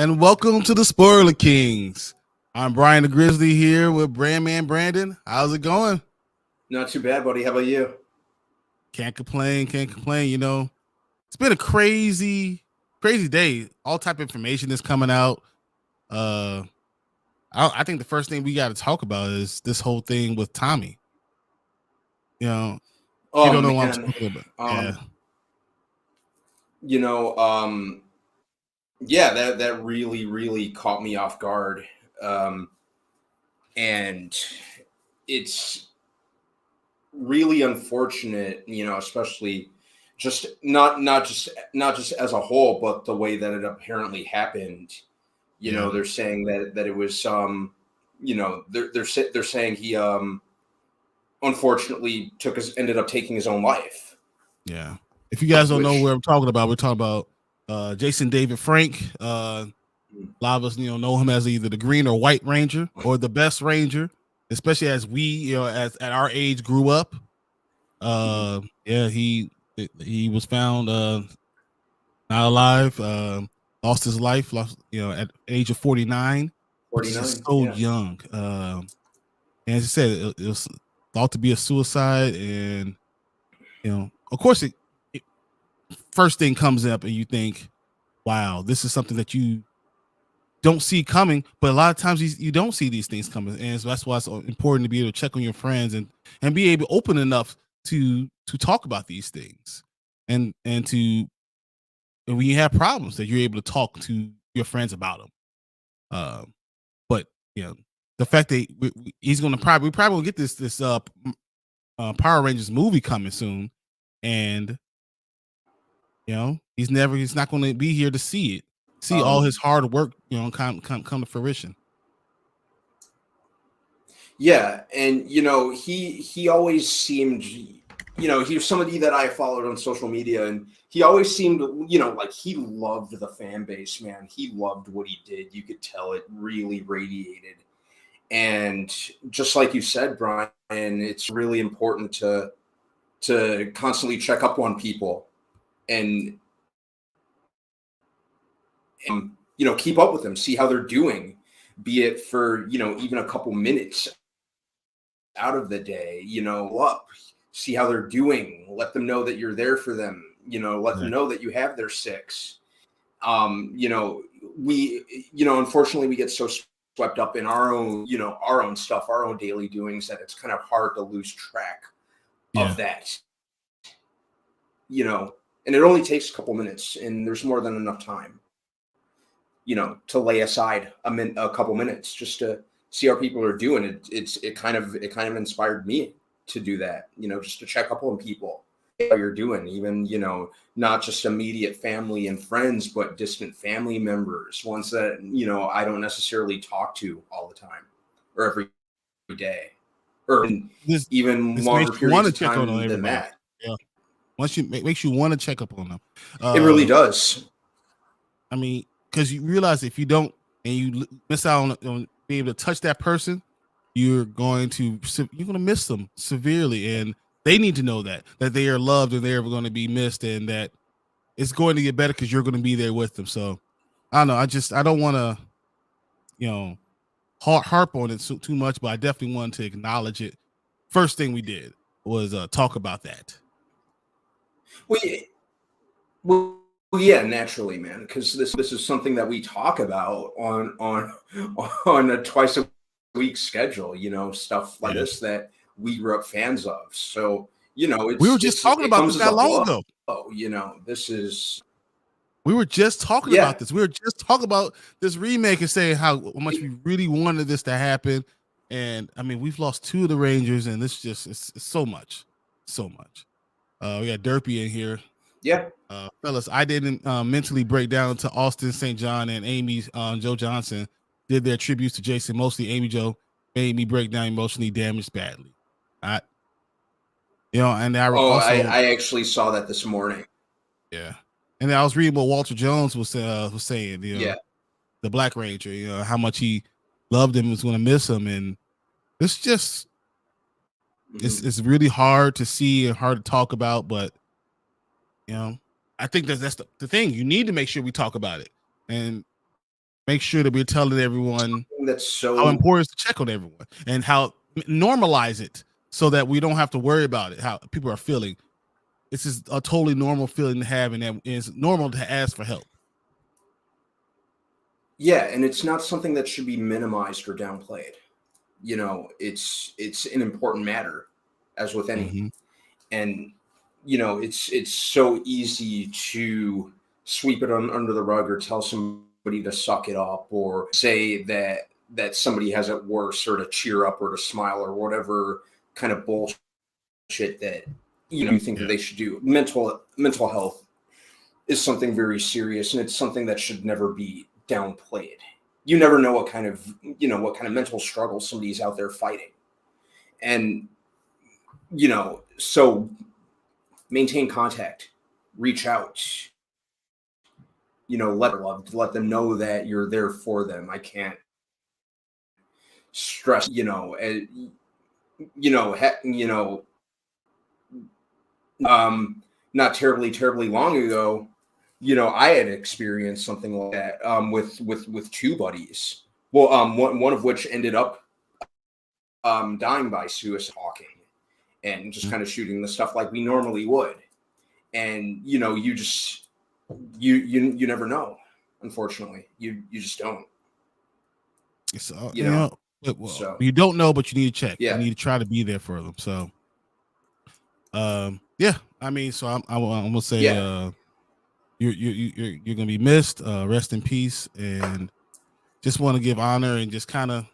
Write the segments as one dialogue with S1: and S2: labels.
S1: and welcome to the Spoiler Kings. I'm Brian the Grizzly here with Brandman Brandon. How's it going?
S2: Not too bad, buddy. How about you?
S1: Can't complain. You know, it's been a crazy day. All type of information is coming out. I think the first thing we got to talk about is this whole thing with Tommy. You know,
S2: Oh
S1: you don't know
S2: man,
S1: what I'm talking about. Yeah.
S2: you know, um, yeah, that really caught me off guard, and it's really unfortunate. Especially just not just as a whole, but the way that it apparently happened.
S1: Yeah.
S2: They're saying that it was they're saying he unfortunately ended up taking his own life.
S1: Yeah. If you guys don't know
S2: Which
S1: where I'm talking about, we're talking about Jason David Frank. A lot of us, know him as either the Green or White Ranger or the Best Ranger, especially as we, as at our age grew up. Yeah, he was found not alive, lost his life, at the age of 49, which is
S2: 49,
S1: just so
S2: yeah.
S1: young. And as I said, it was thought to be a suicide, and of course, it first thing comes up, and you think, "Wow, this is something that you don't see coming." But a lot of times, you don't see these things coming, and so that's why it's important to be able to check on your friends and be able open enough to talk about these things, and when you have problems, that you're able to talk to your friends about them. But the fact that he's going to we probably will get this Power Rangers movie coming soon, and he's not going to be here to see all his hard work come to fruition.
S2: Yeah, and he always seemed, he was somebody that I followed on social media, and he always seemed, like he loved the fan base, man. He loved what he did. You could tell it really radiated. And just like you said, Brian, it's really important to constantly check up on people and keep up with them, see how they're doing, be it for, even a couple minutes out of the day, up, see how they're doing, let them know that you're there for them, let them know that you have their six. We, unfortunately we get so swept up in our own stuff, our own daily doings, that it's kind of hard to lose track of that, and it only takes a couple minutes, and there's more than enough time, to lay aside a couple minutes just to see how people are doing. It kind of inspired me to do that, just to check up on people, how you're doing, even, not just immediate family and friends, but distant family members, ones that, I don't necessarily talk to all the time or every day, or even longer periods of time than that.
S1: Yeah. Once makes you want to check up on them.
S2: It really does.
S1: I mean, because you realize if you don't, and you miss out on being able to touch that person, you're going to miss them severely, and they need to know that they are loved and they're going to be missed, and that it's going to get better because you're going to be there with them. So I don't know. I don't want to harp on it too much, but I definitely wanted to acknowledge it. First thing we did was talk about that.
S2: Well, yeah, naturally, man, because this is something that we talk about on a twice a week schedule, stuff like this that we grew up fans of. So, we
S1: were just talking about this not long ago.
S2: This is.
S1: We were just talking about this. We were just talking about this remake and saying how much we really wanted this to happen. And I mean, we've lost two of the Rangers, and this just it's so much. We got Derpy in here.
S2: Yeah.
S1: Fellas, I didn't mentally break down to Austin St. John and Amy Joe Johnson did their tributes to Jason. Mostly Amy Joe made me break down emotionally damaged badly. And
S2: I actually saw that this morning.
S1: Yeah. And I was reading what Walter Jones was saying, the Black Ranger, how much he loved him, was going to miss him. And it's just, it's really hard to see and hard to talk about, but I think that's the thing. You need to make sure we talk about it. And make sure that we're telling everyone
S2: That's so
S1: how important it is to check on everyone and how normalize it so that we don't have to worry about it, how people are feeling. This is a totally normal feeling to have, and that it's normal to ask for help.
S2: Yeah, and it's not something that should be minimized or downplayed. You know, it's an important matter, as with any.
S1: Mm-hmm.
S2: And you know, it's so easy to sweep it under the rug or tell somebody to suck it up or say that somebody has it worse or to cheer up or to smile or whatever kind of bullshit that you think that they should do. Mental health is something very serious, and it's something that should never be downplayed. You never know what kind of mental struggle somebody's out there fighting. And so maintain contact, reach out, let them know that you're there for them. I can't stress, not terribly long ago, I had experienced something like that with two buddies. Well, one of which ended up dying by suicide, talking and just kind of shooting the stuff like we normally would. And you never know. Unfortunately, you just don't.
S1: So,
S2: so
S1: you don't know, but you need to check.
S2: Yeah.
S1: You need to try to be there for them. So, yeah. I mean, so I'm gonna say, you're gonna be missed. Rest in peace, and just want to give honor and just kind of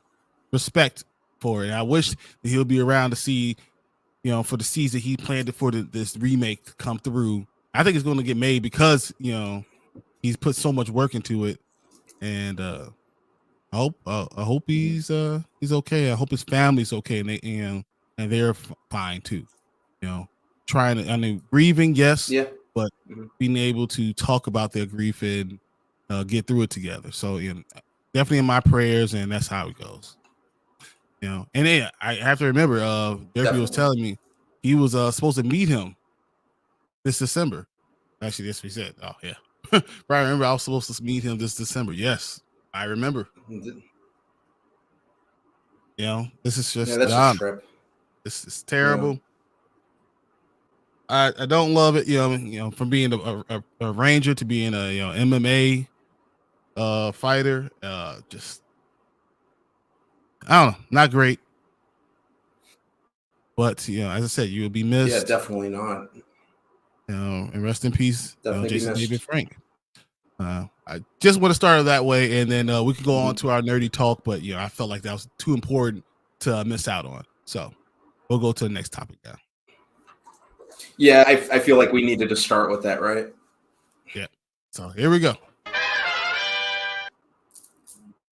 S1: respect for it. I wish that he'll be around to see, for the season he planned for this remake to come through. I think it's going to get made because he's put so much work into it, and I hope he's okay. I hope his family's okay, and they're fine too. Grieving, yes, but being able to talk about their grief and get through it together. So definitely in my prayers, and that's how it goes. And then I have to remember, Derby was telling me he was supposed to meet him this December. Actually, that's what he said. Oh yeah, right. I remember I was supposed to meet him this December. Yes, I remember. This is just
S2: that's a trip.
S1: This is terrible. I don't love it. From being a ranger to being a MMA fighter. Just I don't know, not great. But as I said, you will be missed.
S2: Yeah, definitely not.
S1: And rest in peace, Jason David Frank. I just want to start it that way, and then we can go on to our nerdy talk. But I felt like that was too important to miss out on. So we'll go to the next topic now.
S2: Yeah, I feel like we needed to start with that, right?
S1: Yeah. So here we go.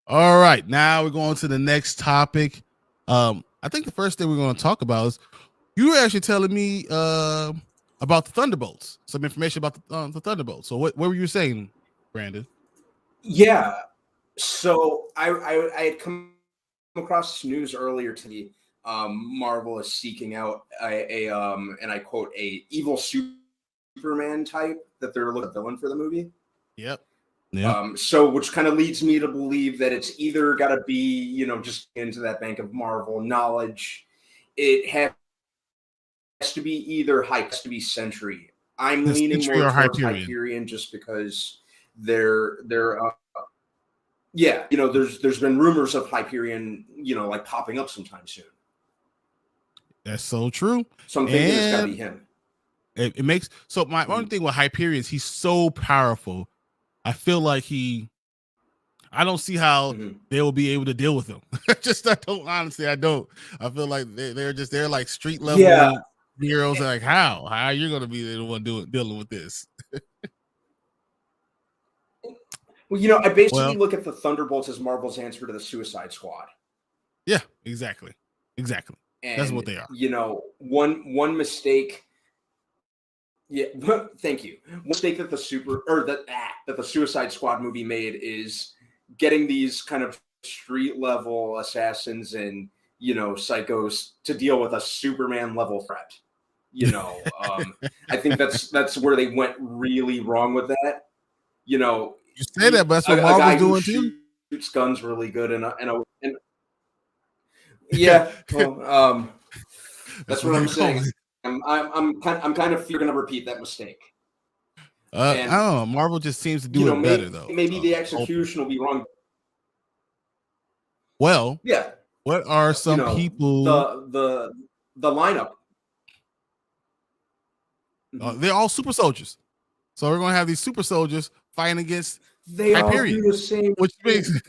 S1: All right, now we're going to the next topic. I think the first thing we're going to talk about is you were actually telling me about the Thunderbolts, some information about the Thunderbolts. So what were you saying, Brandon?
S2: Yeah. So I had come across this news earlier today. Marvel is seeking out a and I quote, a evil Superman type that they're looking at villain for the movie.
S1: Yep. Yeah.
S2: So which kind of leads me to believe that it's either got to be, just into that bank of Marvel knowledge. It has to be either has to be Sentry. I'm leaning more towards Hyperion just because they're there's been rumors of Hyperion, like popping up sometime soon.
S1: That's so true.
S2: So I'm thinking it's got to be him.
S1: It makes so my only thing with Hyperion is he's so powerful. I feel like I don't see how they will be able to deal with him. I don't. I feel like they're like street level heroes. Like how are you going to be the one dealing with this?
S2: Well, I basically look at the Thunderbolts as Marvel's answer to the Suicide Squad.
S1: Yeah, exactly. And that's what they are.
S2: One mistake. Yeah, thank you. One mistake that the Suicide Squad movie made is getting these kind of street level assassins and psychos to deal with a Superman level threat. I think that's where they went really wrong with that. You
S1: say that, but that's what Marvel's doing too.
S2: shoots guns really good, and yeah, well, that's what I'm saying. I'm kind of fear going to repeat that mistake.
S1: I
S2: And
S1: don't know. Marvel just seems to do it better though.
S2: Maybe
S1: So,
S2: the execution will be wrong.
S1: Well,
S2: yeah.
S1: What are some people?
S2: The lineup?
S1: They're all super soldiers. So we're gonna have these super soldiers fighting against
S2: they
S1: Hyperion,
S2: all do the same,
S1: which means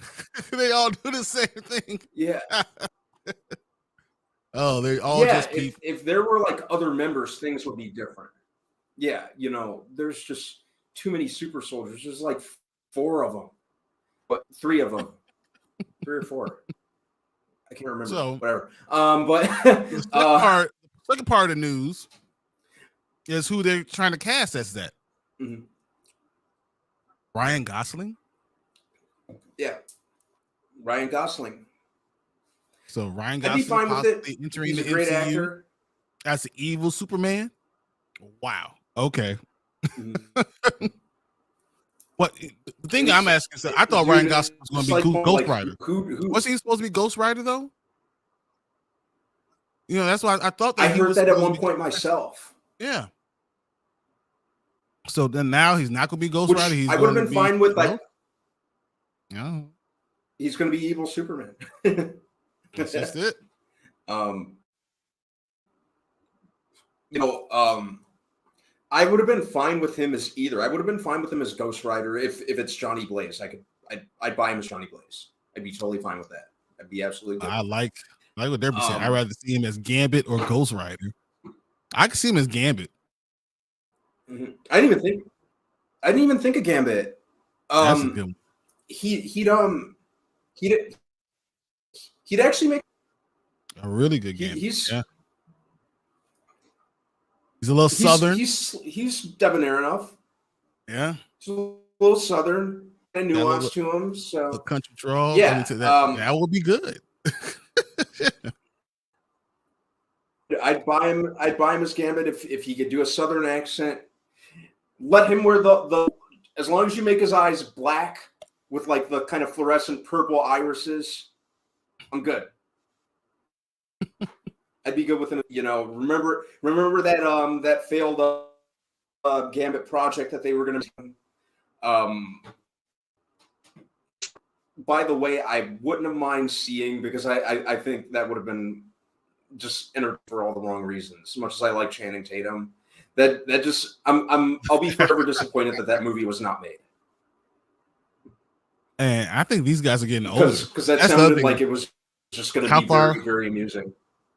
S1: they all do the same thing.
S2: Yeah.
S1: Oh, they're all just people.
S2: If there were like other members, things would be different. Yeah, there's just too many super soldiers. There's like 4 of them, but 3 of them, 3 or 4. I can't remember.
S1: So
S2: whatever. But
S1: the second part of the news is who they're trying to cast as that.
S2: Mm-hmm.
S1: Ryan Gosling.
S2: Yeah, Ryan Gosling.
S1: So Ryan Gosling
S2: I'd be fine with it.
S1: Entering
S2: He's
S1: the
S2: a great
S1: MCU
S2: actor
S1: as the evil Superman. Wow. Okay.
S2: Mm-hmm.
S1: What the thing I'm asking is, I thought Ryan Gosling was going to be Ghost Rider. Was he supposed to be Ghost Rider though? That's why I thought that
S2: I heard that at one point myself.
S1: Yeah. So then now he's not going to be Ghost Rider.
S2: I would have been fine with like.
S1: Yeah.
S2: He's going to be evil Superman.
S1: That's just it.
S2: I would have been fine with him as either. I would have been fine with him as Ghost Rider if it's Johnny Blaze. I'd buy him as Johnny Blaze. I'd be totally fine with that. I'd be absolutely good.
S1: I like what they're saying. I'd rather see him as Gambit or Ghost Rider. I could see him as Gambit.
S2: Mm-hmm. I didn't even think of Gambit.
S1: That's a good one.
S2: He'd actually make
S1: a really good Gambit.
S2: He's
S1: a little southern.
S2: He's debonair enough.
S1: Yeah,
S2: he's a little southern and nuance to him. So
S1: the country drawl.
S2: Yeah,
S1: that would be good.
S2: I'd buy him as Gambit if he could do a southern accent. Let him wear the as long as you make his eyes black with like the kind of fluorescent purple irises, I'm good. I'd be good with him. Remember that that failed Gambit project that they were going to do. By the way, I wouldn't have mind seeing, because I think that would have been just entered for all the wrong reasons. As much as I like Channing Tatum, that just I'll be forever disappointed that movie was not made.
S1: And I think these guys are getting older,
S2: because that sounded like it was just going to be very, very amusing.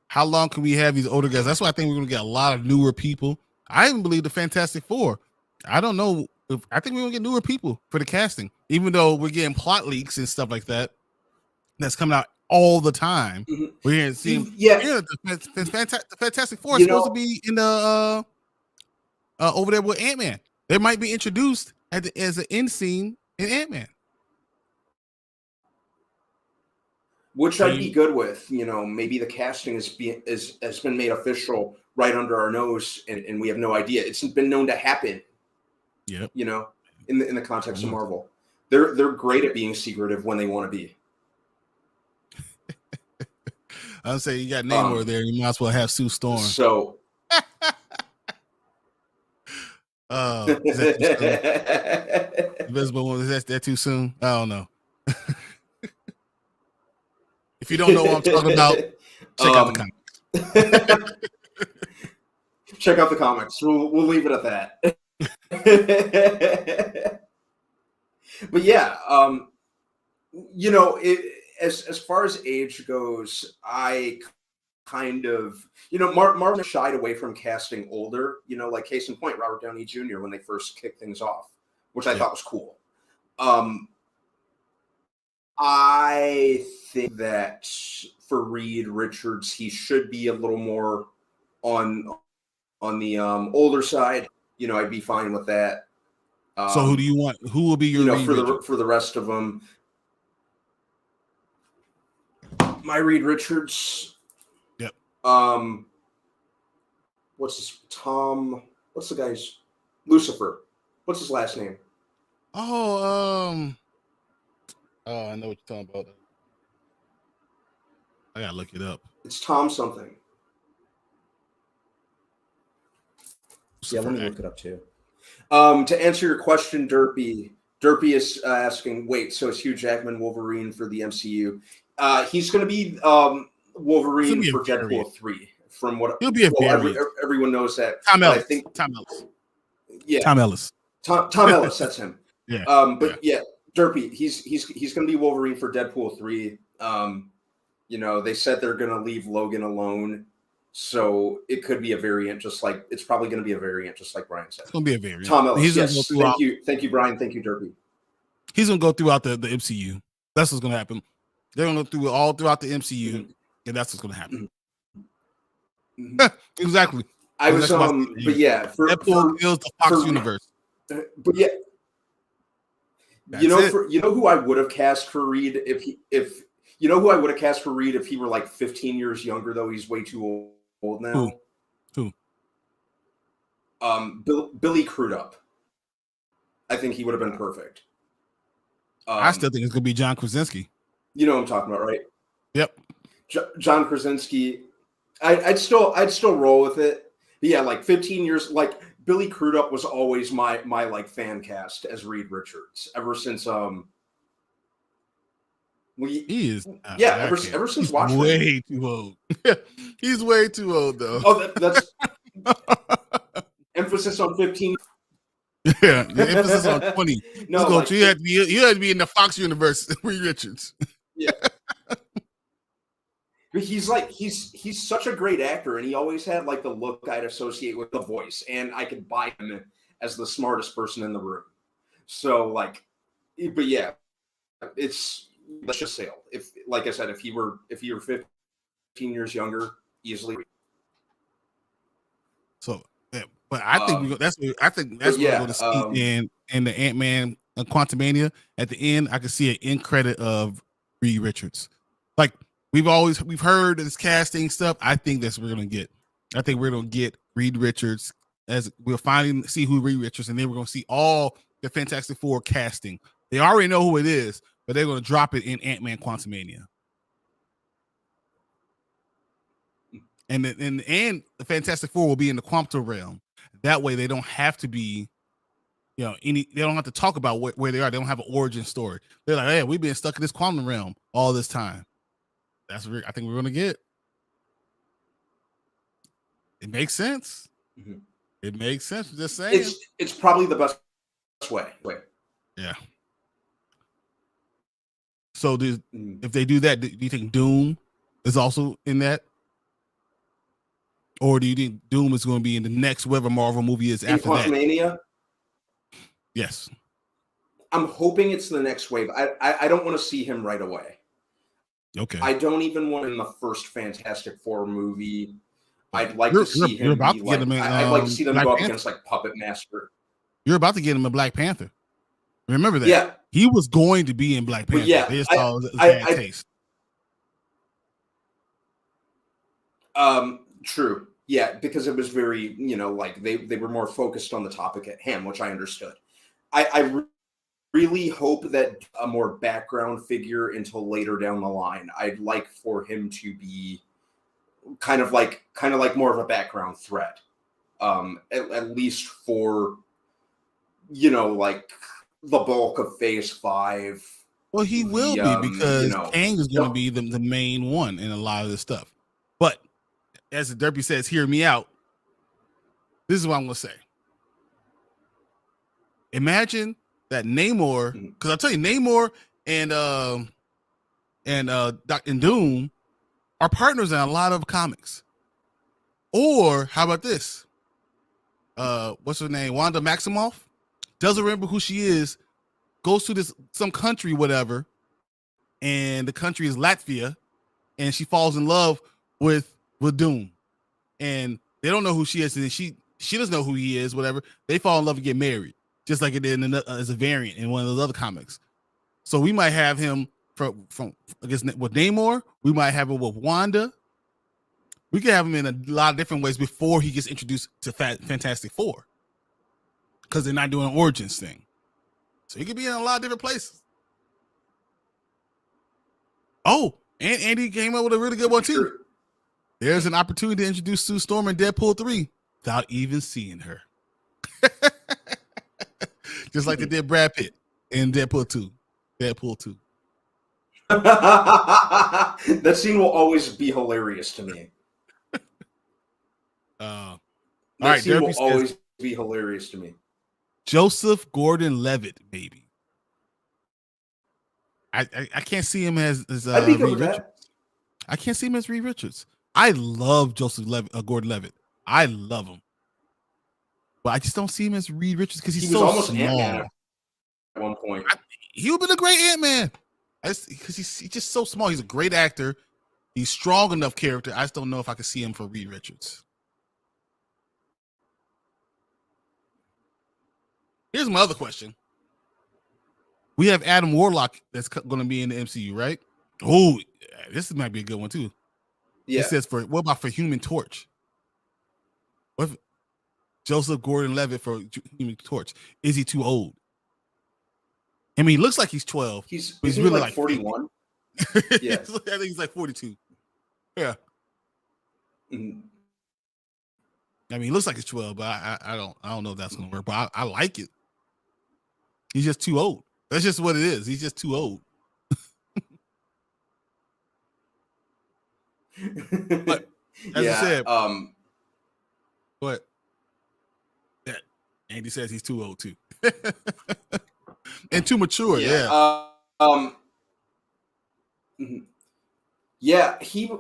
S1: How long can we have these older guys? That's why I think we're going to get a lot of newer people. I even believe the Fantastic Four. I don't know. I think we're going to get newer people for the casting, even though we're getting plot leaks and stuff like that. That's coming out all the time. Mm-hmm. We're hearing, the Fantastic Four is supposed to be in the over there with Ant-Man. They might be introduced as an end scene in Ant-Man.
S2: Which I'd be good with. Maybe the casting has been made official right under our nose, and we have no idea. It's been known to happen.
S1: Yeah.
S2: In the context of Marvel, they're great at being secretive when they want to be.
S1: I'll say you got Namor there. You might as well have Sue Storm.
S2: So.
S1: Is that too soon? Invisible Woman, is that too soon? I don't know. If you don't know what I'm talking about, check out the comics.
S2: Check out the comics. We'll leave it at that. But yeah, as far as age goes, I kind of, Marvel shied away from casting older, like case in point, Robert Downey Jr. when they first kicked things off, which I thought was cool. I think that for Reed Richards, he should be a little more on the older side. I'd be fine with that.
S1: So who do you want? Who will be your Reed
S2: for the rest of them? My Reed Richards.
S1: Yep.
S2: What's the guy's Lucifer? What's his last name?
S1: Oh, Oh, I know what you're talking about. I gotta look it up.
S2: It's Tom something. Yeah, let me look it up too. To answer your question, Derpy is asking, wait, so is Hugh Jackman Wolverine for the MCU? He's going to be Wolverine for Deadpool 3. From what
S1: he'll be a variant.
S2: Everyone knows that.
S1: Tom Ellis.
S2: I think
S1: Tom Ellis.
S2: Yeah,
S1: Tom Ellis.
S2: Tom Ellis. That's him.
S1: Yeah.
S2: Derpy. He's going to be Wolverine for Deadpool 3. They said they're going to leave Logan alone. So it could be a variant, it's probably going to be a variant, just like Brian said.
S1: It's going to be a variant.
S2: Tom Ellis, yes. Thank you, Brian. Thank you, Derpy.
S1: He's going to go throughout the MCU. That's what's going to happen. They're going to go through all throughout the MCU, and that's what's going to happen. Exactly.
S2: But
S1: Deadpool kills the Fox universe.
S2: But yeah, who I would have cast for Reed if he were like 15 years younger, though he's way too old now.
S1: Who?
S2: Billy Crudup. I think he would have been perfect.
S1: I still think it's gonna be John Krasinski.
S2: You know what I'm talking about, right?
S1: Yep.
S2: John Krasinski. I'd still roll with it. But yeah, like 15 years. Like Billy Crudup was always my like fan cast as Reed Richards ever since
S1: he is
S2: ever since watching
S1: way too old. He's way too old though.
S2: Oh, that's emphasis on 15.
S1: Yeah, the emphasis on 20. No, you had to be in the Fox universe, Reed Richards.
S2: Yeah. But he's such a great actor, and he always had like the look I'd associate with the voice, and I could buy him as the smartest person in the room. So but yeah, let's just say if, like I said, if you were 15 years younger, easily.
S1: So, but I think that's what we're going to see in the Ant-Man Quantumania. At the end, I can see an end credit of Reed Richards. Like we've heard this casting stuff. I think that's what we're going to get. I think we're going to get Reed Richards as we'll finally see who Reed Richards, and then we're going to see all the Fantastic Four casting. They already know who it is, but they're going to drop it in Ant-Man Quantumania. And the Fantastic Four will be in the quantum realm. That way they don't have to be, they don't have to talk about where they are. They don't have an origin story. They're like, hey, we've been stuck in this quantum realm all this time. That's what I think we're going to get. It makes sense. Mm-hmm. It makes sense. Just saying.
S2: It's probably the best way.
S1: Yeah. So if they do that, do you think Doom is also in that? Or do you think Doom is going to be in the next whatever Marvel movie is after that?
S2: Quantumania?
S1: Yes.
S2: I'm hoping it's the next wave. I don't want to see him right away.
S1: Okay.
S2: I don't even want him in the first Fantastic Four movie. I'd like to see him. I'd like to see them go up against like Puppet Master.
S1: You're about to get him in Black Panther. Remember that?
S2: Yeah.
S1: He was going to be in Black Panther.
S2: Yeah.
S1: They just saw his bad taste.
S2: True. Yeah, because it was very, they were more focused on the topic at hand, which I understood. I really hope that a more background figure until later down the line. I'd like for him to be kind of like more of a background threat, at least for, like the bulk of Phase 5.
S1: Well, he will be because Kang is going to be the main one in a lot of this stuff. But as the Derpy says, hear me out. This is what I'm going to say. Imagine that Namor, because I'll tell you, Namor and Doom are partners in a lot of comics. Or how about this? What's her name? Wanda Maximoff doesn't remember who she is, goes to some country, whatever, and the country is Latvia, and she falls in love with Doom, and they don't know who she is, and she doesn't know who he is, whatever. They fall in love and get married, just like it did as a variant in one of those other comics. So we might have him from I guess with Namor. We might have him with Wanda. We could have him in a lot of different ways before he gets introduced to Fantastic Four, because they're not doing an origins thing. So he could be in a lot of different places. Oh, and Andy came up with a really good one too.
S2: Sure.
S1: There's an opportunity to introduce Sue Storm in Deadpool 3 without even seeing her. Just like they did Brad Pitt in Deadpool 2. Deadpool 2.
S2: That scene will always be hilarious to me.
S1: All
S2: That
S1: right,
S2: scene
S1: Derby
S2: will
S1: says
S2: always be hilarious to me.
S1: Joseph Gordon-Levitt, maybe. I can't see him as
S2: I'd be good
S1: Reed
S2: with
S1: Richards.
S2: that.
S1: I can't see him as Reed Richards. I love Joseph Gordon-Levitt. I love him. But I just don't see him as Reed Richards because he's
S2: He was
S1: so
S2: almost
S1: small.
S2: Ant-Man at one point.
S1: He would have been a great Ant-Man. Because he's just so small. He's a great actor. He's strong enough character. I just don't know if I could see him for Reed Richards. Here's my other question. We have Adam Warlock that's going to be in the MCU, right? Oh, this might be a good one too.
S2: Yeah.
S1: It says what about for Human Torch? What if Joseph Gordon-Levitt for Human Torch? Is he too old? I mean, he looks like he's 12.
S2: He's
S1: really
S2: like 41. Yeah.
S1: I think he's like 42. Yeah.
S2: Mm-hmm.
S1: I mean, he looks like he's 12, but I don't know if that's gonna work. But I like it. He's just too old. That's just what it is. He's just too old. But as I said, but yeah, Andy says he's too old too. And too mature, yeah.
S2: Yeah, he's a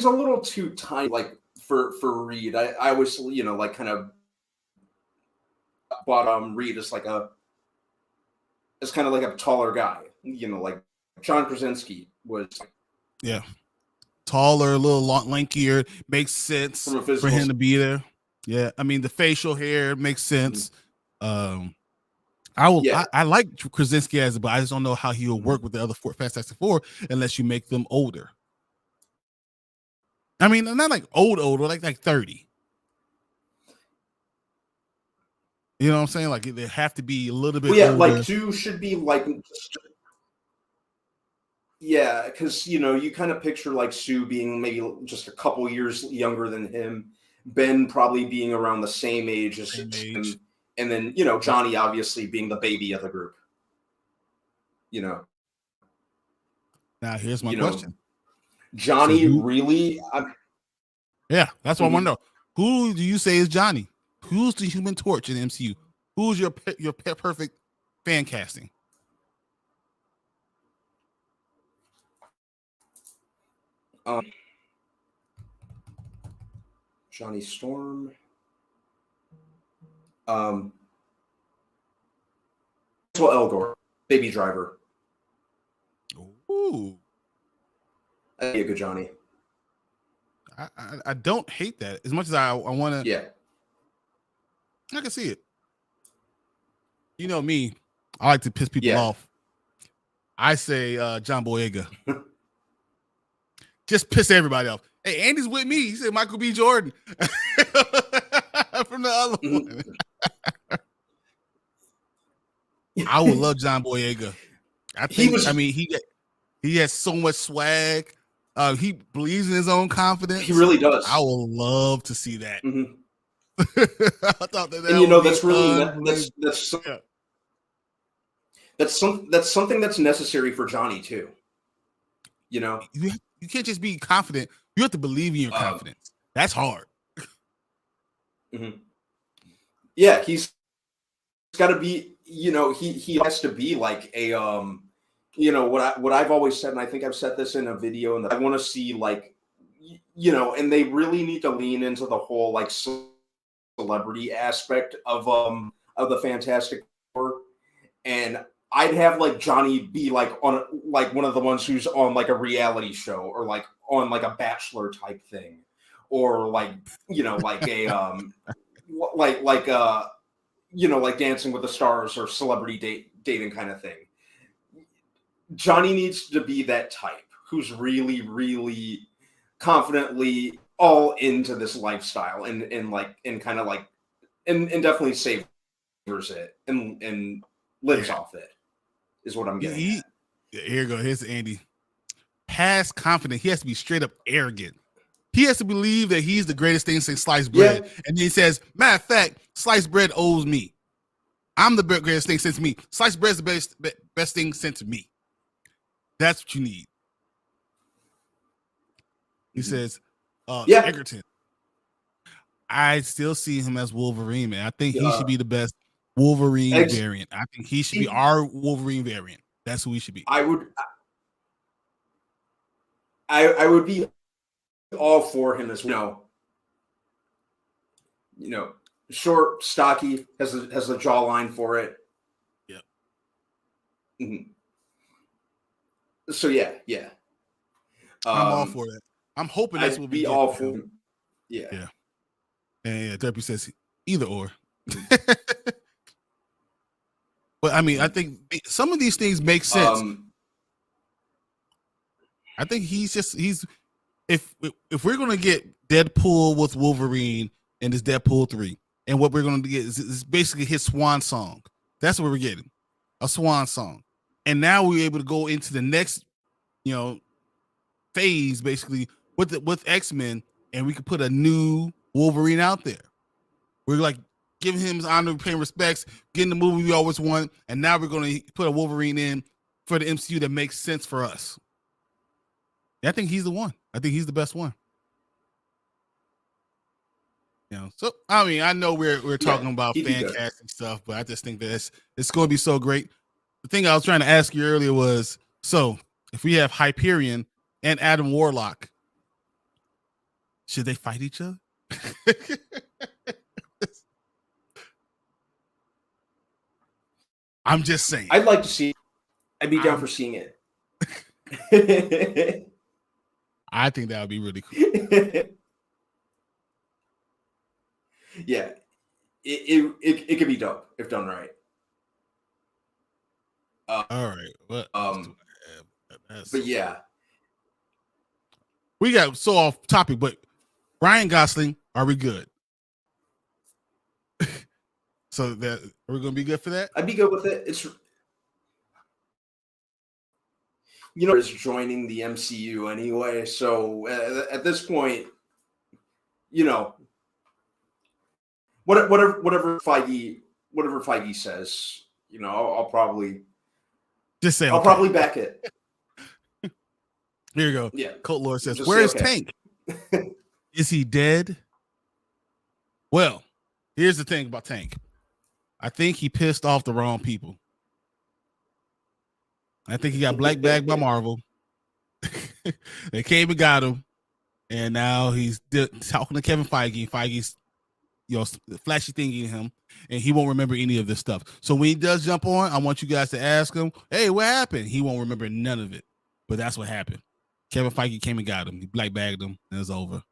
S2: little too tiny, like for Reed. I was, like kind of bought Reed as kind of like a taller guy, like John Krasinski was.
S1: Yeah, taller, a little lankier, makes sense for him to be there. Yeah, I mean the facial hair makes sense. Mm-hmm. I like Krasinski as, but I just don't know how he will work with the other Fantastic Four unless you make them older. I mean, not like old, like 30. You know what I'm saying? Like they have to be a little bit.
S2: Well, yeah,
S1: older.
S2: like Sue should be like. Yeah, because you kind of picture like Sue being maybe just a couple years younger than him, Ben probably being around the same age as him, and then Johnny obviously being the baby of the group.
S1: Now here's my question:
S2: Johnny really?
S1: Yeah, that's what I want to know. Who do you say is Johnny? Who's the Human Torch in the MCU? Who's your perfect fan casting?
S2: Johnny Storm. Elgort, Baby Driver.
S1: Ooh,
S2: That'd be a good Johnny.
S1: I don't hate that as much as I want to.
S2: Yeah,
S1: I can see it. You know me, I like to piss people off. I say John Boyega. Just piss everybody off. Hey, Andy's with me. He said Michael B. Jordan from the other one. I would love John Boyega. He has so much swag. He believes in his own confidence.
S2: He really does.
S1: I would love to see that.
S2: Mm-hmm.
S1: I thought that
S2: that's something that's necessary for Johnny too.
S1: You can't just be confident. You have to believe in your confidence. That's hard.
S2: Mm-hmm. Yeah, he's got to be. He has to be like a what I've always said, and I think I've said this in a video, and I want to see like and they really need to lean into the whole like celebrity aspect of the Fantastic Four, and I'd have like Johnny be like on like one of the ones who's on like a reality show or like on like a Bachelor type thing, or like like a like Dancing with the Stars or celebrity dating kind of thing. Johnny needs to be that type who's really, really confidently all into this lifestyle and definitely savors it and lives off it is what I'm getting at.
S1: Here you go. Here's Andy. Past confident. He has to be straight up arrogant. He has to believe that he's the greatest thing since sliced bread.
S2: Yeah.
S1: And then he says, matter of fact, sliced bread owes me. I'm the greatest thing since me. Sliced bread is the best thing since me. That's what you need. He says, Egerton. I still see him as Wolverine, man. I think he should be the best Wolverine variant. I think he should be our Wolverine variant. That's who he should be.
S2: I would be all for him as well. You know, short, stocky, has the jawline for it.
S1: Yep.
S2: Mm-hmm. So yeah.
S1: I'm all for that. I'm hoping that's what we
S2: be
S1: get.
S2: All for him. Yeah.
S1: Yeah. And Derpy says either or. But I mean, I think some of these things make sense. I think he's if we're gonna get Deadpool with Wolverine in this Deadpool 3, and what we're gonna get is basically his swan song. That's what we're getting, a swan song. And now we're able to go into the next, phase basically with X-Men, and we could put a new Wolverine out there. We're like giving him his honor, paying respects, getting the movie we always want, and now we're going to put a Wolverine in for the MCU that makes sense for us. I think he's the one. I think he's the best one. So I mean, I know we're talking about fan casting stuff, but I just think that it's going to be so great. The thing I was trying to ask you earlier was, so if we have Hyperion and Adam Warlock, should they fight each other? I'm just saying.
S2: I'd like to see. I'd be down for seeing it.
S1: I think that would be really cool.
S2: Yeah, it could be dope if done right.
S1: All right, but
S2: yeah,
S1: we got so off topic. But Ryan Gosling, are we good? So that are we gonna be good for that?
S2: I'd be good with it. It's is joining the MCU anyway. So at this point, whatever Feige says, I'll probably
S1: just say
S2: I'll probably back it.
S1: Here you go.
S2: Yeah.
S1: Colt Lord says, "Where is Tank? Is he dead?" Well, here's the thing about Tank. I think he pissed off the wrong people. I think he got black bagged by Marvel. They came and got him, and now he's talking to Kevin Feige. Feige's, flashy thinking him, and he won't remember any of this stuff. So when he does jump on, I want you guys to ask him, "Hey, what happened?" He won't remember none of it, but that's what happened. Kevin Feige came and got him. He black bagged him, and it's over.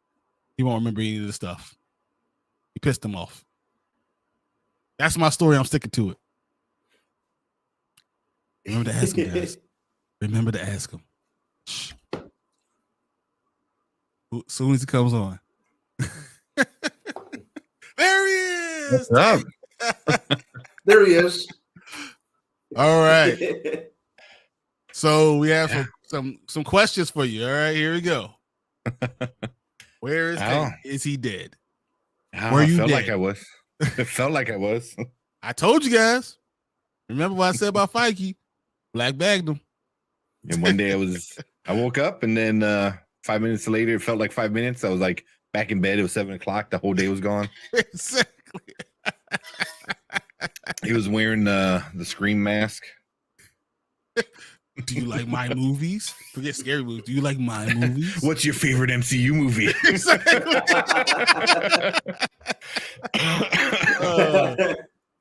S1: He won't remember any of the stuff. He pissed him off. That's my story. I'm sticking to it. Remember to ask him, guys. Remember to ask him. Shh. As soon as he comes on. There he is.
S3: What's up?
S2: There he is.
S1: All right. So we have some questions for you. All right, here we go. Where is Tank? Is he dead?
S3: Were you dead? Like I was. It felt like I was.
S1: I told you guys. Remember what I said about Feige? Black bagged him.
S3: And one day I woke up, and then 5 minutes later, it felt like 5 minutes. I was like back in bed. It was 7:00. The whole day was gone.
S1: Exactly.
S3: He was wearing the Scream mask.
S1: Do you like my movies? Forget scary movies. Do you like my movies?
S3: What's your favorite MCU movie?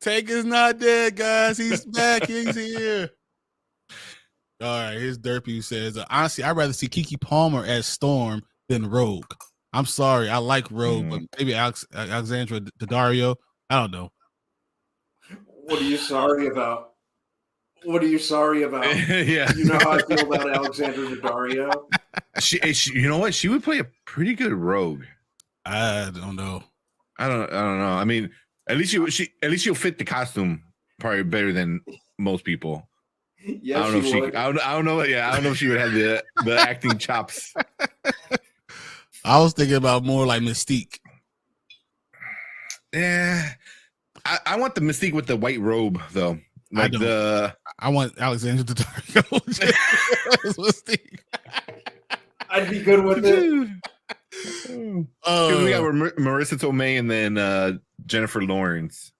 S1: Tank is not dead, guys. He's back. He's here. All right, here's Derpy who says, honestly, I'd rather see Keke Palmer as Storm than Rogue. I'm sorry. I like Rogue, but maybe Alexandra Daddario. I don't know.
S2: What are you sorry about? What are you sorry about?
S3: Yeah.
S2: You know how I feel about Alexandra Daddario?
S3: She, you know what? She would play a pretty good Rogue.
S1: I don't know.
S3: I don't know. I mean, at least she'll fit the costume probably better than most people.
S2: Yeah,
S3: I don't know if she.
S2: would.
S3: I don't know. Yeah, I don't know if she would have the acting chops.
S1: I was thinking about more like Mystique.
S3: Yeah, I want the Mystique with the white robe though. Like
S1: I want Alexandra Daddario. as Mystique.
S2: I'd be good with it.
S3: We got Marissa Tomei and then Jennifer Lawrence.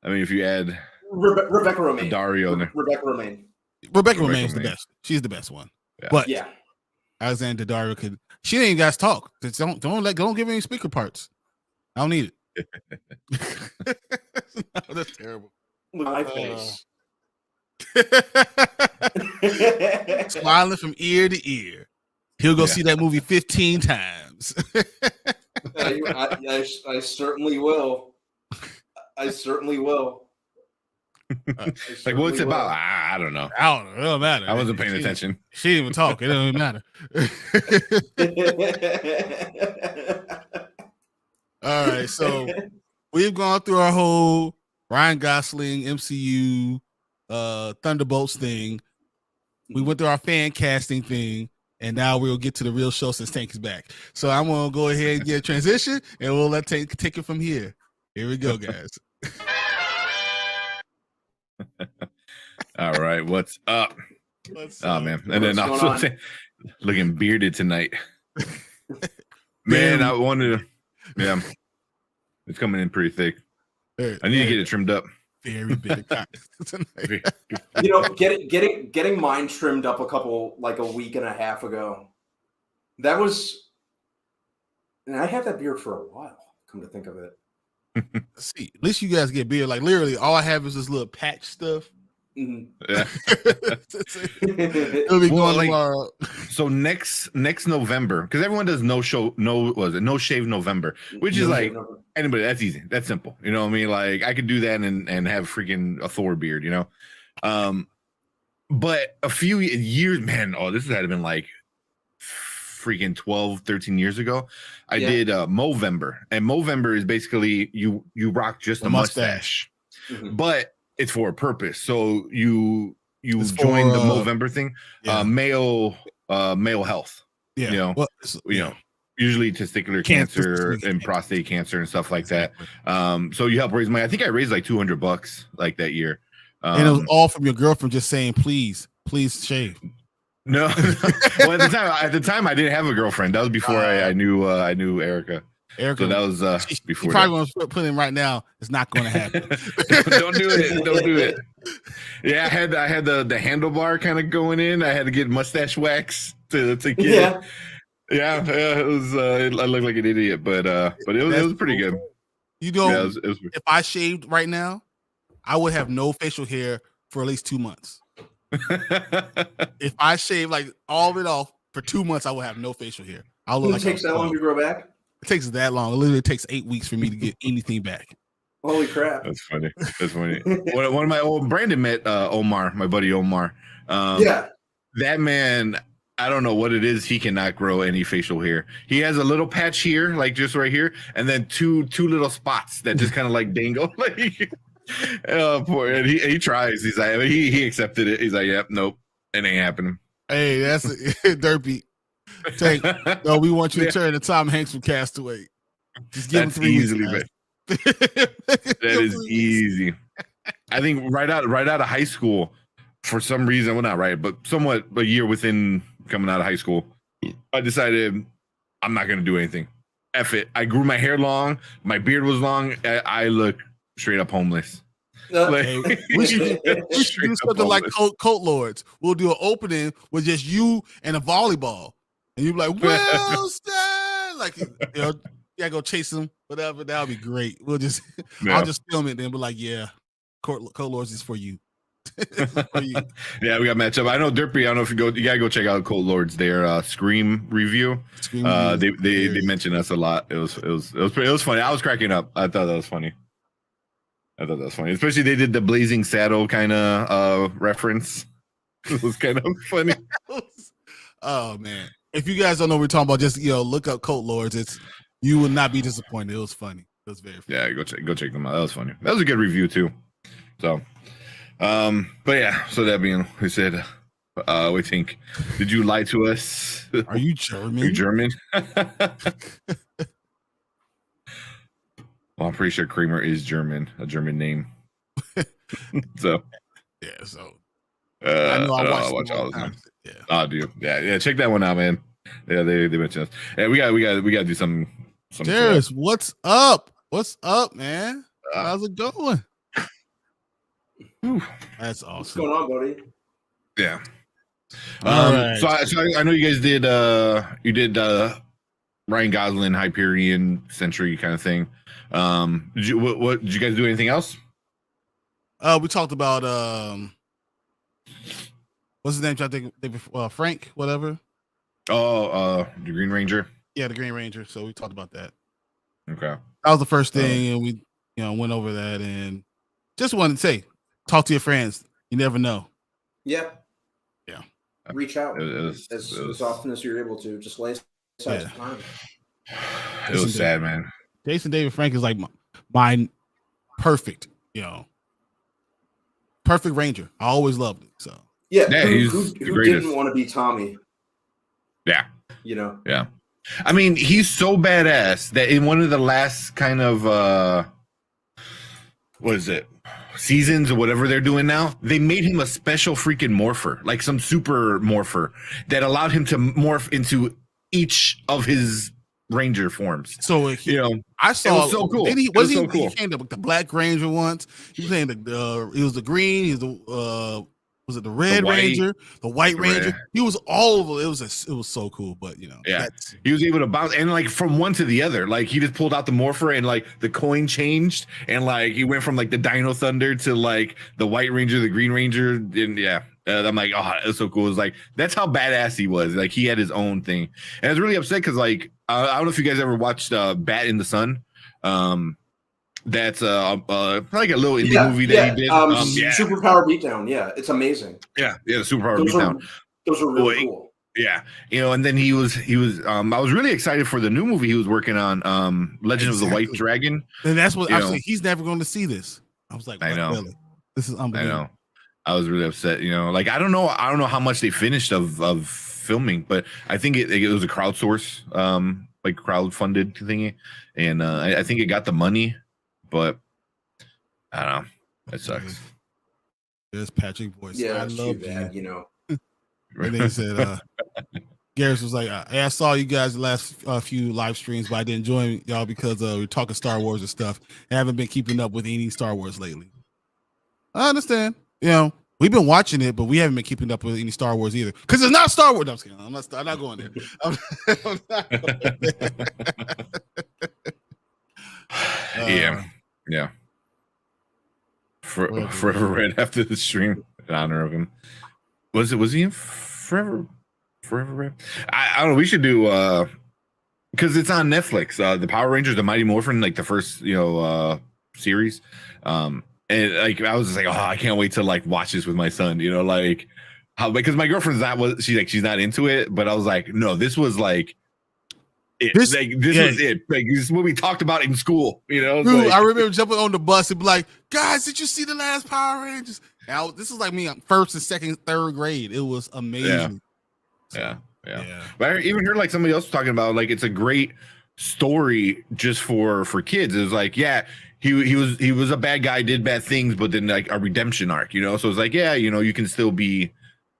S3: I mean, if you add
S2: Rebecca Romaine,
S3: Dario,
S2: Rebecca Romaine.
S1: Rebecca Romaine's the best. She's the best one.
S3: Yeah.
S1: But
S2: yeah,
S1: Alexandra Daddario could. She ain't got to talk. Just don't give her any speaker parts. I don't need it. No, that's terrible.
S2: My face.
S1: Smiling from ear to ear. He'll go see that movie 15 times.
S2: I certainly will. I certainly will.
S3: Like, what's it about? I don't know.
S1: It don't matter.
S3: I wasn't paying attention.
S1: She didn't even talk. It don't even matter. All right, so we've gone through our whole Ryan Gosling MCU Thunderbolts thing. We went through our fan casting thing, and now we'll get to the real show since Tank is back. So I'm gonna go ahead and get a transition, and we'll let Tank take it from here. Here we go, guys.
S3: All right, what's up? Man, and then
S2: What's
S3: also looking bearded tonight. Man, I wanted to. Yeah, it's coming in pretty thick. I need to get it trimmed up.
S1: Very big tonight.
S2: You know, getting mine trimmed up a week and a half ago. That was, and I had that beard for a while. Come to think of it.
S1: See, at least you guys get beard. Like literally, all I have is this little patch stuff.
S2: Mm-hmm.
S3: Yeah.
S1: It'll be going tomorrow.
S3: So next November, because everyone does no shave November, which is like anybody. That's easy. That's simple. You know what I mean? Like I could do that and have freaking a Thor beard. You know. But a few years, man. Oh, this had been like freaking 12, 13 years ago. I did Movember, and Movember is basically you rock just a mustache.
S2: Mm-hmm.
S3: But it's for a purpose. So you join the Movember thing, male health.
S1: Yeah.
S3: You know, usually testicular cancer and prostate cancer and stuff like that. So you help raise money. I think I raised like $200 like that year.
S1: And it was all from your girlfriend just saying, please shave.
S3: No. Well, at the time I didn't have a girlfriend. That was before I knew Erica.
S1: Erica,
S3: so that was before.
S1: Probably going to put in right now. It's not going to happen.
S3: Don't do it. Don't do it. Yeah, I had the handlebar kind of going in. I had to get mustache wax to get. Yeah. It was. I looked like an idiot, but it was pretty good.
S1: You know, if I shaved right now, I would have no facial hair for at least 2 months. If I shave like all of it off for 2 months, I will have no facial hair. I'll look
S2: like it takes that long to grow back.
S1: It takes that long. It literally takes 8 weeks for me to get anything back.
S2: Holy crap!
S3: That's funny. One of my old Brandon met Omar, my buddy Omar. That man, I don't know what it is. He cannot grow any facial hair. He has a little patch here, like just right here, and then two little spots that just kind of like dangle. Oh, poor. And he tries. He's like, he accepted it. He's like, yep, nope, it ain't happening.
S1: Hey, that's Derpy. Tank, no, we want you to turn to Tom Hanks from Castaway. Just give him 3 weeks.
S3: That is easy. I think right out of high school, for some reason, well, not right, but somewhat a year within coming out of high school, I decided I'm not going to do anything. F it. I grew my hair long. My beard was long. I look straight up homeless.
S1: We should do something like Coat Lords. We'll do an opening with just you and a volleyball. And you're like, well, Stan, like, go chase him, whatever. That'll be great. I'll just film it then, be like, yeah, Coat Lords is for you.
S3: Yeah, we got matchup. I know Derpy. I don't know if you gotta go check out Coat Lords. Their Scream review. They mentioned us a lot. It was funny. I was cracking up. I thought that was funny. Especially they did the Blazing Saddle kind of reference. It was kind of funny.
S1: Oh man. If you guys don't know what we're talking about, just look up Coat Lords. You will not be disappointed. It was funny. It was very funny.
S3: Yeah, go check them out. That was funny. That was a good review too. So But yeah, so that being we said, we think, did you lie to us?
S1: Are you German?
S3: Are you German? Well, I'm pretty sure Kramer is German, a German name. So
S1: yeah, so
S3: I know I watch all the time. Yeah. Oh, dude. Yeah. Check that one out, man. Yeah, they mentioned us. Yeah, we got to do some.
S1: Cheers. What's up? What's up, man? How's it going? That's awesome.
S2: What's going on, buddy?
S3: Yeah.
S1: Right.
S3: So I know you guys did Ryan Gosling, Hyperion, Century kind of thing. Did you guys do anything else?
S1: We talked about what's his name? I think Frank, whatever.
S3: Oh, the Green Ranger.
S1: Yeah, the Green Ranger. So we talked about that.
S3: Okay.
S1: That was the first thing, and we went over that, and just wanted to say, talk to your friends. You never know.
S2: Yeah. Reach out
S3: as
S2: often as you're able to. Just lay aside time.
S3: It was sad, man.
S1: Jason David Frank is like my perfect, perfect Ranger. I always loved it. So
S2: who didn't want to be Tommy?
S3: Yeah.
S2: Yeah.
S3: I mean, he's so badass that in one of the last kind of what is it? Seasons or whatever they're doing now, they made him a special freaking morpher, like some super morpher that allowed him to morph into each of his Ranger forms.
S1: So I saw
S3: it was so cool.
S1: He came up with the Black Ranger once. He was saying he was the green. He's the was it the Red Ranger, the White Ranger? He was all over. It was so cool. But he
S3: was able to bounce and like from one to the other. Like he just pulled out the morpher and like the coin changed and like he went from like the Dino Thunder to like the White Ranger, the Green Ranger, and I'm like, oh, that's so cool. It's like that's how badass he was. Like he had his own thing, and I was really upset because like I don't know if you guys ever watched Bat in the Sun. That's like a little indie movie that he did.
S2: Superpower Beatdown. Yeah, it's amazing.
S3: Yeah, the Superpower Beatdown.
S2: Those are really cool.
S3: Yeah, and then he was. I was really excited for the new movie he was working on, Legend of the White Dragon.
S1: And that's what actually he's never going to see this. I was like, I know. Really? This is unbelievable.
S3: I know. I was really upset. Like I don't know how much they finished of filming, but I think it was a crowdsource, like crowdfunded thingy, and I think it got the money. But I don't know. It sucks.
S1: There's Patrick voice.
S2: Yeah,
S1: I love
S2: that.
S1: And then he said, Garrus was like, I saw you guys the last few live streams, but I didn't join y'all because we're talking Star Wars and stuff. I haven't been keeping up with any Star Wars lately. I understand. We've been watching it, but we haven't been keeping up with any Star Wars either. Because it's not Star Wars. No, I'm just kidding. I'm not going there. I'm not going there.
S3: Yeah. Forever Red after the stream in honor of him. Was he in Forever Red? I don't know. We should do because it's on Netflix. The Power Rangers, the Mighty Morphin, like the first series. And like I was just like, oh, I can't wait to like watch this with my son. Like how because my girlfriend's she's not into it, but I was like, no, this was like. This was it. Like this is what we talked about in school. Dude,
S1: I remember jumping on the bus and be like, "Guys, did you see the last Power Rangers?" Now this is like me, first and second, third grade. It was amazing.
S3: Yeah. But I even heard like somebody else talking about like it's a great story just for kids. It was like, he was a bad guy, did bad things, but then like a redemption arc. So it's like, you can still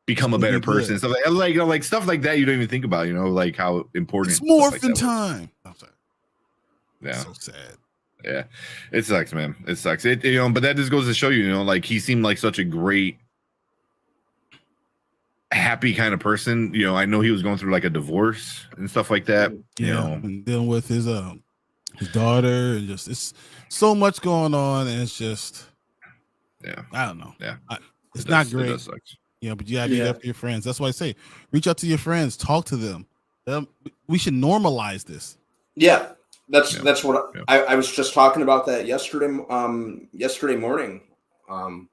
S3: become a better person. So like stuff like that you don't even think about, like how important
S1: it's morphin' time. I'm sorry.
S3: Yeah.
S1: So sad.
S3: Yeah. It sucks, man. It sucks. But that just goes to show you, like he seemed like such a great happy kind of person. I know he was going through like a divorce and stuff like that.
S1: And dealing with his daughter and just it's so much going on and it's just I don't know.
S3: Yeah.
S1: It's not great.
S3: It does suck.
S1: But you gotta do that for your friends. That's why I say reach out to your friends, talk to them. We should normalize this.
S2: Yeah, that's what I was just talking about that yesterday. Yesterday morning. I'm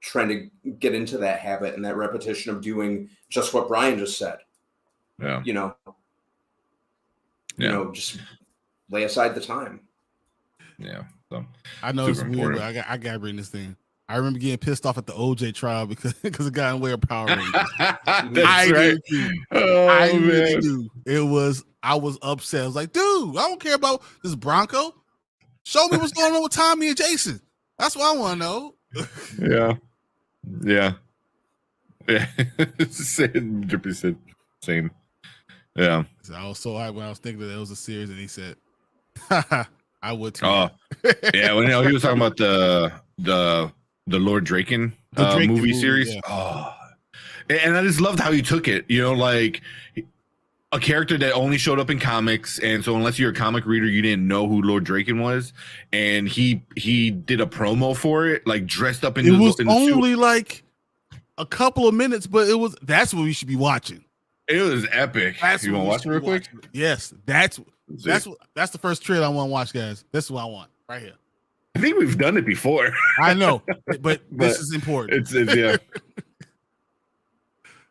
S2: trying to get into that habit and that repetition of doing just what Brian just said.
S3: Yeah.
S2: Just lay aside the time.
S3: Yeah. So
S1: I know it's weird, but I gotta bring this thing. I remember getting pissed off at the OJ trial because it got in the way of Power Rangers.
S3: That's right.
S1: I really do. I was upset. I was like, dude, I don't care about this Bronco. Show me what's going on with Tommy and Jason. That's what I want to know.
S3: Yeah. 100% same. Yeah.
S1: So I was so hyped when I was thinking that it was a series, and he said, I would too.
S3: Oh, yeah. When he was talking about the Lord Draken movie series. Yeah. Oh, and I just loved how he took it. Like a character that only showed up in comics, and so unless you're a comic reader, you didn't know who Lord Draken was. And he did a promo for it, like dressed up in.
S1: It was only like a couple of minutes, but that's what we should be watching.
S3: It was epic. You want to watch it real quick?
S1: Yes, that's the first trailer I want to watch, guys. That's what I want right here.
S3: I think we've done it before. I
S1: know, but this is important.
S3: It's yeah.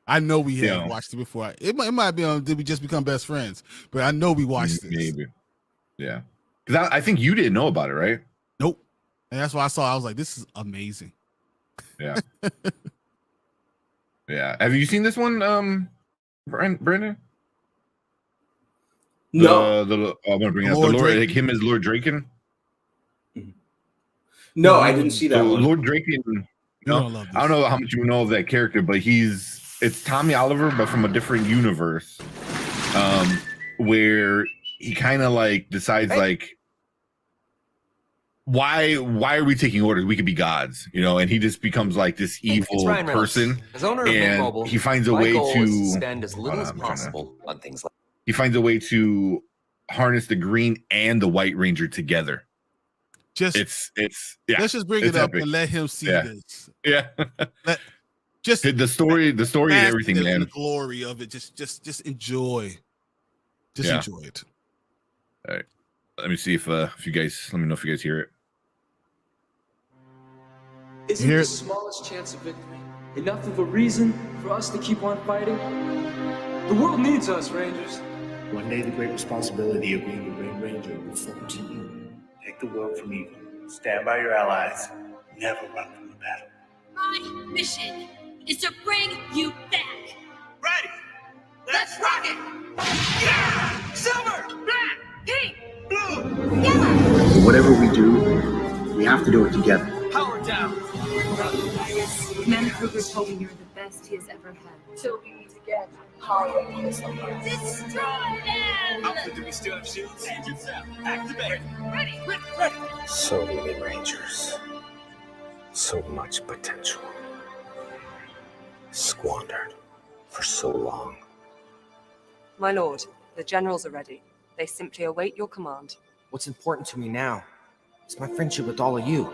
S1: I know we have watched it before. It might be on Did We Just Become Best Friends? But I know we watched this.
S3: Maybe. Yeah. Because I think you didn't know about it, right?
S1: Nope. And that's why I was like, this is amazing.
S3: Yeah. Yeah. Have you seen this one, Brandon?
S2: No.
S3: I'm going to bring out the Lord, like him as Lord Draken.
S2: No, I didn't see that one.
S3: Lord Draken. I don't know how much you know of that character, but it's Tommy Oliver, but from a different universe, where he kind of like decides like, why are we taking orders? We could be gods, and he just becomes like this evil person, and he finds a way to spend as little as possible on things like. He finds a way to harness the Green and the White Ranger together. Let's just bring it up
S1: epic. And let him see this.
S3: Yeah.
S1: Just
S3: the story and everything, man.
S1: The glory of it. Just enjoy. Enjoy it.
S3: All right. Let me see if you guys let me know if you guys hear it.
S4: Isn't the smallest chance of victory enough of a reason for us to keep on fighting? The world needs us, Rangers.
S5: One day the great responsibility of being the Green Ranger will fall to you. Take the world from evil. Stand by your allies. Never run from the battle.
S6: My mission is to bring you back.
S5: Ready!
S6: Let's rock it!
S5: Yeah! Silver!
S6: Black! Pink!
S5: Blue!
S6: Yellow!
S7: Whatever we do, we have to do it together.
S5: Power down!
S8: Man Kruger told me you're the best he has ever had.
S6: Till we meet again. Power Destroy them!
S5: Outfit, do we still have shields? Engines up! Activate!
S6: Ready!
S7: So many Rangers. So much potential. Squandered for so long.
S9: My lord, the generals are ready. They simply await your command.
S10: What's important to me now is my friendship with all of you.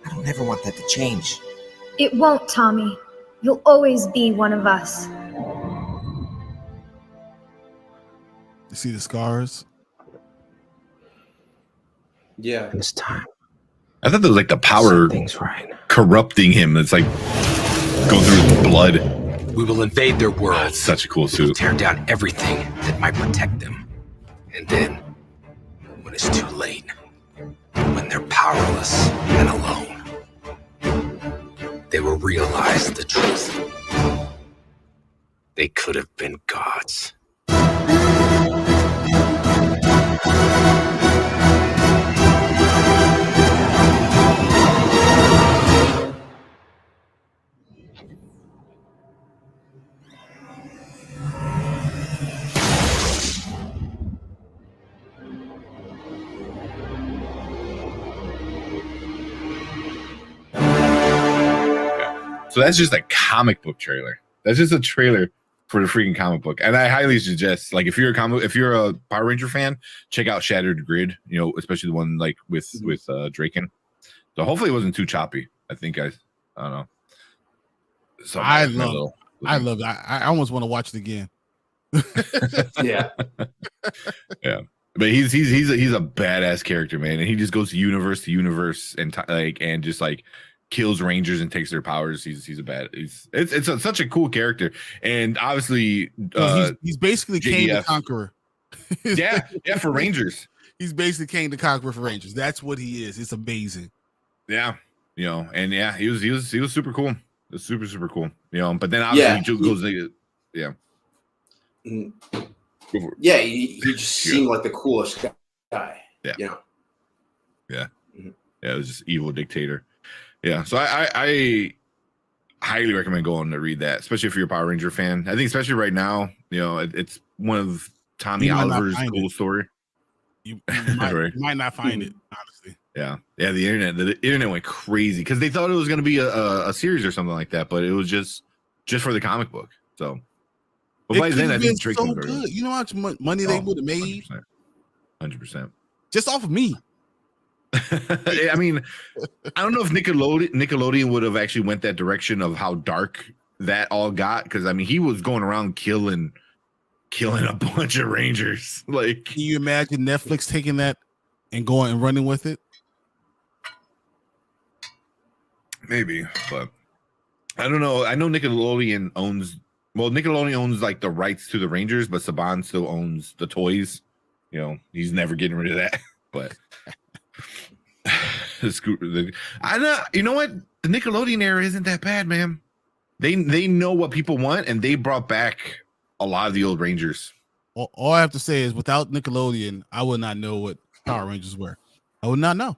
S10: I don't ever want that to change.
S8: It won't, Tommy. You'll always be one of us.
S1: You see the scars?
S2: Yeah.
S7: It's time.
S3: I thought that was like the power corrupting him. It's like going through his blood.
S11: We will invade their world.
S3: It's such a cool suit.
S11: We'll tear down everything that might protect them. And then, when it's too late, when they're powerless and alone, they will realize the truth. They could have been gods.
S3: So that's just a comic book trailer. That's just a trailer for the freaking comic book. And I highly suggest, like, if you're a Power Ranger fan, check out Shattered Grid. Especially the one like with Draken. So hopefully it wasn't too choppy. I don't know. So
S1: I love it. I almost want to watch it again.
S2: Yeah.
S3: Yeah. But he's a badass character, man, and he just goes to universe and and just like kills Rangers and takes their powers. It's such a cool character, and obviously
S1: he's basically
S3: JDF.
S1: Kane the Conqueror.
S3: yeah, for Rangers.
S1: He's basically Kane the Conqueror for Rangers. That's what he is. It's amazing.
S3: Yeah, you know, and yeah, he was super cool. It was super cool. You know, but then obviously he goes yeah.
S2: Yeah, he just seemed like the coolest guy.
S3: Yeah.
S2: You know.
S3: Yeah. Yeah, it was just evil dictator. Yeah. So I highly recommend going to read that, especially if you're a Power Ranger fan. I think especially right now, you know, it's one of Tommy Oliver's cool story.
S1: You might not find it, honestly.
S3: Yeah. Yeah, the internet went crazy because they thought it was going to be a series or something like that, but it was just for the comic book. So but by then I think Drake
S1: so good. You know how much money they would have made?
S3: 100%.
S1: Just off of me.
S3: I mean, I don't know if Nickelodeon would have actually went that direction of how dark that all got, because I mean he was going around killing a bunch of Rangers. Like,
S1: can you imagine Netflix taking that and going and running with it?
S3: Maybe, but I don't know. I know Nickelodeon owns like the rights to the Rangers, but Saban still owns the toys. You know, he's never getting rid of that. But I know. You know what? The Nickelodeon era isn't that bad, man. They know what people want, and they brought back a lot of the old Rangers.
S1: All I have to say is, without Nickelodeon, I would not know what Power Rangers were. I would not know.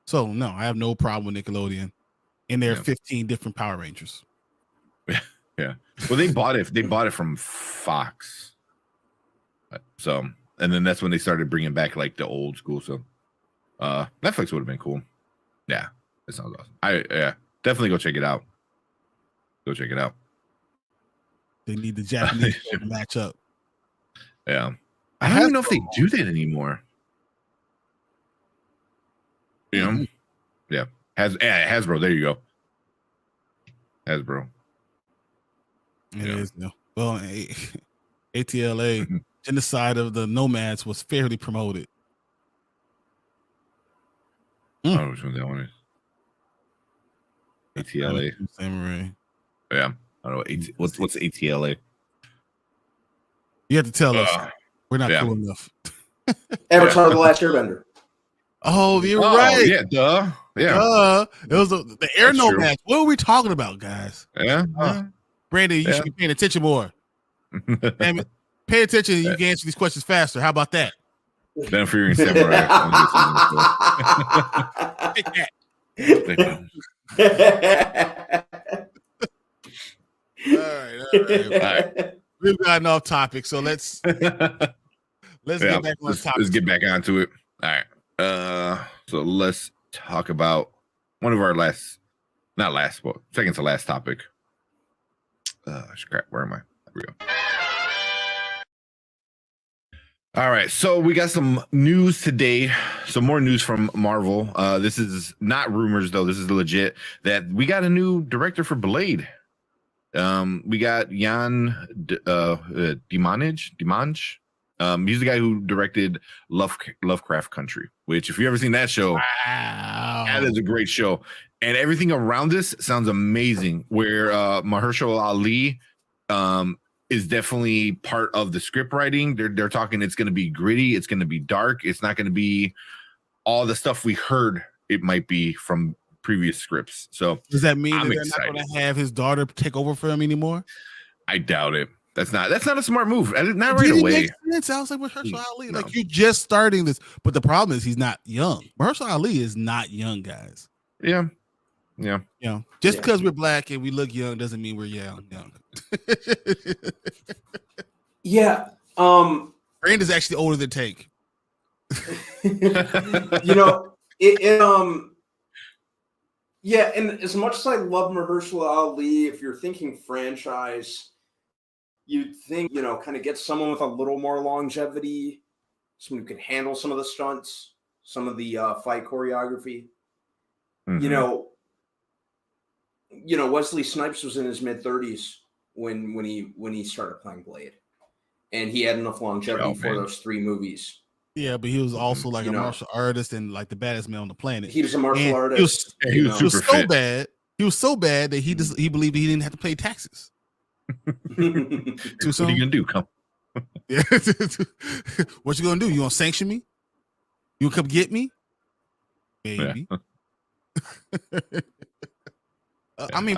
S1: So no, I have no problem with Nickelodeon and their 15 different Power Rangers.
S3: Yeah. Well, they bought it. They bought it from Fox. So, and then that's when they started bringing back like the old school. So, Netflix would have been cool. Yeah, that sounds awesome. Definitely go check it out. Go check it out.
S1: They need the Japanese to match up.
S3: Yeah, I don't even know if they do that anymore. You know, yeah, Hasbro. There you go, Hasbro.
S1: It is. No. Well, ATLA genocide of the nomads was fairly promoted.
S3: Oh, which one that one is? ATLA.
S1: Samurai.
S3: Yeah, I don't know. What's ATLA?
S1: You have to tell us. We're not cool enough.
S2: Avatar: The Last Airbender.
S1: Oh, you're right.
S3: Yeah, duh. Yeah.
S1: Duh. It was the air nomads. What are we talking about, guys?
S3: Yeah.
S1: Brandon, you should be paying attention more. Damn it. Pay attention and you can answer these questions faster. How about that?
S3: Then for your Samurai.
S1: Take that. All right. We've gotten off topic, so let's get back on topic.
S3: Let's get back onto it. All right. So let's talk about one of our second to last topic. Crap, where am I? There we go. All right, so we got some news today. Some more news from Marvel. This is not rumors, though. This is legit that we got a new director for Blade. We got Jan Dimanche. He's the guy who directed Lovecraft Country, which, if you've ever seen that show, that is a great show. And everything around this sounds amazing. Where Mahershala Ali is definitely part of the script writing. They're talking it's going to be gritty, it's going to be dark, it's not going to be all the stuff we heard it might be from previous scripts. So
S1: does that mean that they're not going to have his daughter take over for him anymore?
S3: I doubt it. That's not a smart move. Not right away.
S1: It sounds like Mahershala Ali. No. Like, you're just starting this, but the problem is he's not young. Mahershala Ali is not young, guys.
S3: Yeah.
S1: You know, just because we're black and we look young doesn't mean we're young.
S2: Yeah.
S1: Brandon's actually older than Tank.
S2: You know, yeah, and as much as I love Mahershala Ali, if you're thinking franchise, you'd think, you know, kind of get someone with a little more longevity, someone who can handle some of the stunts, some of the fight choreography.
S3: Mm-hmm.
S2: You know, Wesley Snipes was in his mid-30s when he started playing Blade, and he had enough longevity for those 3 movies.
S1: Yeah, but he was also like a martial artist and like the baddest man on the planet.
S2: He was a martial artist.
S1: He was so bad. He was so bad that he believed he didn't have to pay taxes.
S3: What are you gonna do? Come.
S1: Yeah. What you gonna do? You gonna sanction me? You gonna come get me? Maybe. I mean,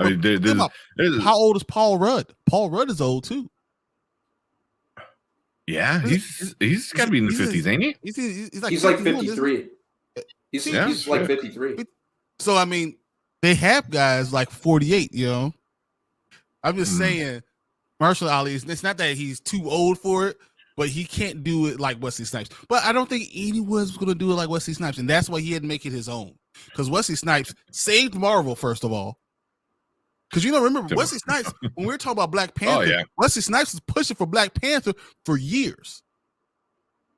S1: how old is Paul Rudd? Paul Rudd is old too.
S3: Yeah, he's got to be in the 50s, ain't he?
S2: He's like 53. He's like 53.
S1: So I mean, they have guys like 48. You know, I'm just saying, Marshall Ali. It's not that he's too old for it, but he can't do it like Wesley Snipes. But I don't think anyone's going to do it like Wesley Snipes, and that's why he had to make it his own. Because Wesley Snipes saved Marvel, first of all. Because remember, Wesley Snipes, when we were talking about Black Panther, Wesley Snipes was pushing for Black Panther for years.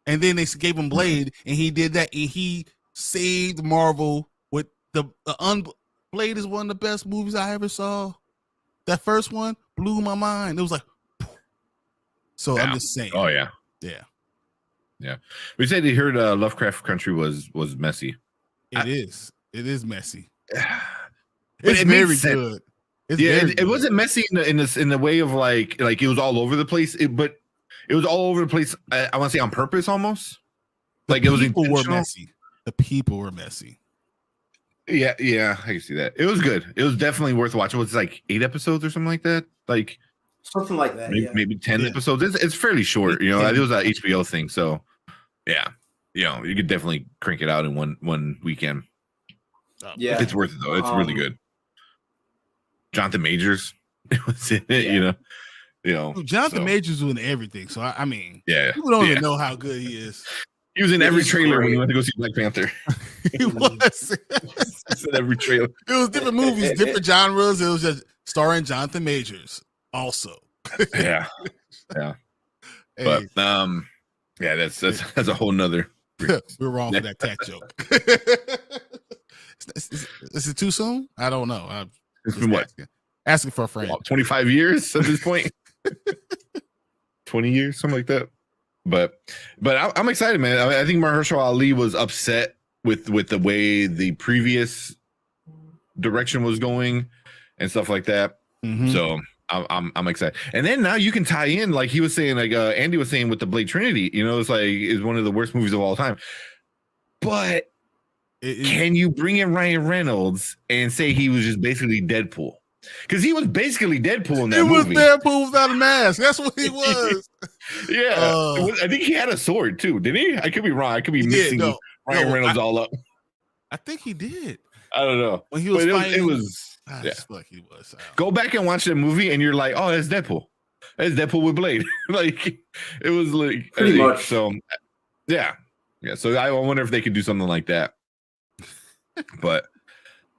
S1: And then they gave him Blade, and he did that, and he saved Marvel with Blade is one of the best movies I ever saw. That first one blew my mind. It was like, so I'm just saying.
S3: Oh, yeah.
S1: Yeah.
S3: Yeah. We said he heard Lovecraft Country was messy.
S1: It is. It is messy.
S3: It's
S1: very good.
S3: It wasn't messy in the way of like it was all over the place. But it was all over the place. I want to say on purpose, almost. Like it was intentional.
S1: Were messy. The people were messy.
S3: Yeah, I can see that. It was good. It was definitely worth watching. It was like 8 episodes or something like that. Like
S2: something like that.
S3: Maybe 10 episodes. It's fairly short. You know, it was an HBO thing. So yeah, you could definitely crank it out in one weekend.
S2: Yeah,
S3: it's worth it though. It's really good. Jonathan Majors was in it. You know.
S1: Jonathan Majors was in everything. So I mean, people don't even know how good he is.
S3: He was in every trailer when we went to go see Black Panther.
S1: He was.
S3: He's in every trailer.
S1: It was different movies, different genres. It was just starring Jonathan Majors also.
S3: Yeah. Hey. But that's a whole nother.
S1: We're wrong for that tax joke. Is it too soon? I don't know.
S3: It's been what?
S1: Asking for a friend.
S3: 25 years at this point. 20 years, something like that. But I'm excited, man. I think Mahershala Ali was upset with the way the previous direction was going and stuff like that. Mm-hmm. So I'm excited. And then now you can tie in, like he was saying, like Andy was saying with the Blade Trinity. It's like is one of the worst movies of all time. But can you bring in Ryan Reynolds and say he was just basically Deadpool? Because he was basically Deadpool in that movie.
S1: He was Deadpool without a mask. That's what he was.
S3: I think he had a sword too, didn't he? I could be wrong. I could be mixing Ryan Reynolds all up.
S1: I think he did.
S3: I don't know.
S1: When he was fighting,
S3: it was.
S1: I just feel like he was.
S3: Go back and watch that movie, and you're like, "Oh, that's Deadpool. That's Deadpool with Blade." Like it was like
S2: pretty much.
S3: So, yeah. So I wonder if they could do something like that. But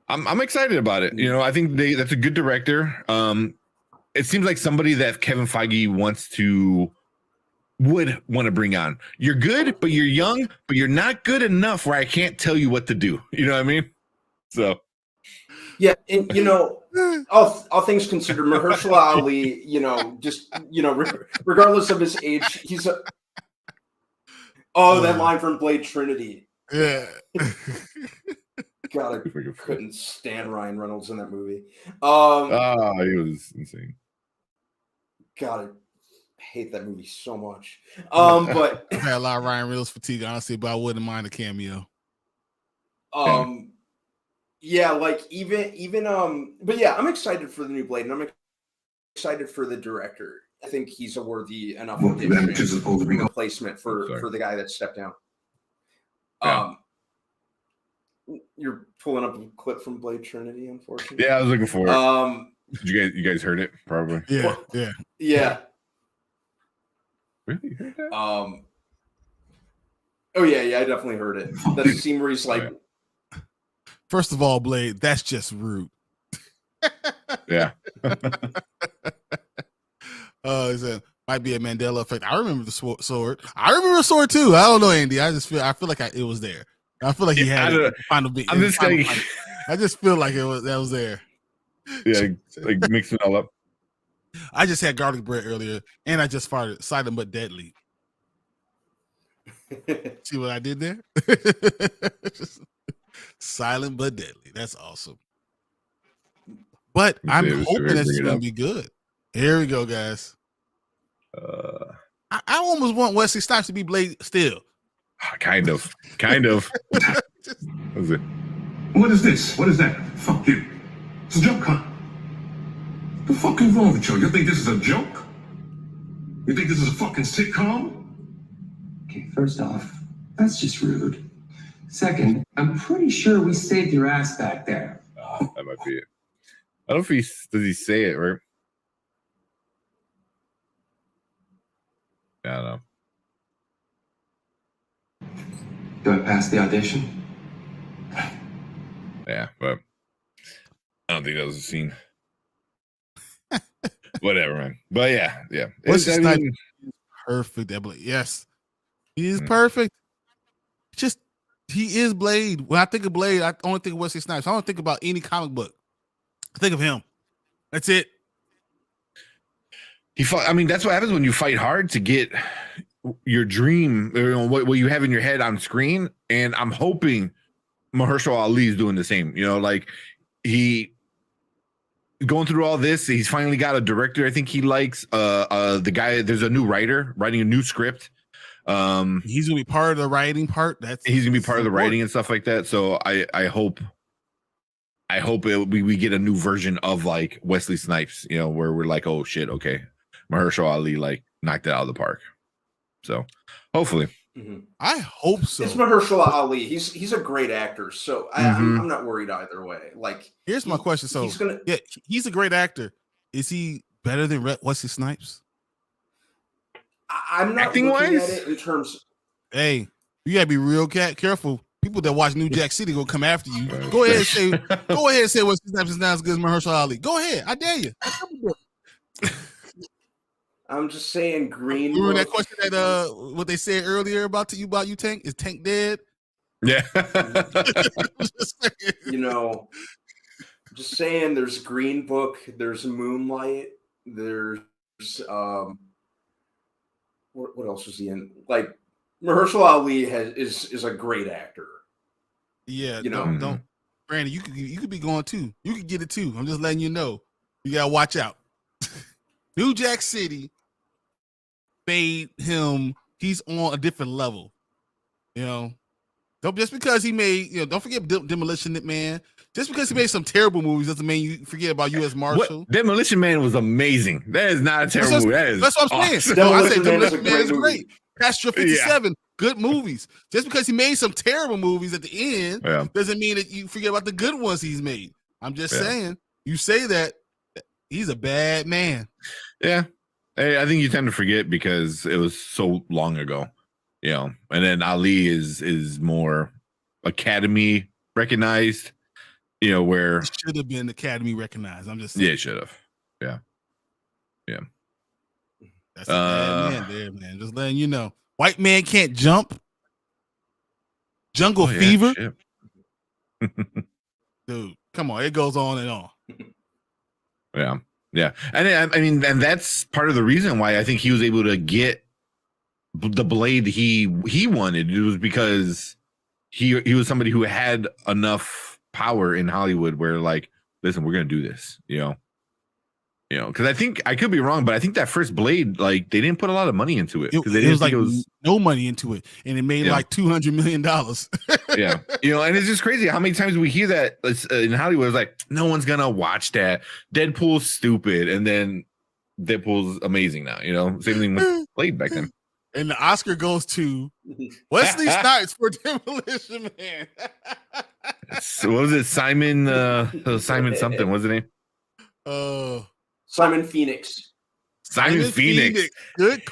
S3: I'm excited about it. I think that's a good director. It seems like somebody that Kevin Feige would want to bring on. You're good, but you're young, but you're not good enough where I can't tell you what to do. You know what I mean? So
S2: yeah, and all things considered, Mahershala Ali, regardless of his age, he's that line from Blade Trinity.
S1: Yeah.
S2: God, I couldn't stand Ryan Reynolds in that movie.
S3: He was insane.
S2: God, I hate that movie so much. But
S1: I've had a lot of Ryan Reynolds fatigue, honestly, but I wouldn't mind a cameo.
S2: Yeah, like even but yeah, I'm excited for the new Blade, and I'm excited for the director. I think he's a worthy enough replacement for the guy that stepped down.
S3: Yeah.
S2: You're pulling up a clip from Blade Trinity, unfortunately.
S3: Yeah, I was looking for it. You guys heard it? Probably.
S2: Yeah.
S3: Really? Heard that?
S2: Oh yeah, I definitely heard it. That scene where he's like,
S1: first of all, Blade, that's just rude.
S3: Yeah.
S1: It might be a Mandela effect. I remember the sword. I remember the sword too. I don't know, Andy. I feel like it was there. I feel like he had it. I just feel like that was there.
S3: Yeah, like mix it all up.
S1: I just had garlic bread earlier, and I just farted silent but deadly. See what I did there? Silent but deadly. That's awesome. But I'm hoping it's going to be good. Here we go, guys. I almost want Wesley Snipes to be Blade still.
S3: Kind of.
S5: Was it?
S12: What is this? What is that? Fuck you. It's a joke, huh? The fuck is wrong with you? You think this is a joke? You think this is a fucking sitcom?
S13: Okay, first off, that's just rude. Second, I'm pretty sure we saved your ass back there.
S3: That might be it. I don't know if does he say it, right? I don't know.
S13: Do I pass the audition?
S3: Yeah, but I don't think that was a scene. Whatever, man. But yeah.
S1: What's his type? Perfect. Yes, he is perfect. Just he is Blade. When I think of Blade, I only think of Wesley Snipes. I don't think about any comic book. I think of him. That's it.
S3: I mean, that's what happens when you fight hard to get your dream, what you have in your head on screen. And I'm hoping Mahershala Ali is doing the same. Like he going through all this. He's finally got a director I think he likes. The guy, there's a new writer writing a new script.
S1: He's gonna be part of the writing part.
S3: He's gonna be part of the writing and stuff like that. So I hope we get a new version of like Wesley Snipes, where we're like, oh shit, okay, Mahershala Ali like knocked it out of the park. So hopefully,
S1: I hope so.
S2: It's Mahershala Ali. He's a great actor, so I'm not worried either way. Like,
S1: here's my question: so he's a great actor. Is he better than Wesley Snipes?
S2: I'm not looking at it in terms.
S1: Hey, you gotta be real careful. People that watch New Jack City gonna come after you. Go ahead and say Wesley Snipes is not as good as Mahershala Ali. Go ahead, I dare you.
S2: I'm just saying, Green.
S1: Remember that question that what they said earlier about you, Tank? Is Tank dead?
S3: Yeah.
S2: Just saying. There's Green Book. There's Moonlight. There's what else was he in? Like, Mahershala Ali is a great actor.
S1: Yeah, don't Brandon. You could be going too. You could get it too. I'm just letting you know. You gotta watch out. New Jack City made him. He's on a different level. Don't just because he made. Don't forget Demolition Man. Just because he made some terrible movies doesn't mean you forget about U.S. Marshal.
S3: Demolition Man was amazing. That is not a terrible movie.
S1: That's what I'm saying.
S3: Awesome.
S1: No, I said Demolition Man is great. Passenger 57, good movies. Just because he made some terrible movies at the end doesn't mean that you forget about the good ones he's made. I'm just saying. You say that he's a bad man.
S3: Yeah. I think you tend to forget because it was so long ago. And then Ali is more Academy recognized. Where
S1: it should have been Academy recognized. I'm just saying.
S3: Yeah, it should have. Yeah.
S1: That's a bad man there, man. Just letting you know. White man can't jump. Jungle Fever. Dude, come on. It goes on and on.
S3: Yeah. And I mean, and that's part of the reason why I think he was able to get the Blade he wanted. It was because he was somebody who had enough power in Hollywood where, like, listen, we're gonna do this, because I think I could be wrong, but I think that first Blade, like, they didn't put a lot of money into it because they didn't think it was
S1: no money into it, and it made like $200 million.
S3: And it's just crazy how many times we hear that in Hollywood. It's like, no one's gonna watch that. Deadpool's stupid, and then Deadpool's amazing now. Same thing with Blade back then.
S1: And the Oscar goes to Wesley Snipes for Demolition Man.
S3: What was it? Simon something, wasn't he?
S2: Simon Phoenix.
S3: Simon Phoenix.
S1: Good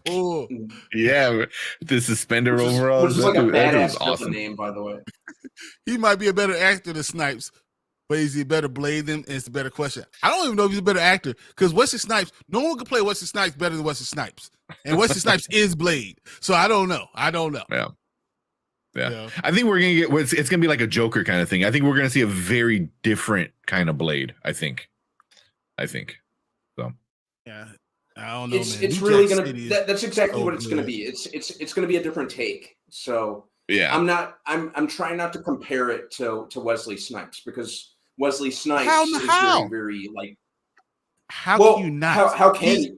S1: pull.
S3: Yeah, the suspender overall.
S2: Which is like a badass awesome name, by the way.
S1: He might be a better actor than Snipes, but is he a better Blade than? It's a better question. I don't even know if he's a better actor because Wesley Snipes, no one can play Wesley Snipes better than Wesley Snipes. And Wesley Snipes is Blade. So I don't know.
S3: Yeah. I think we're going to get, it's going to be like a Joker kind of thing. I think we're going to see a very different kind of Blade, I think. So.
S1: Yeah. I don't know, man.
S2: It's really going to, that's exactly what it's going to be. It's going to be a different take. So
S3: yeah,
S2: I'm trying not to compare it to Wesley Snipes because Wesley Snipes is very, very like,
S1: how can you not?
S2: How can you?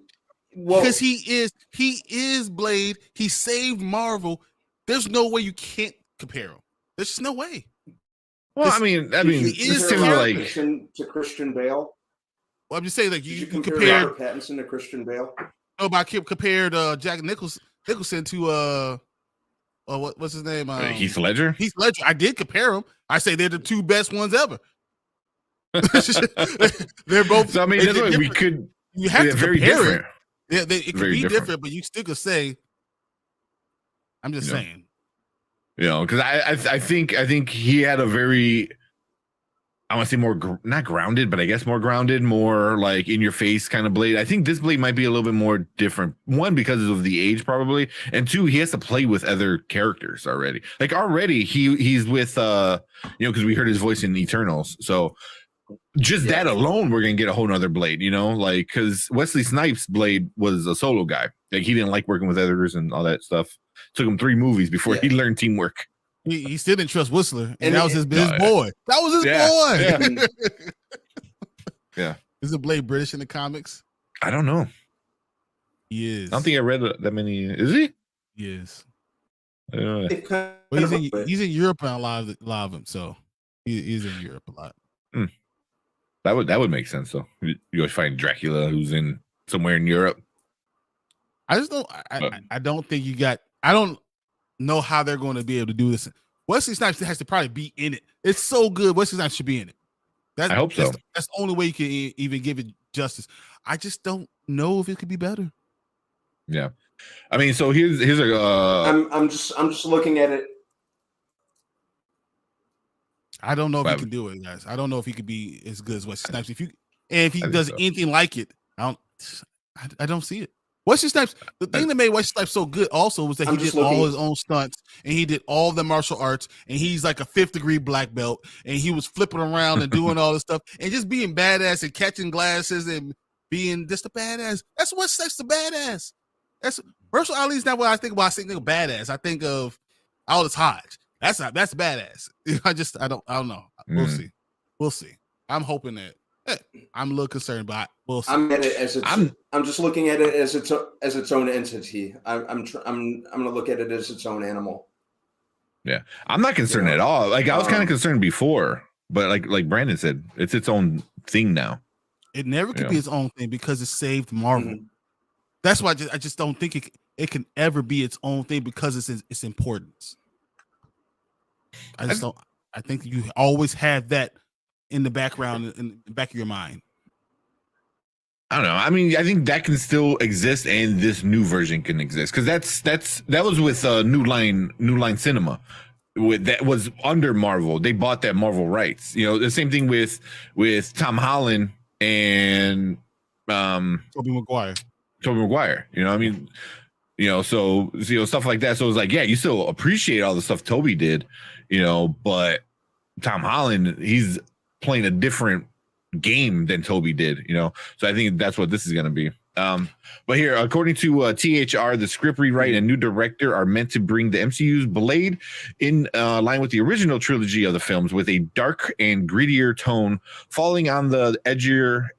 S1: Because he is Blade. He saved Marvel. There's no way you can't compare him. There's just no way.
S3: Well, I mean,
S2: is
S3: similar, like
S2: to Christian Bale.
S1: Well, I'm just saying, like you
S2: compare Robert Pattinson to Christian Bale.
S1: Oh, but I compared Jack Nicholson to what's his name?
S3: Heath Ledger.
S1: Heath Ledger. I did compare them. I say they're the two best ones ever. They're both.
S3: So I mean, that's what we could.
S1: You have to
S3: very
S1: compare
S3: different.
S1: it. It could be different, but you still could say. I'm just saying.
S3: You know, because I think he had a very, I want to say more not grounded, but I guess more grounded, more like in your face kind of Blade. I think this Blade might be a little bit more different. One, because of the age probably, and two, he has to play with other characters already. Like already he's with because we heard his voice in Eternals, so just that alone we're gonna get a whole nother Blade. Like because Wesley Snipes' Blade was a solo guy. Like he didn't like working with others and all that stuff. Took him 3 movies before he learned teamwork.
S1: He still didn't trust Whistler, and that was his boy. That was his boy.
S3: Yeah.
S1: Isn't Blade British in the comics?
S3: I don't know.
S1: He is.
S3: I don't think I read that many. Is he?
S1: He is.
S3: But
S1: he's in Europe on a lot of them, so he's in Europe a lot.
S3: That would make sense though. You go find Dracula who's in somewhere in Europe.
S1: I just don't. I don't think you got. I don't know how they're going to be able to do this. Wesley Snipes has to probably be in it. It's so good. Wesley Snipes should be in it.
S3: I hope so.
S1: That's the only way you can even give it justice. I just don't know if it could be better.
S3: Yeah, I mean, so here's a.
S2: I'm just looking at it.
S1: I don't know if he can do it, guys. I don't know if he could be as good as Wesley Snipes. If he does anything like it, I don't see it. Wesley Snipes, the thing that made Wesley Snipes so good also was that he did all his own stunts and he did all the martial arts and he's like a 5th degree black belt and he was flipping around and doing all this stuff and just being badass and catching glasses and being just a badass. That's Wesley Snipes, the badass. That's Marshall Ali's not what I think about. I think of badass. I think of Aldous Hodge. That's badass. I don't know. We'll see. I'm hoping that. I'm a little concerned, but we'll see.
S2: I'm just looking at it as its own entity. I'm gonna look at it as its own animal.
S3: Yeah, I'm not concerned at all. Like I was kind of concerned before, but like Brandon said, it's its own thing now.
S1: It never could be its own thing because it saved Marvel. Mm-hmm. That's why I just don't think it can ever be its own thing because its importance. I just don't. I think you always have that in the background, in the back of your mind.
S3: I don't know. I mean, I think that can still exist, and this new version can exist because that was with New Line Cinema. That was under Marvel. They bought that Marvel rights. The same thing with Tom Holland and
S1: Tobey Maguire.
S3: I mean, so stuff like that. So it's like, yeah, you still appreciate all the stuff Tobey did, but Tom Holland, he's playing a different game than Tobey did, so I think that's what this is going to be. But here, according to THR, the script rewrite and new director are meant to bring the MCU's Blade in line with the original trilogy of the films, with a dark and grittier tone, falling on the edgier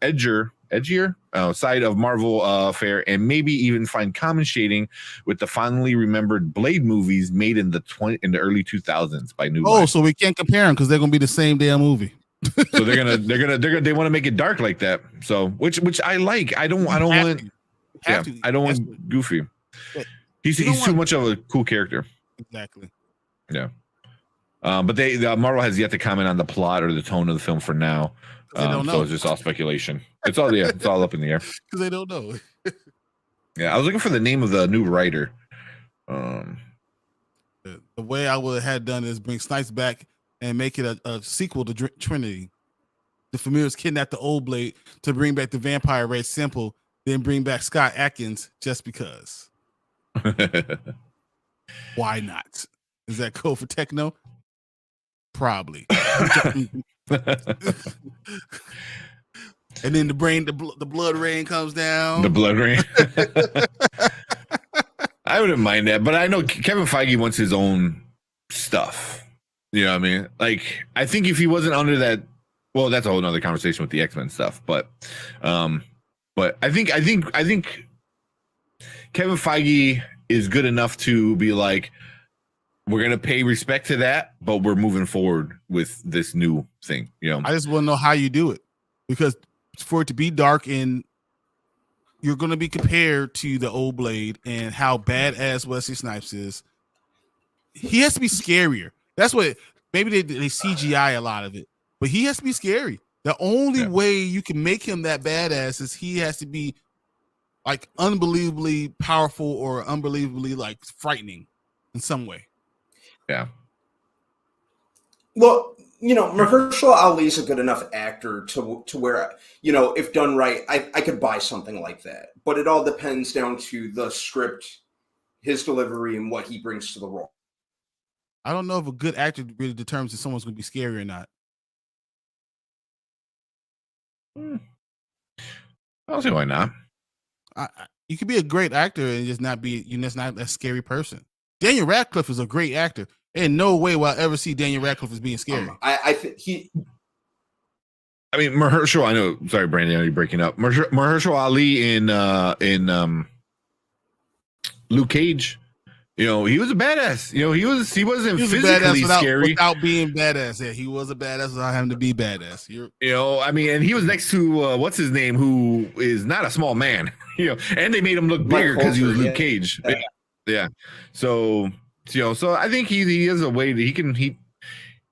S3: side of Marvel fare, and maybe even find common shading with the fondly remembered Blade movies made in the early 2000s by New Line.
S1: So we can't compare them because they're going to be the same damn movie.
S3: So they want to make it dark like that. So which I like. I don't want Goofy. He's too much of a cool character.
S1: Exactly.
S3: Yeah. But Marvel has yet to comment on the plot or the tone of the film for now. So it's just all speculation. It's all up in the air
S1: because they don't know.
S3: Yeah, I was looking for the name of the new writer.
S1: The way I would have had done is bring Snipes back and make it a sequel to Trinity. The Familiars kidnap the old Blade to bring back the vampire race. Simple. Then bring back Scott Adkins just because. Why not? Is that code for techno? Probably. And then the blood rain comes down.
S3: The blood rain. I wouldn't mind that, but I know Kevin Feige wants his own stuff. You know what I mean? Like, I think if he wasn't under that, well, that's a whole nother conversation with the X-Men stuff. But I think Kevin Feige is good enough to be like, we're gonna pay respect to that, but we're moving forward with this new thing.
S1: I just want to know how you do it, because for it to be dark and you're going to be compared to the old Blade and how badass Wesley Snipes is, he has to be scarier. That's what maybe they CGI a lot of it, but he has to be scary. The only way you can make him that badass is he has to be like unbelievably powerful or unbelievably like frightening in some way.
S3: Yeah.
S2: Well, Mahershala Ali's a good enough actor to where, if done right, I could buy something like that. But it all depends down to the script, his delivery, and what he brings to the role.
S1: I don't know if a good actor really determines if someone's going to be scary or not.
S3: I don't see why not.
S1: You could be a great actor and just not be, just not a scary person. Daniel Radcliffe is a great actor. In no way will I ever see Daniel Radcliffe as being scary.
S2: I think
S3: I mean, Mahershala. I know. Sorry, Brandon, you're breaking up. Mahershala Ali in Luke Cage. He was a badass. He wasn't physically scary
S2: without being badass. Yeah, he was a badass without having to be badass.
S3: I mean, and he was next to what's his name, who is not a small man. And they made him look bigger because he was Luke Cage. Yeah. So I think he has a way that he can.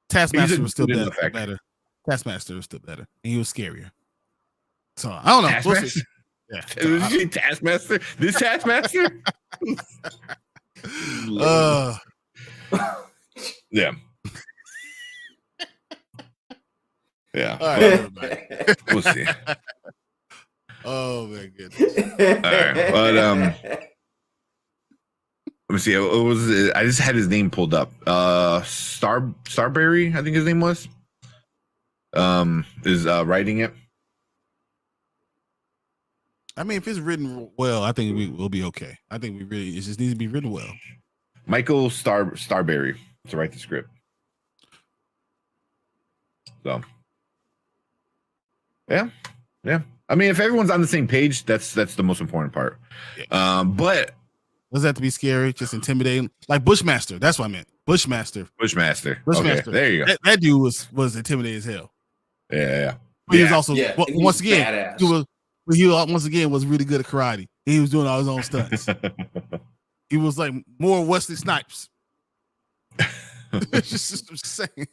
S1: Taskmaster was still better. Taskmaster was still better, and he was scarier. So I don't know.
S3: Taskmaster?
S1: We'll see.
S3: Yeah. Taskmaster? This Taskmaster? Yeah. Yeah.
S1: All right,
S3: we'll see.
S1: Oh my goodness.
S3: All right. But let me see. I just had his name pulled up. Starberry, I think his name was. Is writing it.
S1: I mean, if it's written well, I think we'll be okay. I think it just needs to be written well.
S3: Michael Starberry to write the script. So, yeah. I mean, if everyone's on the same page, that's the most important part.
S1: Yeah.
S3: But
S1: does that have to be scary? Just intimidating, like Bushmaster. That's what I meant. Bushmaster.
S3: Okay, there you go.
S1: That dude was intimidating as hell.
S3: Yeah.
S1: But he was also once again
S2: badass.
S1: he once again was really good at karate. He was doing all his own stunts. He was like more Wesley Snipes. just saying.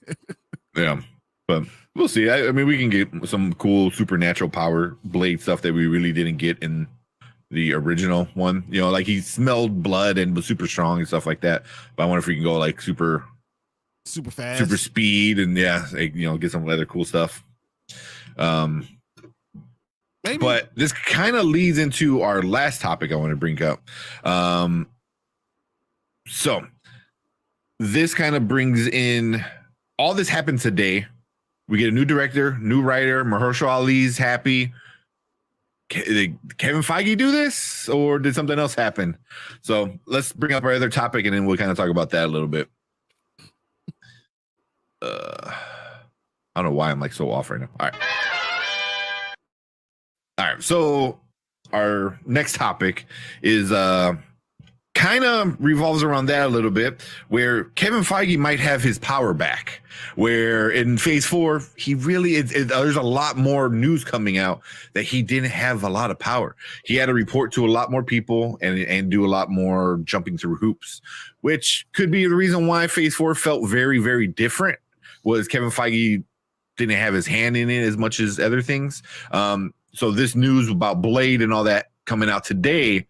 S3: Yeah, but we'll see. I mean, we can get some cool supernatural power Blade stuff that we really didn't get in the original one. Like he smelled blood and was super strong and stuff like that. But I wonder if we can go like super
S1: fast,
S3: super speed, and get some other cool stuff.
S1: Maybe.
S3: But this kind of leads into our last topic I want to bring up. So this kind of brings in, all this happened today. We get a new director, new writer. Mahershala Ali's happy. Did Kevin Feige do this, or did something else happen? So let's bring up our other topic, and then we'll kind of talk about that a little bit. I don't know why I'm like so off right now. All right. So our next topic is kind of revolves around that a little bit, where Kevin Feige might have his power back, where in phase 4, he really, there's a lot more news coming out that he didn't have a lot of power. He had to report to a lot more people and do a lot more jumping through hoops, which could be the reason why phase 4 felt very, very different, was Kevin Feige didn't have his hand in it as much as other things. So this news about Blade and all that coming out today,
S1: it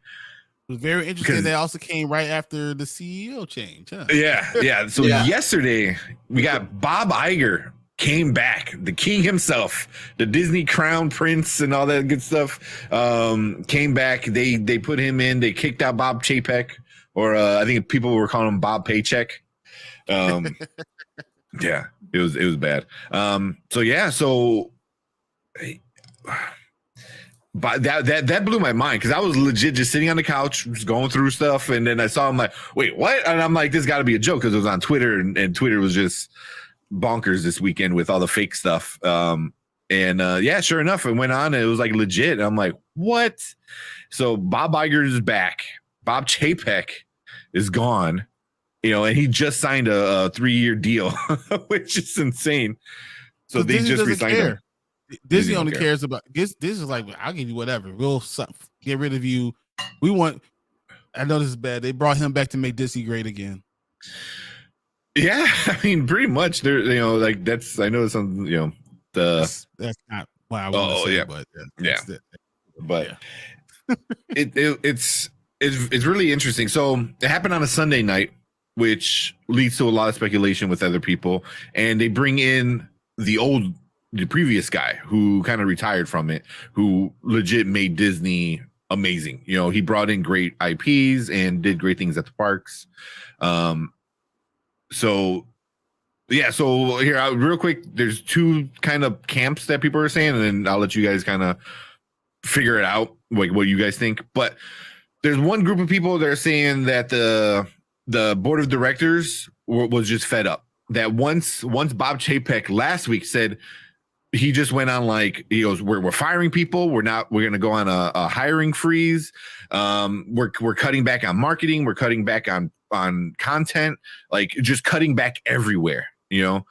S1: was very interesting. They also came right after the CEO change. Huh?
S3: Yeah. So yesterday we got Bob Iger came back, the king himself, the Disney crown prince and all that good stuff. Came back. They put him in. They kicked out Bob Chapek, or I think people were calling him Bob Paycheck. Yeah, it was bad. But that blew my mind, because I was legit just sitting on the couch, just going through stuff, and then I saw him like, wait, what? And I'm like, this got to be a joke, because it was on Twitter, and Twitter was just bonkers this weekend with all the fake stuff. Sure enough, it went on, and it was like legit. And I'm like, what? So Bob Iger is back. Bob Chapek is gone. you know, and he just signed a 3-year deal, which is insane. So they
S1: Disney
S3: just
S1: doesn't
S3: resigned
S1: care.
S3: him.
S1: Disney only cares about this. Is like, I'll give you whatever. We'll get rid of you. We want. I know this is bad. They brought him back to make Disney great again.
S3: Yeah, I mean, pretty much. There, you know, like that's. I know some. You know,
S1: that's not what I want to say,
S3: yeah,
S1: but
S3: but it's really interesting. So it happened on a Sunday night, which leads to a lot of speculation with other people, and they bring in the previous guy who kind of retired from it, who legit made Disney amazing. You know, he brought in great IPs and did great things at the parks. So here, real quick, there's two kind of camps that people are saying, and then I'll let you guys kind of figure it out, like what you guys think. But there's one group of people that are saying that the board of directors was just fed up. That once Bob Chapek last week said, he just went on like, he goes, we're firing people. We're going to go on a hiring freeze. We're cutting back on marketing. We're cutting back on content, like just cutting back everywhere, you know.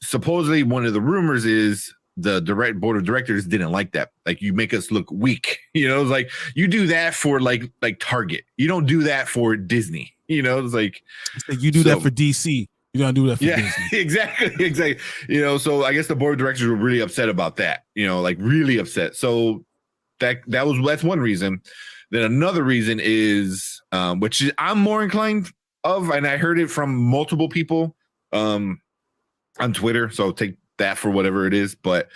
S3: Supposedly one of the rumors is the board of directors didn't like that. Like, you make us look weak, you know. It's like, you do that for like Target. You don't do that for Disney, you know. It's like
S1: you do that for DC. You gotta do that for Disney.
S3: Exactly. You know, so I guess the board of directors were really upset about that, you know, like really upset. So that's one reason. Then another reason is, which is I'm more inclined of, and I heard it from multiple people on Twitter, so take that for whatever it is. But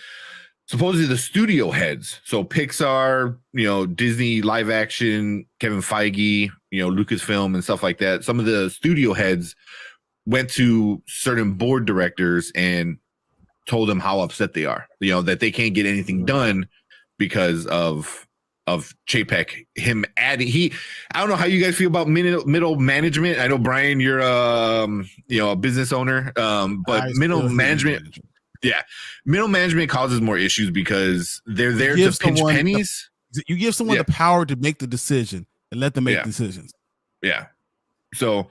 S3: supposedly the studio heads, so Pixar, you know, Disney live action, Kevin Feige, you know, Lucasfilm and stuff like that, some of the studio heads went to certain board directors and told them how upset they are, you know, that they can't get anything done because of Chapek. Him adding, I don't know how you guys feel about middle management. I know, Brian, you're you know, a business owner, but middle management, middle management causes more issues because they're there to pinch pennies.
S1: You give someone the power to make the decision and let them make decisions. Yeah.
S3: So,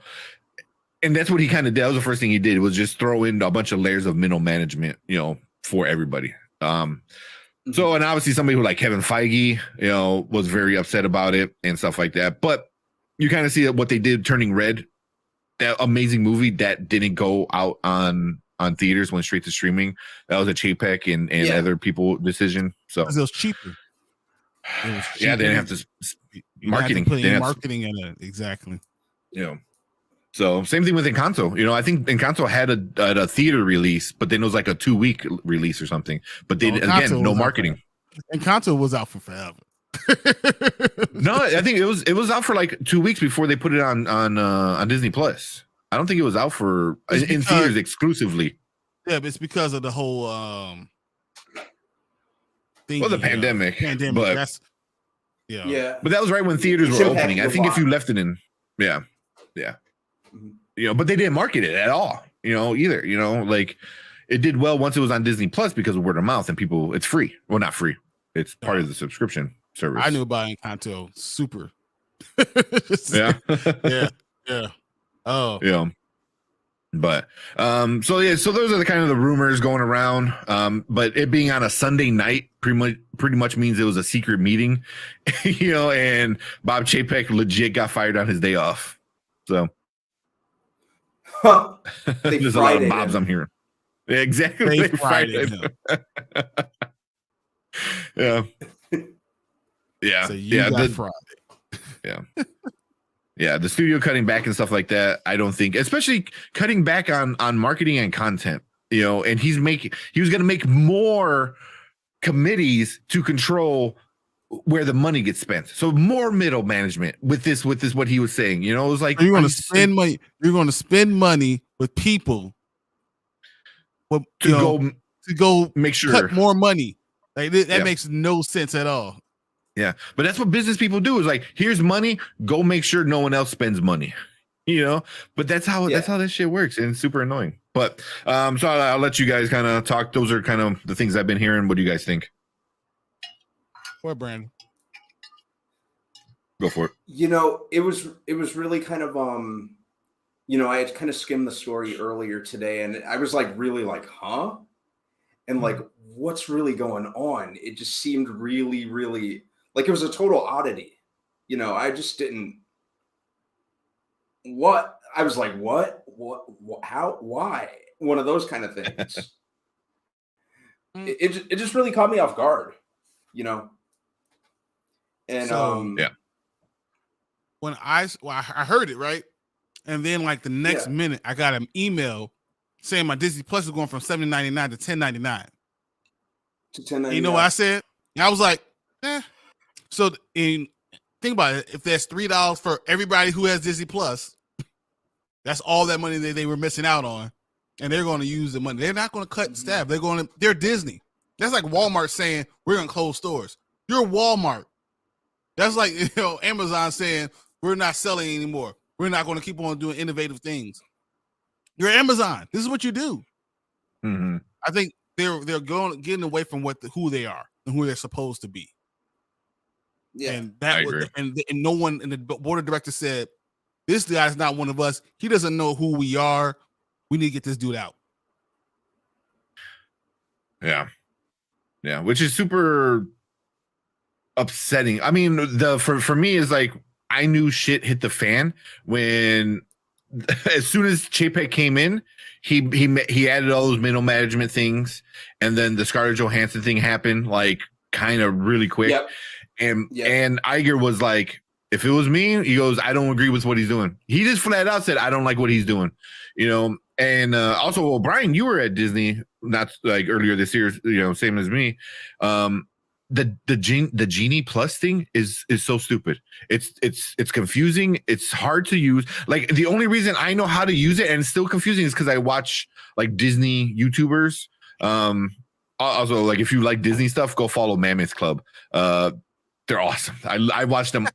S3: and that's what he kind of did. That was the first thing he did, was just throw in a bunch of layers of middle management, you know, for everybody. So, and obviously somebody who like Kevin Feige, you know, was very upset about it and stuff like that. But you kind of see that what they did, Turning Red, that amazing movie that didn't go out on theaters, went straight to streaming. That was a Chapek and other people decision. So
S1: it was cheaper.
S3: They didn't have to marketing.
S1: Marketing in it, exactly.
S3: You know. So same thing with Encanto. You know, I think Encanto had a theater release, but then it was like a 2-week release or something. But they again, no marketing.
S1: Encanto was out for forever.
S3: No, I think it was out for like 2 weeks before they put it on Disney Plus. I don't think it was out for in theaters exclusively.
S1: Yeah, but it's because of the whole thing.
S3: Well, the pandemic. But
S1: that's
S3: But that was right when theaters were opening. I think if you left it in, yeah. You know, but they didn't market it at all, you know, either. You know, like it did well once it was on Disney Plus because of word of mouth and people. It's free. Well, not free. It's part of the subscription service.
S1: I knew about Encanto super.
S3: Yeah. Oh, yeah. But so those are the kind of the rumors going around. But it being on a Sunday night pretty much means it was a secret meeting, you know. And Bob Chapek legit got fired on his day off. So. There's a lot of Bobs I'm hearing. Yeah, exactly. They Friday him. Yeah.
S1: So you got Friday.
S3: Yeah. Yeah, the studio cutting back and stuff like that. I don't think, especially cutting back on marketing and content, you know, and he was going to make more committees to control where the money gets spent. So more middle management with this, what he was saying, you know, it was like,
S1: you're going to spend money. You're going to spend money with people to go
S3: make sure
S1: cut more money. Like that makes no sense at all.
S3: Yeah. But that's what business people do, is like, here's money, go make sure no one else spends money, you know, but that's how this shit works. And it's super annoying. But so I'll let you guys kind of talk. Those are kind of the things I've been hearing. What do you guys think?
S1: What, Brandon?
S3: Go for it.
S2: You know, it was really kind of you know, I had kind of skimmed the story earlier today, and I was like, really like, huh? And like, what's really going on? It just seemed really, really like it was a total oddity. You know, I just didn't. What I was like, what, how, why? One of those kind of things. it just really caught me off guard, you know. And
S1: so, when I heard it, right, and then like the next minute, I got an email saying my Disney Plus is going from $7.99 to $10.99.
S2: To $10.99.
S1: You know what I said? I was like, eh. So think about it. If there's $3 for everybody who has Disney Plus, that's all that money they were missing out on, and they're going to use the money. They're not going to cut staff. They're Disney. That's like Walmart saying we're going to close stores. You're Walmart. That's like, you know, Amazon saying we're not selling anymore. We're not going to keep on doing innovative things. You're Amazon. This is what you do.
S3: Mm-hmm.
S1: I think they're getting away from who they are and who they're supposed to be.
S2: Yeah,
S1: and that was, and no one in the board of directors said, this guy's not one of us. He doesn't know who we are. We need to get this dude out.
S3: Yeah, which is super upsetting. I mean, for me is like, I knew shit hit the fan when as soon as Chapek came in, he added all those middle management things, and then the Scarlett Johansson thing happened like kind of really quick.
S2: Yep.
S3: And Iger was like, if it was me, he goes, I don't agree with what he's doing. He just flat out said, I don't like what he's doing, you know. And also, well, Brian, you were at Disney not like earlier this year, you know, same as me. The Genie Plus thing is so stupid. It's confusing. It's hard to use. Like, the only reason I know how to use it and it's still confusing is because I watch like Disney YouTubers. Also, like, if you like Disney stuff, go follow Mammoth Club. They're awesome. I watch them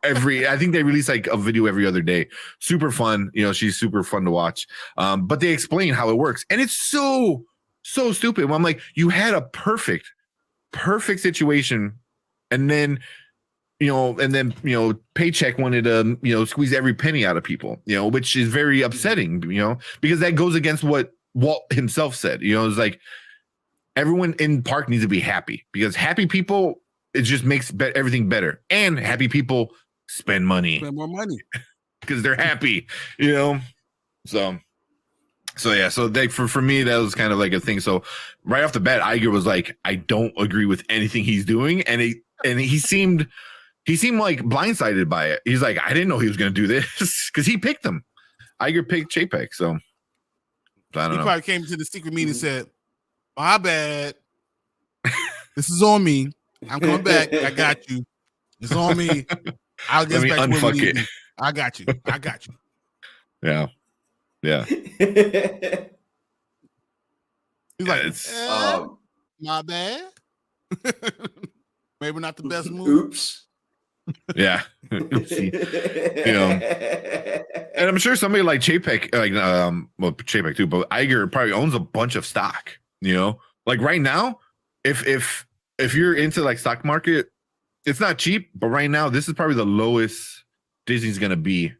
S3: I think they release like a video every other day. Super fun. You know, she's super fun to watch. But they explain how it works. And it's so stupid. Well, I'm like, you had a perfect situation. And then, Paycheck wanted to, squeeze every penny out of people, which is very upsetting, because that goes against what Walt himself said. It's like, everyone in park needs to be happy, because happy people, it just makes everything better. And happy people spend more money because they're happy, So yeah, so for me, that was kind of like a thing. So right off the bat, Iger was like, I don't agree with anything he's doing. And he seemed like blindsided by it. He's like, I didn't know he was going to do this, because he picked him. Iger picked Chapek. So I don't know. He
S1: probably came to the secret meeting and said, my bad. This is on me. I'm coming back. I got you. It's on me. I'll get back to where we need. I got you.
S3: Yeah.
S1: He's like, my bad. Maybe not the best move.
S2: Oops.
S3: Yeah. Oopsie. And I'm sure somebody like Chapek, Chapek too, but Iger probably owns a bunch of stock. Like right now, if you're into like stock market, it's not cheap, but right now this is probably the lowest Disney's gonna be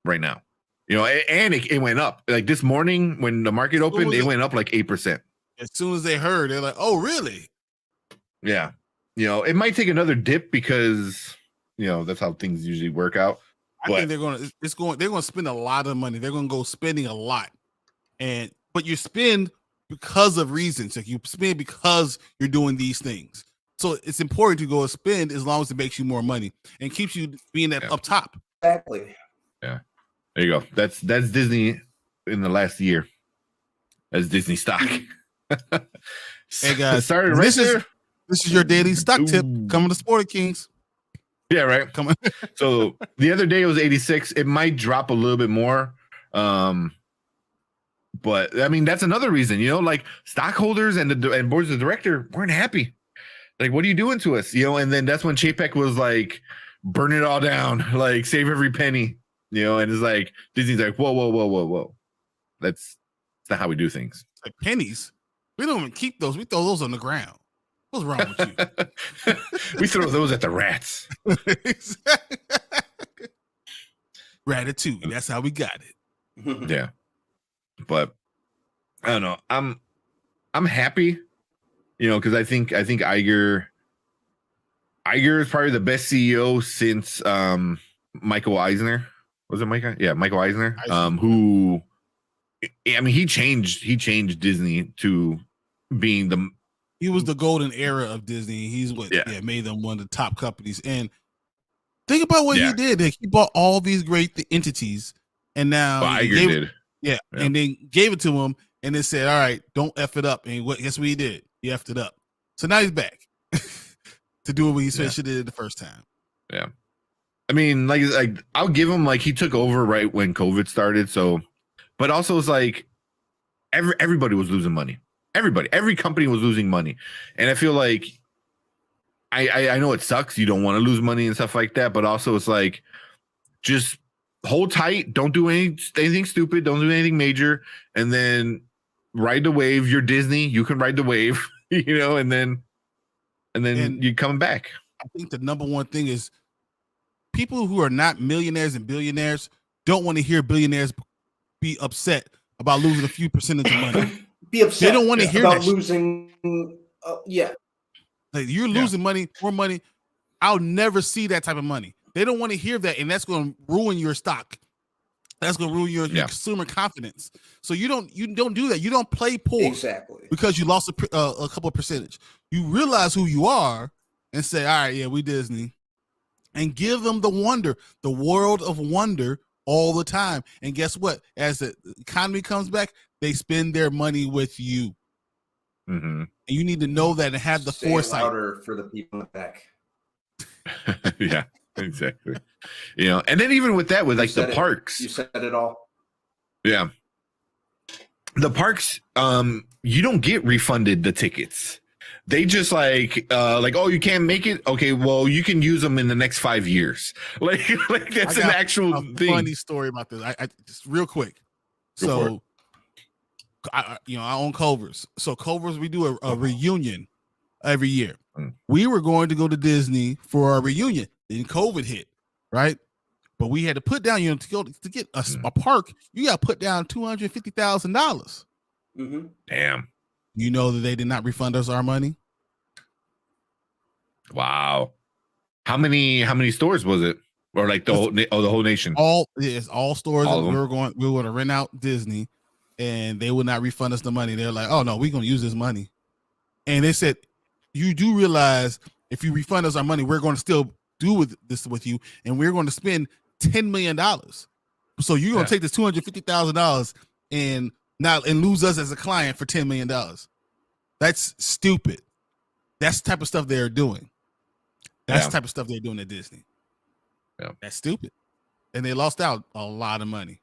S3: right now. And it went up. Like this morning when the market opened, it went up like 8%.
S1: As soon as they heard, they're like, "Oh, really?"
S3: Yeah. It might take another dip because that's how things usually work out.
S1: I think they're gonna spend a lot of money. They're gonna go spending a lot, but you spend because of reasons. Like you spend because you're doing these things. So it's important to go and spend as long as it makes you more money and keeps you being up top.
S2: Exactly.
S3: Yeah. There you go. That's Disney in the last year as Disney stock.
S1: Hey guys,
S3: sorry,
S1: this is your daily stock tip coming to Sporting Kings.
S3: Yeah, right.
S1: Come on.
S3: So the other day it was 86. It might drop a little bit more. But I mean, that's another reason, like stockholders and boards of director weren't happy. Like, what are you doing to us? And then that's when Chapek was like, burn it all down, like save every penny, and it's like Disney's like, whoa. That's not how we do things.
S1: Like pennies. We don't even keep those. We throw those on the ground. What's wrong with you?
S3: We throw those at the rats.
S1: Ratatouille. That's how we got it.
S3: Yeah, but I don't know. I'm happy, because I think Iger is probably the best CEO since Michael Eisner. Was it Michael? Yeah, Michael Eisner. Who, I mean, he changed Disney to being
S1: he was the golden era of Disney. He's what made them one of the top companies. And think about what he did. Like, he bought all these great entities, and now
S3: Iger did.
S1: Yeah, and then gave it to him, and then said, "All right, don't f it up." And guess what he did? He effed it up. So now he's back to do what he said should have did the first time.
S3: Yeah, I mean, like I'll give him, like, he took over right when COVID started. So, but also it's like everybody was losing money. Every company was losing money, and I feel like I know it sucks. You don't want to lose money and stuff like that, but also it's like, just hold tight. Don't do anything stupid. Don't do anything major, and then ride the wave. You're Disney. You can ride the wave, and then you're coming back.
S1: I think the number one thing is people who are not millionaires and billionaires don't want to hear billionaires be upset about losing a few percentage of money.
S2: Be upset.
S1: They don't want to hear
S2: about
S1: that
S2: losing.
S1: Like, you're losing money, more money. I'll never see that type of money. They don't want to hear that, and that's going to ruin your stock. That's going to ruin your consumer confidence. So you don't do that. You don't play poor because you lost a couple of percentage. You realize who you are and say, "All right, yeah, we Disney," and give them the world of wonder all the time. And guess what? As the economy comes back, they spend their money with you.
S3: Mm-hmm.
S1: And you need to know that and have the foresight.
S2: Louder for the people in the back.
S3: Yeah, exactly. And then even with that, with like the parks,
S2: you said it all.
S3: Yeah, the parks, you don't get refunded the tickets. They just like, oh, you can't make it. Okay, well, you can use them in the next 5 years. Like that's an actual thing.
S1: Funny story about this. I just real quick. So, I own Culver's. So Culver's, we do a reunion every year. We were going to go to Disney for our reunion. Then COVID hit, right? But we had to put down, to get a park, you got to put down $250,000.
S2: Mm-hmm.
S3: Damn.
S1: You know that they did not refund us our money.
S3: Wow. How many stores was it? Or like the whole nation?
S1: All stores.
S3: All
S1: we were going to rent out Disney, and they would not refund us the money. They're like, "Oh no, we're going to use this money." And they said, "You do realize if you refund us our money, we're going to still do this with you, and we're going to spend $10 million. So you're going to take this $250,000 and lose us as a client for $10 million. That's stupid. That's the type of stuff they're doing. That's the type of stuff they're doing at Disney.
S3: Yeah.
S1: That's stupid. And they lost out a lot of money.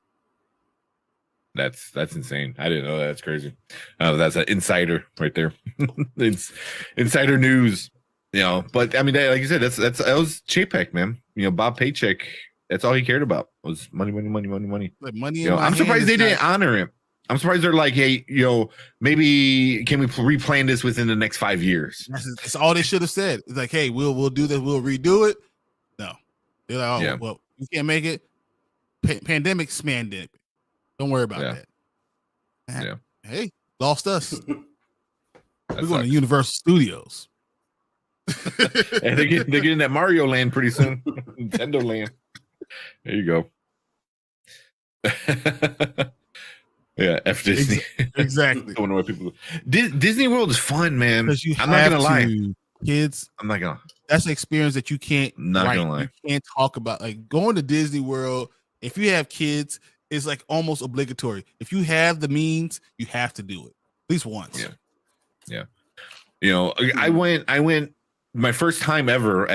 S3: That's insane. I didn't know that. That's crazy. That's an insider right there. It's insider news. But I mean, like you said, that was Chapek, man. Bob Paycheck. That's all he cared about was money.
S1: Like money.
S3: I'm surprised they didn't honor him. I'm surprised they're like, hey, maybe can we replan this within the next 5 years?
S1: That's all they should have said. It's like, hey, we'll do this. We'll redo it. No, they're like, well, you can't make it. Pandemic's pandemic. Don't worry about that.
S3: Yeah.
S1: Hey, lost us. We're going to Universal Studios.
S3: And they're getting that Mario Land pretty soon. Nintendo Land. There you go. Yeah, F Disney.
S1: Exactly.
S3: Don't know what people. Disney World is fun, man.
S1: I'm not gonna lie, kids.
S3: I'm not gonna.
S1: That's an experience that you can't.
S3: Gonna lie.
S1: You can't talk about. Like going to Disney World. If you have kids, is like almost obligatory. If you have the means, you have to do it at least once.
S3: Yeah. I went my first time ever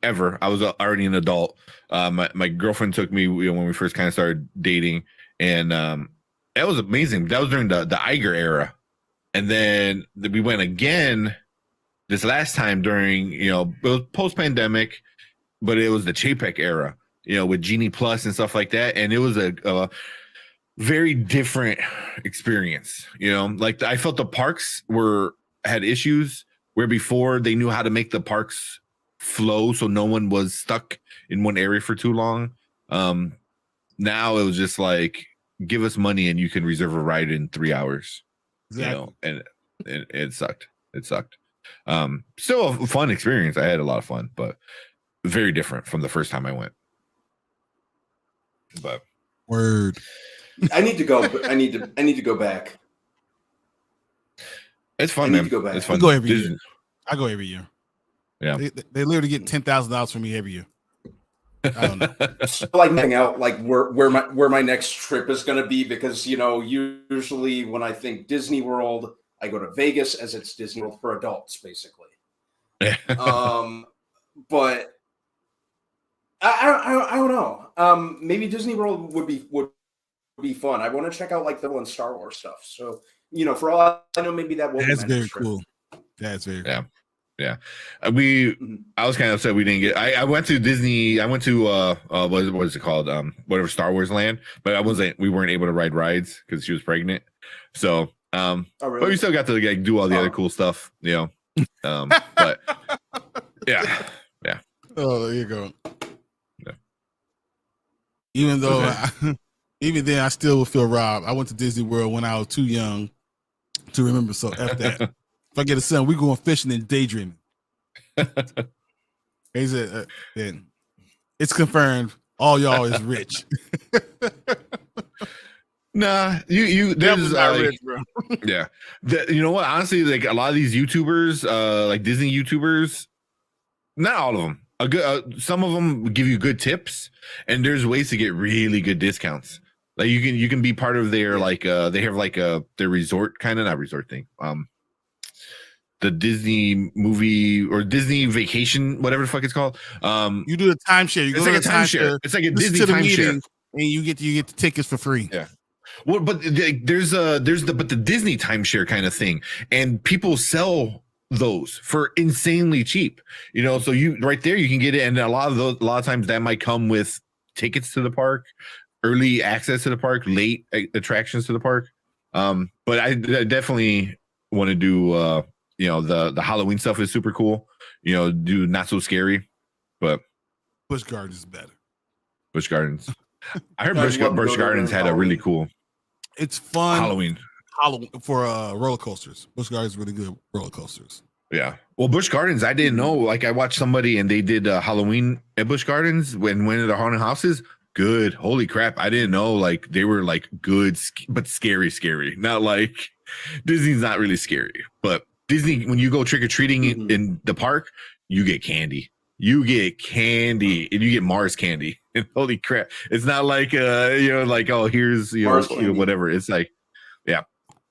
S3: ever. I was already an adult. My girlfriend took me when we first kind of started dating, and that was amazing. That was during the Iger era, and then we went again this last time during it was post pandemic, but it was the Chapek era. With Genie Plus and stuff like that, and it was a very different experience. Like I felt the parks had issues where before they knew how to make the parks flow so no one was stuck in one area for too long. Now it was just like give us money and you can reserve a ride in 3 hours.
S1: Exactly.
S3: You know, and it sucked. It sucked. Still a fun experience. I had a lot of fun, but very different from the first time I went. But
S1: word.
S2: I need to go. I need to go back.
S3: It's fun, man.
S2: Go back.
S3: It's fun.
S1: I go every year. I go every year.
S3: Yeah.
S1: They literally get $10,000 from me every year. I don't know.
S2: Like hang out, like where my next trip is going to be, because usually when I think Disney World, I go to Vegas, as it's Disney World for adults, basically. But I don't know. Maybe Disney World would be fun. I want to check out like the one Star Wars stuff. So for all I know, maybe that will.
S1: That's very cool. That's very cool.
S3: Yeah. I was kind of upset we didn't get. I went to Disney. I went to what is it called? Whatever, Star Wars Land. But we weren't able to ride rides because she was pregnant. So
S2: really?
S3: But we still got to like do all the other cool stuff. But yeah.
S1: Oh, there you go.
S3: Yeah.
S1: Even though even then I still would feel robbed. I went to Disney World when I was too young to remember. So F that. If I get a son, we going fishing and daydreaming. He said, it's confirmed. All y'all is rich.
S3: Nah, you. There's
S1: rich, bro.
S3: Yeah. You know what? Honestly, like a lot of these YouTubers, like Disney YouTubers, not all of them. Some of them give you good tips, and there's ways to get really good discounts. Like you can be part of their like they have like their resort not resort thing. The Disney movie or Disney vacation, whatever the fuck it's called.
S1: You do the timeshare.
S3: It's like a timeshare. It's like a Disney timeshare,
S1: and you get the tickets for free.
S3: Yeah. Well, but there's the Disney timeshare kind of thing, and people sell those for insanely cheap. So you right there you can get it, and a lot of times that might come with tickets to the park, early access to the park, late attractions to the park. But I definitely want to do. The Halloween stuff is super cool. Do not so scary, but
S1: Busch Gardens is better.
S3: Busch Gardens. I heard Busch Gardens had a really cool.
S1: It's fun.
S3: Halloween
S1: for roller coasters. Busch Gardens really good roller coasters.
S3: Yeah. Well, Busch Gardens, I didn't know. Like I watched somebody and they did Halloween at Busch Gardens when went to the haunted houses. Good. Holy crap. I didn't know like they were like good, but scary. Not like Disney's not really scary, but Disney, when you go trick-or-treating in the park, you get candy. You get candy, and you get Mars candy. And holy crap. It's not like, like, oh, here's, whatever. It's like, yeah.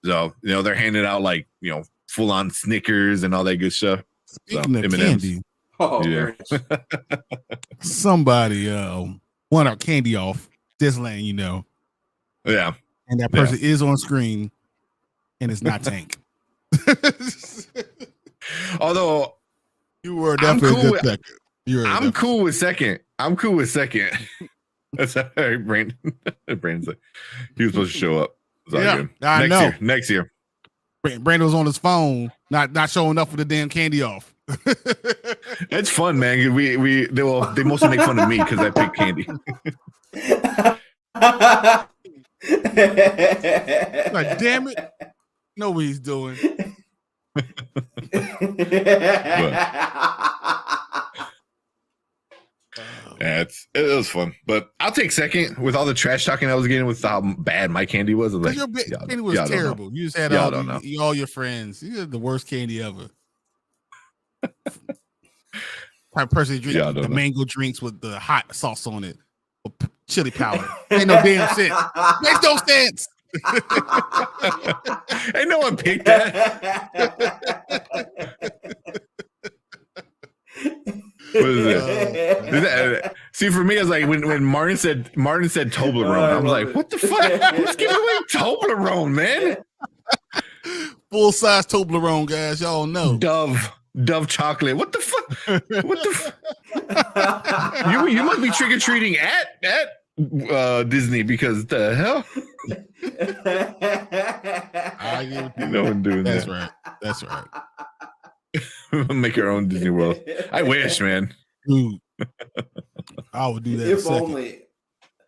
S3: So, they're handing out like, full-on Snickers and all that good stuff.
S1: Speaking of
S3: M&Ms.
S1: candy.
S2: Oh,
S3: yeah.
S1: Somebody won our candy off Disneyland,
S3: Yeah.
S1: And that person is on screen, and it's not Tank.
S3: Although
S1: you were definitely second.
S3: I'm cool with second. That's all right, Brandon. Brandon's like, he was supposed to show up.
S1: I know.
S3: Next year.
S1: Brandon was on his phone, not showing up for the damn candy off.
S3: It's fun, man. They mostly make fun of me because I pick candy.
S1: Like, damn it. Know what he's doing.
S3: Yeah, it was fun, but I'll take second with all the trash talking I was getting with how bad my candy was. Like,
S1: your candy was terrible. You just had all your friends. You had the worst candy ever. Type of person who drink the mango drinks with the hot sauce on it, or chili powder. Ain't no damn sense. Makes no sense.
S3: Ain't no one picked that. What is it? See, for me, I was like when Martin said Toblerone, I was like, what the fuck? Who's giving away Toblerone, man?
S1: Full size Toblerone, guys. Y'all know.
S3: Dove chocolate. What the fuck? What the you must be trick or treating at Disney, because the hell. No one doing
S1: That's
S3: that.
S1: right. That's right.
S3: Make our own Disney World. I wish, man.
S1: Dude, I would do that.
S2: If only.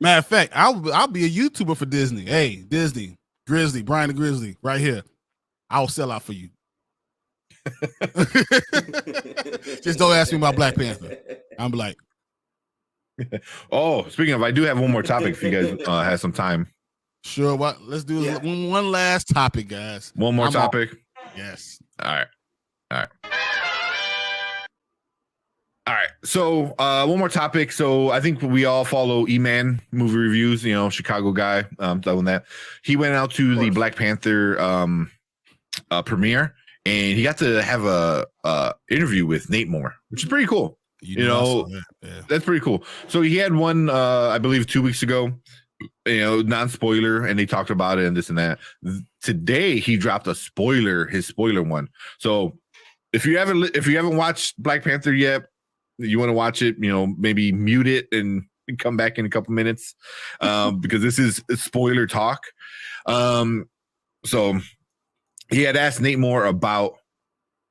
S1: Matter of fact, I'll be a YouTuber for Disney. Hey, Disney, Grizzly, Brian the Grizzly, right here. I'll sell out for you. Just don't ask me about Black Panther. I'm like,
S3: oh, speaking of, I do have one more topic if you guys have some time.
S1: Sure. What? Let's do one last topic, guys.
S3: One more topic.
S1: Yes.
S3: All right. So one more topic. So I think we all follow E-Man movie reviews. You know, Chicago guy. Doing that. He went out to the Black Panther premiere, and he got to have a interview with Nate Moore, which is pretty cool. You know, that's pretty cool. So he had one, I believe, 2 weeks ago. You know, non-spoiler, and they talked about it and this and that. Today he dropped his spoiler one. So if you haven't watched Black Panther yet, you want to watch it, you know, maybe mute it and come back in a couple minutes, because this is spoiler talk. So he had asked Nate Moore about,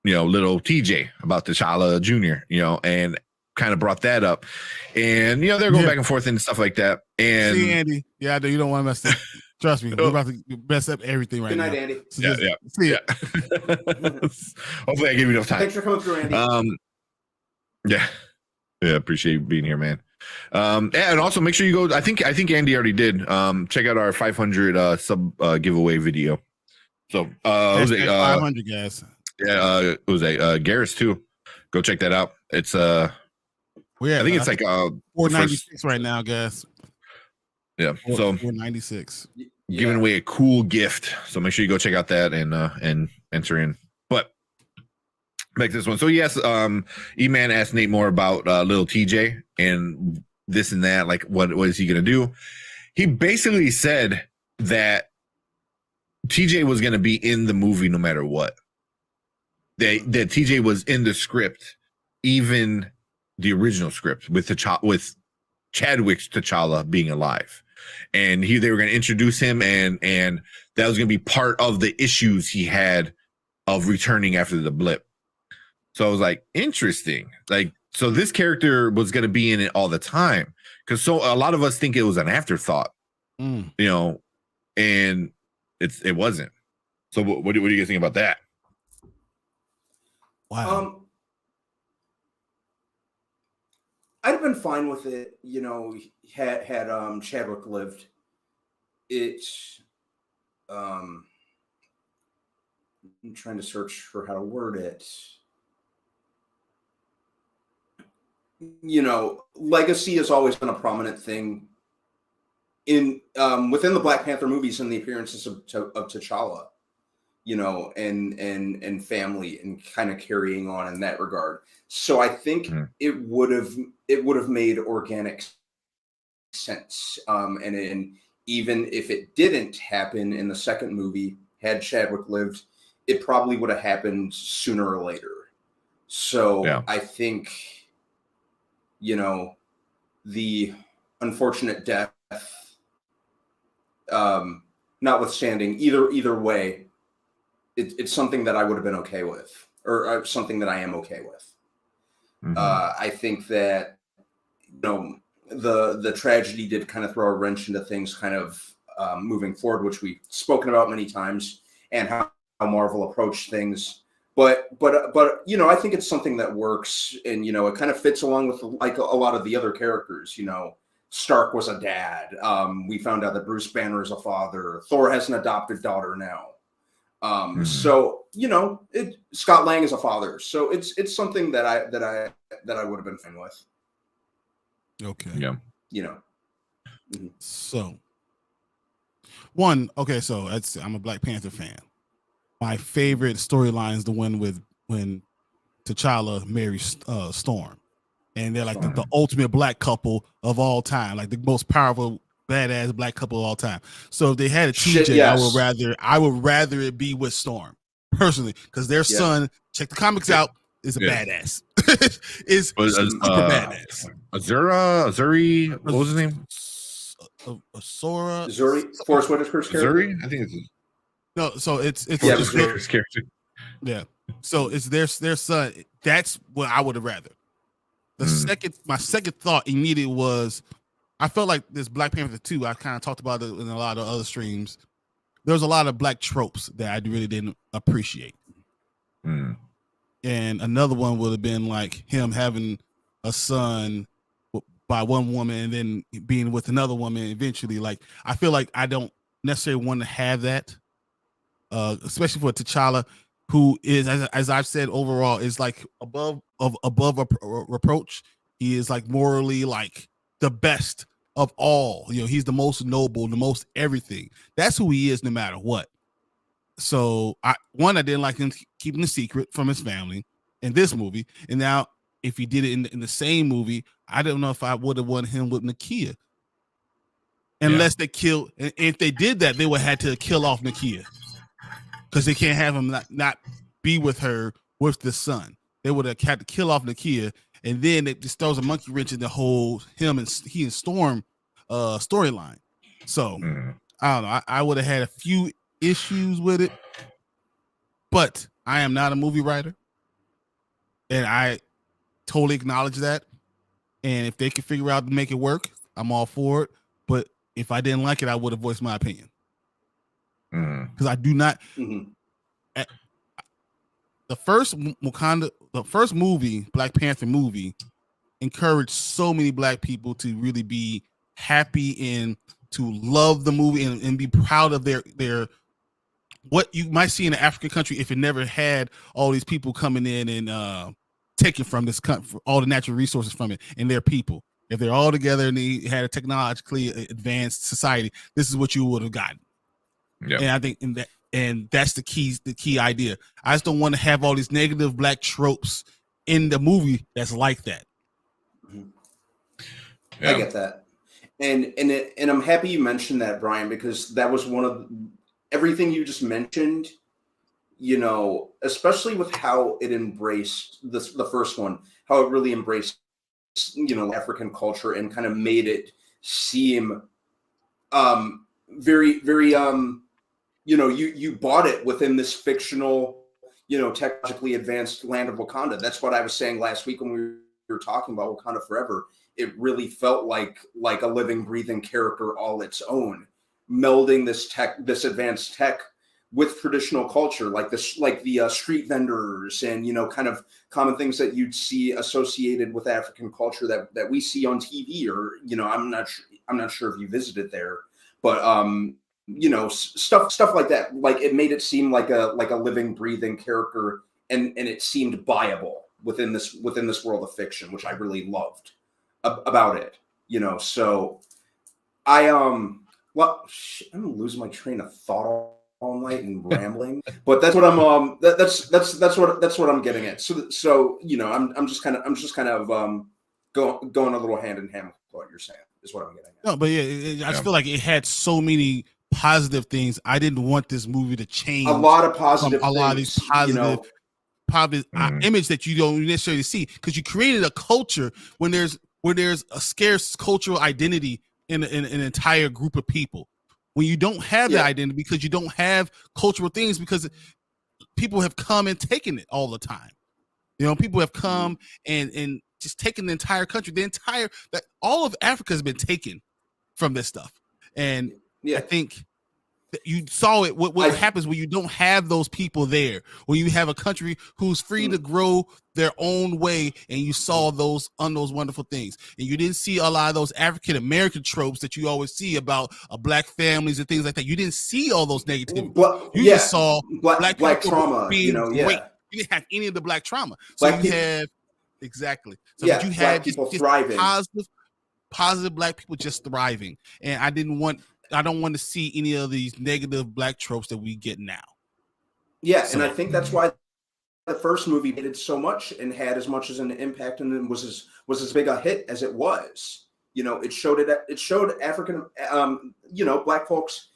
S3: you know, little TJ, about T'Challa Jr., you know, and kind of brought that up, and you know, they're going back and forth and stuff like that. And
S1: see, Andy, I know you don't want to mess up. Trust me, we're about to mess up everything right
S2: Good night,
S1: now.
S2: Andy.
S1: So see it.
S3: Hopefully I give you enough time.
S2: Thanks for coming through, Andy.
S3: Yeah, appreciate you being here, man. And also make sure you go. I think Andy already did. Check out our 500 sub giveaway video. So it was
S1: 500 guys.
S3: Yeah, it was Garris too. Go check that out. It's I think it's like
S1: 496 right now, guys.
S3: Yeah, so
S1: 496.
S3: Giving away a cool gift. So make sure you go check out that and enter in. But like this one. So yes, E-Man asked Nate Moore about little TJ and this and that. Like, what is he gonna do? He basically said that TJ was gonna be in the movie no matter what. That TJ was in the script, even the original script with Chadwick's T'Challa being alive, and they were going to introduce him, and that was going to be part of the issues he had of returning after the blip. So I was like, interesting. Like, so this character was going to be in it all the time, because so a lot of us think it was an afterthought, you know, and it wasn't. So what do you guys think about that?
S1: Wow.
S2: I'd have been fine with it, you know, had Chadwick lived. It's I'm trying to search for how to word it. You know, legacy has always been a prominent thing in within the Black Panther movies and the appearances of T'Challa, you know, and family and kind of carrying on in that regard. So I think it would have made organic sense. And even if it didn't happen in the second movie, had Chadwick lived, it probably would have happened sooner or later. So I think, you know, the unfortunate death, notwithstanding, either way, it's something that I would have been okay with, or something that I am okay with. I think that, you know, the tragedy did kind of throw a wrench into things kind of moving forward, which we've spoken about many times, and how Marvel approached things. But you know, I think it's something that works, and you know, it kind of fits along with like a lot of the other characters. You know, Stark was a dad. We found out that Bruce Banner is a father. Thor has an adopted daughter now. So you know, Scott Lang is a father. So it's something that I would have been fine with.
S1: Okay.
S3: Yeah.
S2: You know.
S1: So so I'm a Black Panther fan. My favorite storyline is the one when T'Challa marries Storm, and they're like the ultimate black couple of all time, like the most powerful, badass black couple of all time. So if they had a TJ, yes. I would rather it be with Storm personally, because their son, check the comics out, is a badass. is super badass.
S3: Azuri, what was his name?
S2: Zuri, Forrest Whitaker's character.
S3: Zuri, I think it's.
S2: No,
S1: so it's
S3: Whitaker's character.
S1: Yeah, so it's their son. That's what I would have rather. My second thought immediately was, I felt like this Black Panther 2, I kind of talked about it in a lot of other streams. There's a lot of black tropes that I really didn't appreciate.
S3: Mm.
S1: And another one would have been like him having a son by one woman and then being with another woman eventually. Like, I feel like I don't necessarily want to have that, especially for T'Challa, who is, as I've said, overall is like above reproach. He is like morally like the best of all. You know, he's the most noble, the most everything. That's who he is, no matter what. So I didn't like him keeping the secret from his family in this movie, and now if he did it in the same movie, I don't know if I would have wanted him with Nakia, unless they killed. If they did that, they would have had to kill off Nakia, because they can't have him not be with her with the son. They would have had to kill off Nakia, and then it just throws a monkey wrench in the whole him and Storm storyline. So I don't know. I would have had a few issues with it, but I am not a movie writer, and I totally acknowledge that. And if they can figure out to make it work, I'm all for it. But if I didn't like it, I would have voiced my opinion, because I do not. The first movie, Black Panther movie, encouraged so many black people to really be happy and to love the movie and be proud of their what you might see in an African country if it never had all these people coming in and taking from this country all the natural resources from it and their people. If they're all together and they had a technologically advanced society, this is what you would have gotten. And I think that's the key idea. I just don't want to have all these negative black tropes in the movie that's like that.
S2: I get that. And I'm happy you mentioned that, Brian, because that was one of everything you just mentioned, you know, especially with how it embraced the first one, how it really embraced, you know, African culture and kind of made it seem very, very, you know, you bought it within this fictional, you know, technologically advanced land of Wakanda. That's what I was saying last week when we were talking about Wakanda Forever. It really felt like a living, breathing character all its own, melding this advanced tech with traditional culture, like the street vendors and, you know, kind of common things that you'd see associated with African culture that we see on TV, or, you know, I'm not sure if you visited there, but you know, stuff like that. Like, it made it seem like a living, breathing character, and it seemed viable within this world of fiction, which I really loved about it, you know. So I'm losing my train of thought all night and rambling, but that's what I'm that's what I'm getting at. So you know, I'm just kind of going a little hand in hand with what you're saying is what I'm getting at.
S1: No, but yeah, I just feel like it had so many positive things. I didn't want this movie to change
S2: a lot of positive
S1: a lot of these positive,
S2: you know,
S1: image that you don't necessarily see, because you created a culture when there's a scarce cultural identity in an entire group of people. When you don't have that identity because you don't have cultural things, because people have come and taken it all the time. You know, people have come and just taken the entire country, all of Africa has been taken from this stuff. And I think that you saw it. What happens when you don't have those people there, when you have a country who's free to grow their own way, and you saw those wonderful things, and you didn't see a lot of those African American tropes that you always see about black families and things like that. You didn't see all those negative. You just saw black
S2: trauma
S1: being
S2: you know,
S1: great. You didn't have any of the black trauma. So you have So you had just
S2: thriving,
S1: positive black people just thriving, and I don't want to see any of these negative black tropes that we get now.
S2: Yeah, and I think that's why the first movie did so much and had as much as an impact, and was as big a hit as it was. You know, it showed African, you know, black folks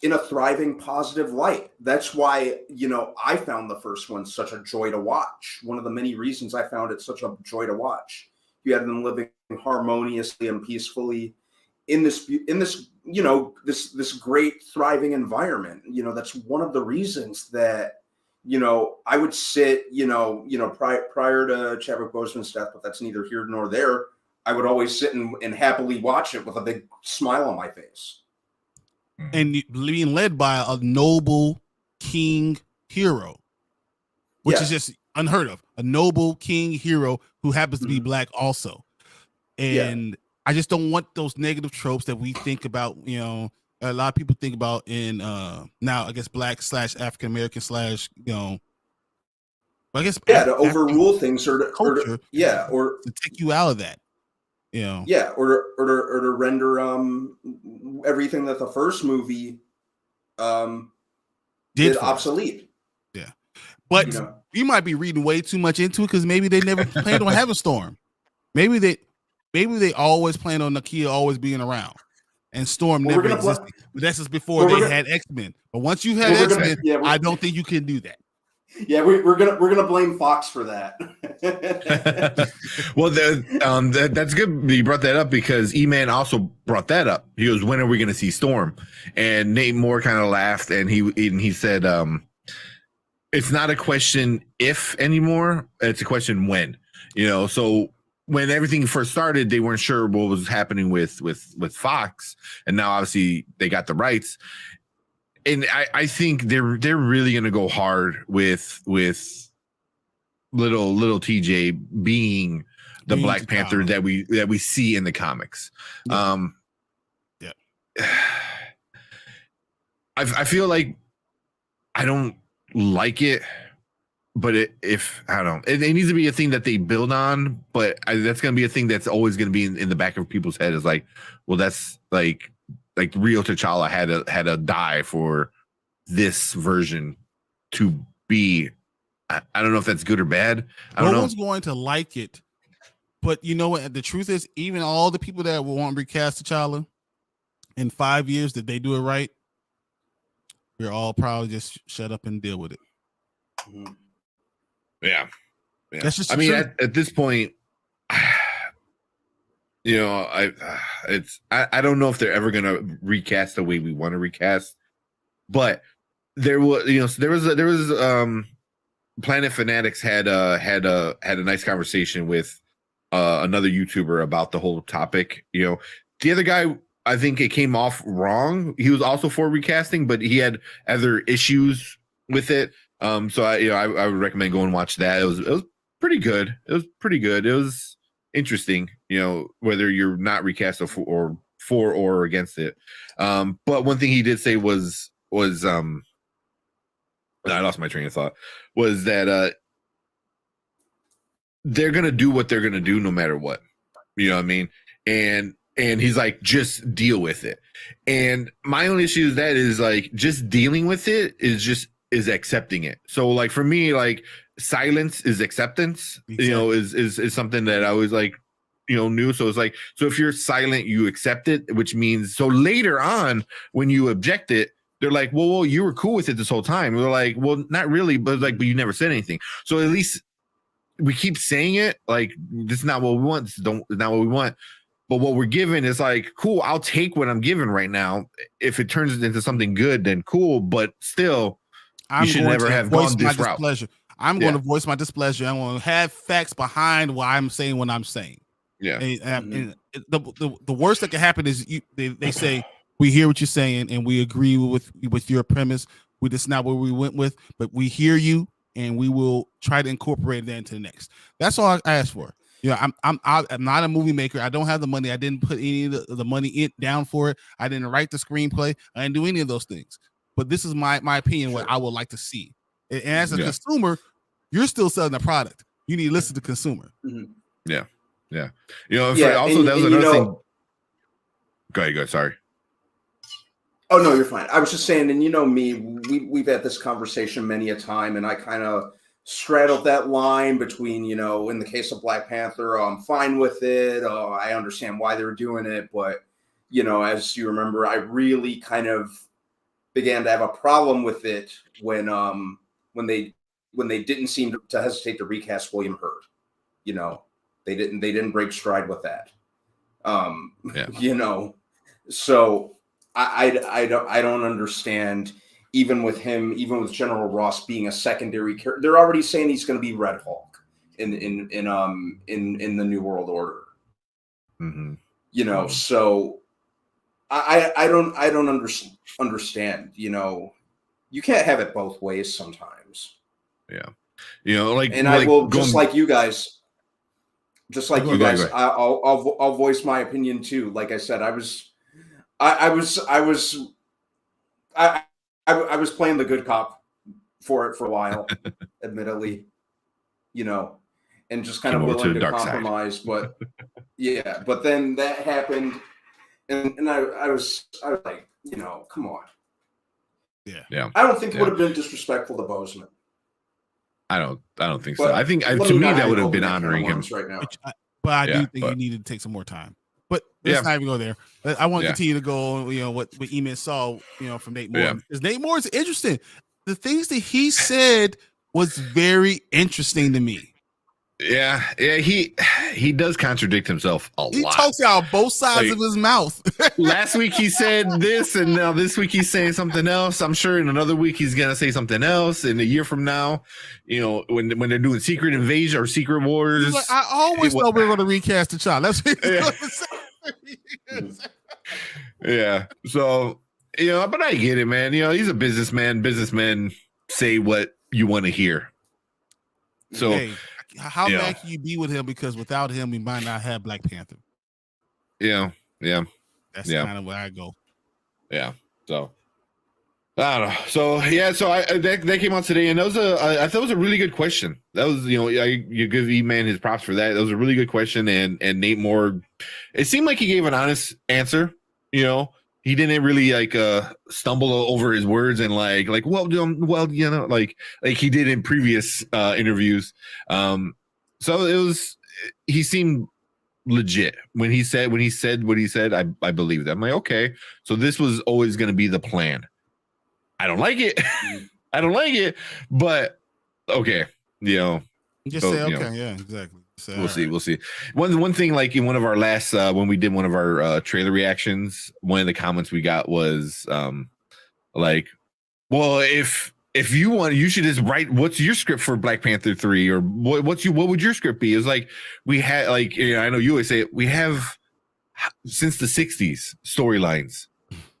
S2: in a thriving, positive light. That's why, you know, I found the first one such a joy to watch. One of the many reasons I found it such a joy to watch. You had them living harmoniously and peacefully in this, you know, this great thriving environment. You know, that's one of the reasons that, you know, I would sit, you know, prior to Chadwick Boseman's death, but that's neither here nor there. I would always sit and happily watch it with a big smile on my face.
S1: And being led by a noble king hero, which is just unheard of. A noble king hero who happens to be black also. And I just don't want those negative tropes that we think about, you know, a lot of people think about in now, I guess, black / African American / you know, I guess
S2: to overrule things or
S1: culture,
S2: or
S1: to take you out of that, you know,
S2: or to render everything that the first movie did obsolete.
S1: Yeah, but you might be reading way too much into it because maybe they never planned on having Storm. Maybe they always planned on Nakia always being around. And Storm never existed. But that's just before they had X-Men. But once you had X-Men, I don't think you can do that.
S2: Yeah, we're gonna blame Fox for that.
S3: Well, that's good you brought that up because E-Man also brought that up. He goes, "When are we gonna see Storm?" And Nate Moore kind of laughed and he said, "It's not a question if anymore. It's a question when." You know, so. When everything first started, they weren't sure what was happening with Fox, and now obviously they got the rights. And I think they're really gonna go hard with little TJ being the Black Panther that we see in the comics. I feel like I don't like it. But it needs to be a thing that they build on. But that's going to be a thing that's always going to be in the back of people's head. Is like, well, that's like real T'Challa had to die for this version to be. I don't know if that's good or bad. I don't know.
S1: No one's going to like it. But you know what? The truth is, even all the people that will want to recast T'Challa in 5 years, did they do it right? We're all probably just shut up and deal with it.
S2: Mm-hmm.
S3: Yeah.
S1: That's just
S3: I mean, at this point, you know, I don't know if they're ever gonna recast the way we want to recast, but there was Planet Fanatics had a nice conversation with another YouTuber about the whole topic. You know, the other guy, I think it came off wrong. He was also for recasting, but he had other issues with it. So I would recommend going and watch that. It was pretty good. It was interesting, you know, whether you're not recast or for or against it. But one thing he did say was I lost my train of thought, was that they're gonna do what they're gonna do no matter what. You know what I mean? And he's like, just deal with it. And my only issue is that is like just dealing with it is accepting it. So like for me, like silence is acceptance, exactly. You know, is something that I always like, you know, knew. So it's like, so if you're silent, you accept it, which means, so later on when you object it, they're like, well, you were cool with it this whole time. We're like, well, not really, but like, but you never said anything. So at least we keep saying it, like, this is not what we want. This is not what we want. But what we're given is like, cool, I'll take what I'm given right now. If it turns into something good, then cool. But still, you should never have gone this route.
S1: I'm going to voice my displeasure. I'm going to have facts behind why I'm saying what I'm saying.
S3: Yeah.
S1: And the worst that can happen is they say, we hear what you're saying and we agree with your premise. This is not what we went with, but we hear you and we will try to incorporate that into the next. That's all I asked for. You know, I'm not a movie maker. I don't have the money. I didn't put any of the money down for it. I didn't write the screenplay. I didn't do any of those things. But this is my opinion, what I would like to see. And as a consumer, you're still selling a product. You need to listen to the consumer.
S2: Mm-hmm.
S3: Yeah. Yeah. You know, also that was another thing. Go ahead. Sorry.
S2: Oh, no, you're fine. I was just saying, and you know me, we've had this conversation many a time, and I kind of straddled that line between, you know, in the case of Black Panther, I'm fine with it. I understand why they're doing it. But, you know, as you remember, I really kind of began to have a problem with it when they didn't seem to hesitate to recast William Hurt. You know, they didn't break stride with that. You know, so I don't understand, even with him, even with General Ross being a secondary character, they're already saying he's going to be Red Hulk in the New World Order. You know, so I don't understand. You know, you can't have it both ways sometimes.
S3: Yeah, you know, like,
S2: and I will just like you guys. Just like you guys, I'll voice my opinion too. Like I said, I was playing the good cop for a while, admittedly, you know, and just kind of willing to compromise. But yeah, but then that happened, and I was like, you know, come on.
S3: Yeah.
S2: I don't think it would have been disrespectful to Boseman.
S3: I don't think so. I think to me that would have been honoring him
S2: right now.
S1: But I do think you needed to take some more time. But let's not even go there. I want to continue to go, you know, what Eman saw, you know, from Nate Moore. Because Nate Moore is interesting. The things that he said was very interesting to me.
S3: Yeah, he does contradict himself a lot.
S1: He talks out both sides of his mouth.
S3: Last week he said this, and now this week he's saying something else. I'm sure in another week he's gonna say something else. And a year from now, you know, when they're doing Secret Invasion or Secret Wars,
S1: like, I always thought we were going to recast the child. That's what
S3: yeah. So, you know, but I get it, man. You know, he's a businessman. Businessmen say what you want to hear. So.
S1: Hey, how mad can you be with him? Because without him, we might not have Black Panther.
S3: Yeah.
S1: That's kind of where I go.
S3: Yeah. So I don't know. So that came out today, and that was I thought it was a really good question. That was, you know, you give E-Man his props for that. That was a really good question, and Nate Moore, it seemed like he gave an honest answer. You know, he didn't really like stumble over his words and like well, you know, like he did in previous interviews. So it was, he seemed legit when he said what he said. I believed that. I'm like, okay, so this was always going to be the plan. I don't like it. I don't like it, but okay, you know,
S1: just say okay, yeah, exactly. So,
S3: we'll see. One thing, like in one of our last when we did one of our trailer reactions, one of the comments we got was like, well, if you want, you should just write what's your script for Black Panther 3, or what would your script be? It was like, we had, like, you know, I know you always say it, we have since the 60s storylines.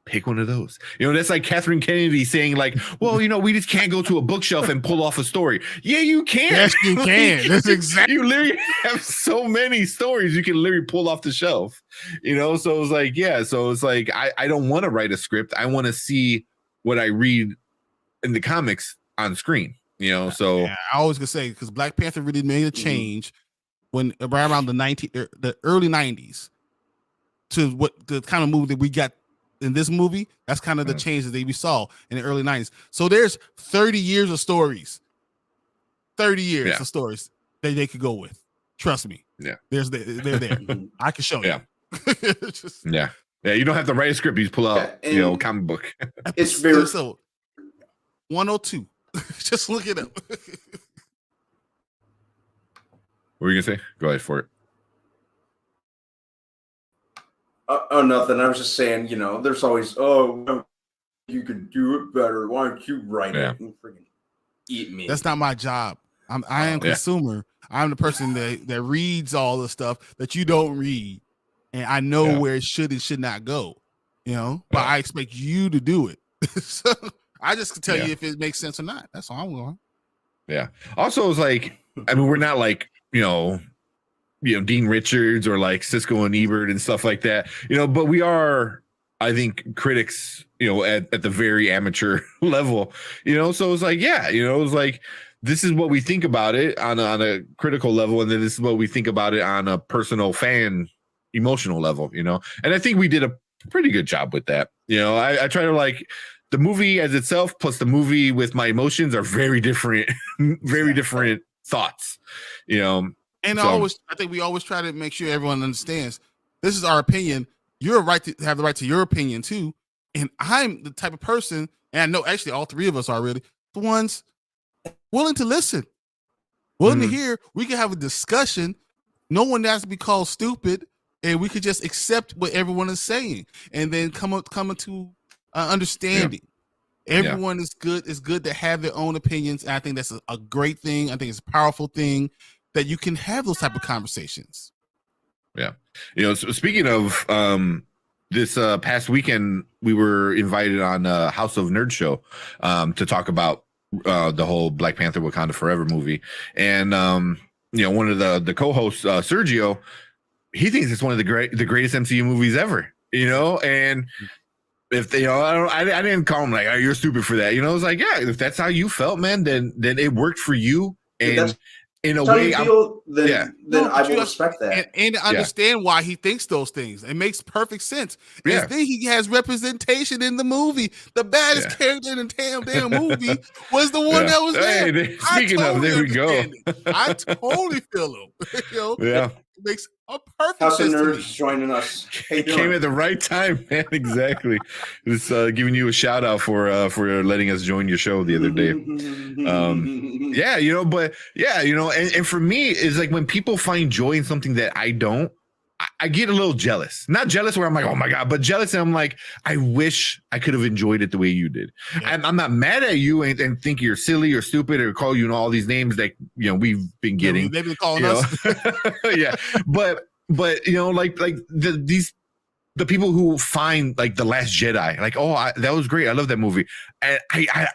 S3: Pick one of those. You know, that's like Catherine Kennedy saying, like, well, you know, we just can't go to a bookshelf and pull off a story. Yeah, you can.
S1: Yes, you can. That's exactly.
S3: You literally have so many stories you can literally pull off the shelf. You know, so it's like, yeah. So it's like, I don't want to write a script. I want to see what I read in the comics on screen. You know, so
S1: yeah, I always gonna say, because Black Panther really made a change when around the early 90s to what the kind of movie that we got in this movie. That's kind of the change that we saw in the early 90s. So there's 30 years of stories. 30 years of stories that they could go with. Trust me.
S3: Yeah.
S1: They're there. I can show you.
S3: Yeah. You don't have to write a script. You just pull out, you know, comic book.
S2: It's very
S1: so 102. Just look it up.
S3: What were you gonna say? Go ahead for it.
S2: Nothing. I was just saying, you know, there's always, you could do it better. Why don't you write it and freaking eat me?
S1: That's not my job. I am consumer. I'm the person that reads all the stuff that you don't read, and I know where it should and should not go. You know, but I expect you to do it. So I just can tell you if it makes sense or not. That's all I'm going.
S3: Yeah. Also, it's like, I mean, we're not like, you know, Dean Richards or like Siskel and Ebert and stuff like that, you know, but we are, I think, critics, you know, at the very amateur level, you know, so it's like, yeah, you know, it's like, this is what we think about it on a critical level, and then this is what we think about it on a personal fan emotional level, you know, and I think we did a pretty good job with that. You know, I try to, like, the movie as itself plus the movie with my emotions are very different, very different thoughts, you know.
S1: And I think we always try to make sure everyone understands this is our opinion. You're right to have the right to your opinion too. And I'm the type of person, and I know actually all three of us are really the ones willing to listen, willing to hear. We can have a discussion. No one has to be called stupid, and we could just accept what everyone is saying, and then come into understanding. Everyone is good. It's good to have their own opinions. And I think that's a great thing. I think it's a powerful thing that you can have those type of conversations.
S3: Yeah. Speaking of this past weekend, we were invited on House of Nerd show to talk about the whole Black Panther Wakanda Forever movie. And one of the co-hosts, Sergio, he thinks it's one of the greatest MCU movies ever. And if they, I didn't call him like, oh, you're stupid for that. I was like, yeah, if that's how you felt, man, then it worked for you. And in a way,
S2: then I will respect that.
S1: And understand why he thinks those things. It makes perfect sense. Yeah. Then he has representation in the movie. The baddest character in the damn movie was the one that was there.
S3: Hey, speaking of, there we go.
S1: I totally feel him.
S3: Yeah.
S1: It makes a perfect
S2: House of
S1: sense.
S2: Nerds joining us.
S3: Came at the right time, man. Exactly. Just giving you a shout out for letting us join your show the other day. And for me, it's like when people find joy in something that I don't, I get a little jealous. Not jealous where I'm like, oh my God, but jealous and I'm like, I wish I could have enjoyed it the way you did. Yeah. I'm not mad at you and think you're silly or stupid or call you all these names that we've been getting.
S1: They've been calling us.
S3: Yeah. But the people who find like The Last Jedi, like, oh, that was great. I love that movie. And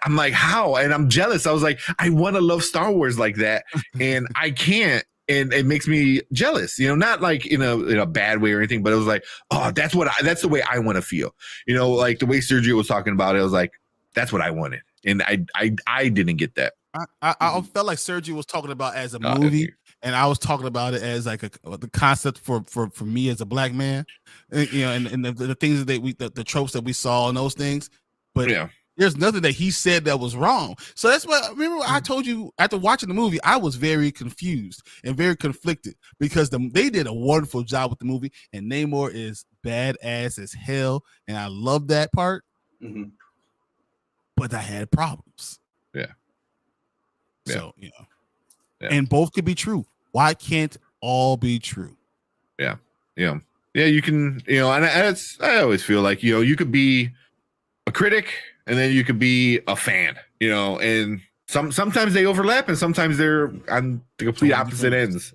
S3: I'm like, how? And I'm jealous. I was like, I want to love Star Wars like that. And I can't. And it makes me jealous, not like in a bad way or anything, but it was like, oh, that's the way I want to feel, like the way Sergio was talking about it. I was like, that's what I wanted. And I didn't get that.
S1: I felt like Sergio was talking about as a movie. And I was talking about it as like the concept for me as a black man, and the things that the tropes that we saw and those things. But there's nothing that he said that was wrong. So that's what, remember I told you after watching the movie, I was very confused and very conflicted because they did a wonderful job with the movie, and Namor is badass as hell, and I love that part.
S2: Mm-hmm.
S1: But I had problems.
S3: Yeah.
S1: So and both could be true. Why can't all be true?
S3: Yeah. You can. And I always feel like you could be a critic. And then you could be a fan, and sometimes they overlap and sometimes they're on the complete opposite ends,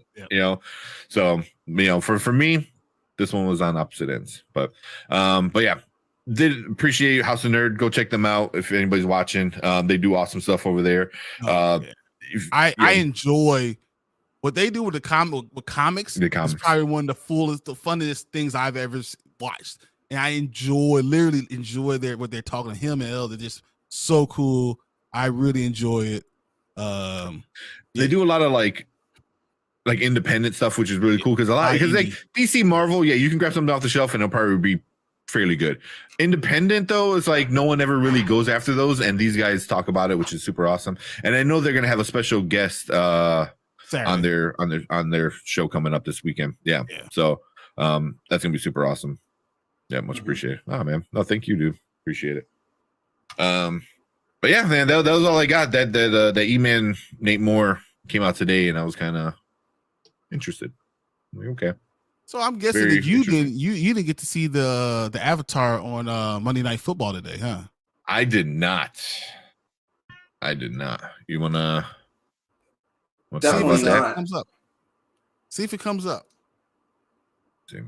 S3: So, for me, this one was on opposite ends, but yeah, did appreciate House of Nerd. Go check them out if anybody's watching. They do awesome stuff over there.
S1: I enjoy what they do with comics. It's probably one of the funniest things I've ever watched. And I literally enjoy what they're talking to him and Elle. They're just so cool. I really enjoy it.
S3: They do a lot of like independent stuff, which is really cool because like DC Marvel, you can grab something off the shelf and it'll probably be fairly good. Independent though, it's like no one ever really goes after those, and these guys talk about it, which is super awesome. And I know they're gonna have a special guest on their show coming up this weekend. Yeah. So that's gonna be super awesome. Yeah, much appreciated. Oh man, no, thank you, dude. Appreciate it. But yeah, man, that was all I got. That E-Man Nate Moore came out today, and I was kind of interested. Like, okay.
S1: So I'm guessing that you didn't get to see the Avatar on Monday Night Football today, huh?
S3: I did not. You wanna
S2: definitely not.
S1: Comes up. See if it comes up.
S3: See.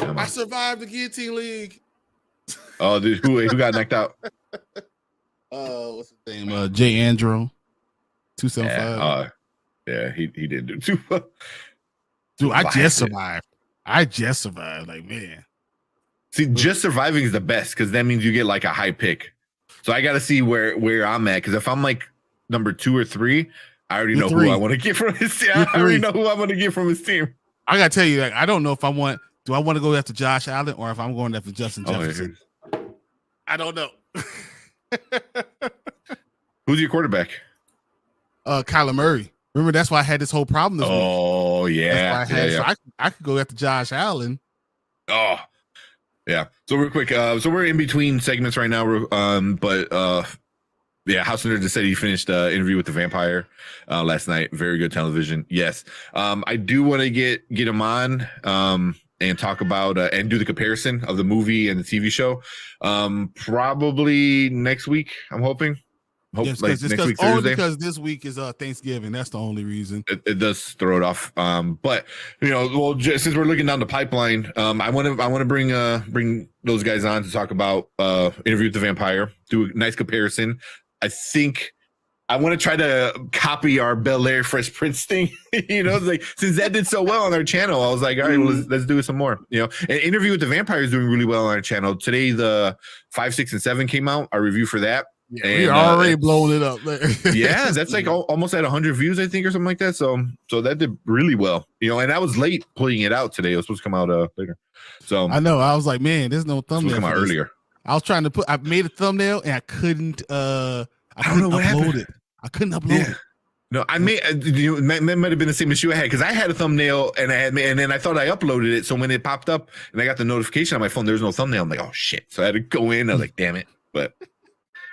S1: I survived the Guillotine League.
S3: Oh, dude, who got knocked out?
S1: What's his name? Jay Andrew, 275.
S3: Yeah, he didn't do too well.
S1: Dude, I just survived. Like, man.
S3: See, just surviving is the best because that means you get like a high pick. So I got to see where I'm at, because if I'm like number 2 or 3, I already know who I want to get from his team. I already know who I want to get from his team.
S1: I got to tell you, like, I don't know if do I want to go after Josh Allen or if I'm going after Justin Jefferson? I don't know.
S3: Who's your quarterback?
S1: Kyler Murray. Remember, that's why I had this whole problem this week.
S3: Oh, yeah.
S1: So I could go after Josh Allen.
S3: Oh, yeah. So real quick, so we're in between segments right now. But House of Nerds just said he finished interview with the vampire last night. Very good television. Yes. I do want to get him on and talk about and do the comparison of the movie and the TV show. Probably next week, I'm hoping. Hope
S1: Yes,
S3: like
S1: because
S3: next week
S1: only
S3: Thursday.
S1: because this week is Thanksgiving. That's the only reason.
S3: It does throw it off. But well, just, since we're looking down the pipeline, I want to bring those guys on to talk about Interview with the Vampire. Do a nice comparison. I think I want to try to copy our Bel Air Fresh Prince thing. Like since that did so well on our channel, I was like, all right, well, let's do it some more. And Interview with the Vampire is doing really well on our channel. Today, the 5, 6, and 7 came out. Our review for that.
S1: Yeah, we're already blowing it up.
S3: Yeah, that's like almost at 100 views, I think, or something like that. So that did really well. And I was late putting it out today. It was supposed to come out later. So
S1: I know. I was like, man, there's no thumbnail.
S3: Come out earlier.
S1: I was trying to I made a thumbnail and I couldn't. I
S3: don't know what
S1: upload
S3: happened.
S1: it. I couldn't upload it.
S3: No, I made. That might have been the same issue I had because I had a thumbnail and and then I thought I uploaded it. So when it popped up and I got the notification on my phone, there was no thumbnail. I'm like, oh shit! So I had to go in. I was like, damn it! But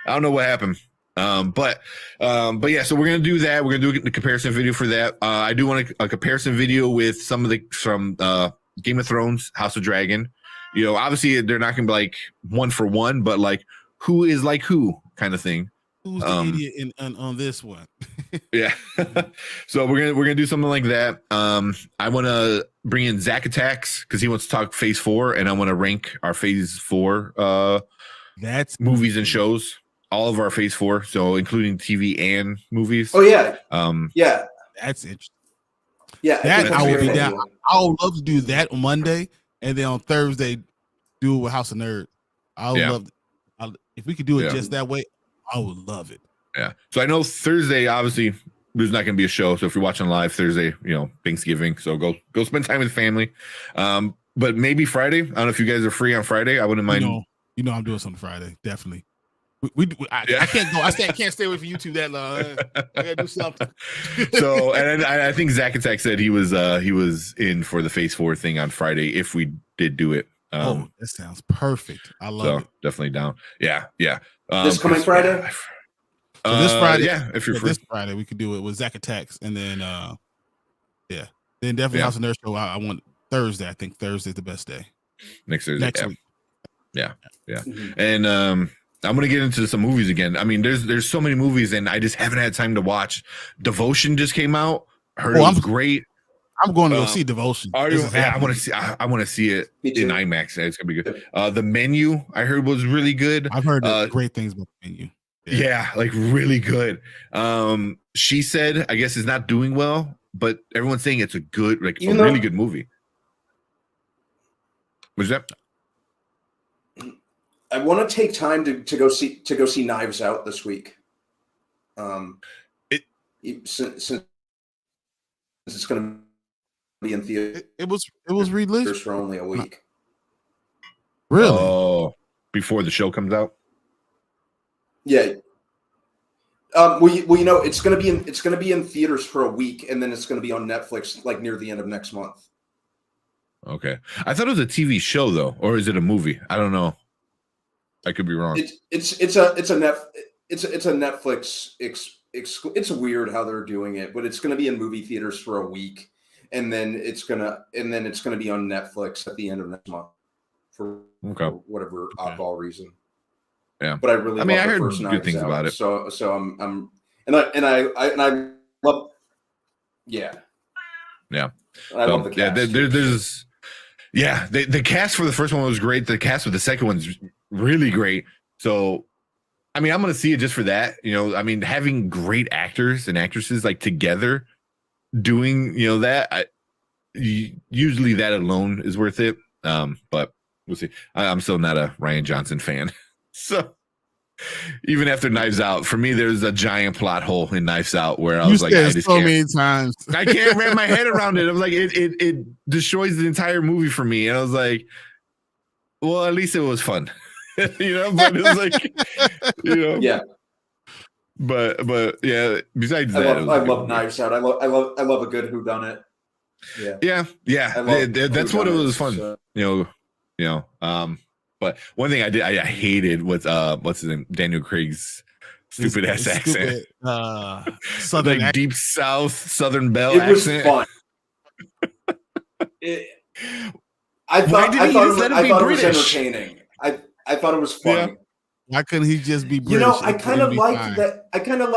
S3: I don't know what happened. But yeah, so we're gonna do that. We're gonna do the comparison video for that. I do want a comparison video with some of from Game of Thrones, House of Dragon. Obviously they're not gonna be like one for one, but like who is like who kind of thing.
S1: Who's the idiot on this one?
S3: Yeah. So we're gonna do something like that. I want to bring in Zach Attacks because he wants to talk Phase 4, and I want to rank our Phase 4
S1: that's
S3: movies and shows. All of our Phase 4, so including TV and movies.
S2: Oh yeah.
S3: Yeah.
S1: That's interesting.
S2: Yeah.
S1: That I will be down. I would love to do that on Monday, and then on Thursday do it with House of Nerd. I would love if we could do it just that way. I would love it.
S3: Yeah. So I know Thursday, obviously, there's not going to be a show. So if you're watching live Thursday, Thanksgiving. So go spend time with family. But maybe Friday. I don't know if you guys are free on Friday. I wouldn't mind.
S1: I'm doing something Friday. Definitely. I can't go. I can't stay away from YouTube that long. I gotta do something.
S3: So, and I think Zach Attack said he was in for the Phase 4 thing on Friday if we did do it.
S1: That sounds perfect. I love it.
S3: Definitely down. Yeah.
S2: This coming Friday.
S1: So this Friday,
S3: if you're free.
S1: This Friday we could do it with Zach Attacks, and then then definitely House of Nerd show. I want Thursday. I think Thursday's the best day.
S3: Next Thursday.
S1: Next week.
S3: Yeah. Mm-hmm. And I'm gonna get into some movies again. I mean, there's so many movies, and I just haven't had time to watch. Devotion just came out. Heard it was great.
S1: I'm going to go see Devotion.
S3: I want to see it in IMAX. It's gonna be good. The Menu I heard was really good.
S1: I've heard great things about The Menu.
S3: Yeah, like really good. She said, I guess it's not doing well, but everyone's saying it's a good, really good movie. What's that?
S2: I want to take time to go see Knives Out this week. Since it's going to be in theater.
S1: It was released
S2: for only a week.
S1: Really?
S3: Oh, before the show comes out.
S2: Yeah. It's going to be in theaters for a week, and then it's going to be on Netflix like near the end of next month.
S3: Okay, I thought it was a TV show though, or is it a movie? I don't know. I could be wrong.
S2: It's a Netflix. It's weird how they're doing it, but it's going to be in movie theaters for a week, and then it's gonna be on Netflix at the end of next month for whatever oddball reason.
S3: Yeah,
S2: but I
S3: heard good things about it.
S2: So I'm I love. Yeah. I love the cast.
S3: The cast for the first one was great. The cast for the second one's really great. So, I'm going to see it just for that. Having great actors and actresses like together doing, that, usually that alone is worth it. But we'll see. I'm still not a Rian Johnson fan. So even after Knives Out, for me, there's a giant plot hole in Knives Out where I was like, I just
S1: many times.
S3: I can't wrap my head around it. I'm like, it destroys the entire movie for me. And I was like, well, at least it was fun. But it was like,
S2: yeah.
S3: But yeah, besides
S2: I
S3: that,
S2: love Knives Out. I love a good whodunit.
S3: Yeah. That's what it was fun. So. But one thing I hated was what's his name, Daniel Craig's stupid ass accent,
S1: Southern
S3: like deep South Southern Belle
S2: it
S3: accent.
S2: Was fun. I thought it was entertaining. I thought it was funny.
S1: Why couldn't he just be British?
S2: You know, I kind of like that. I kind of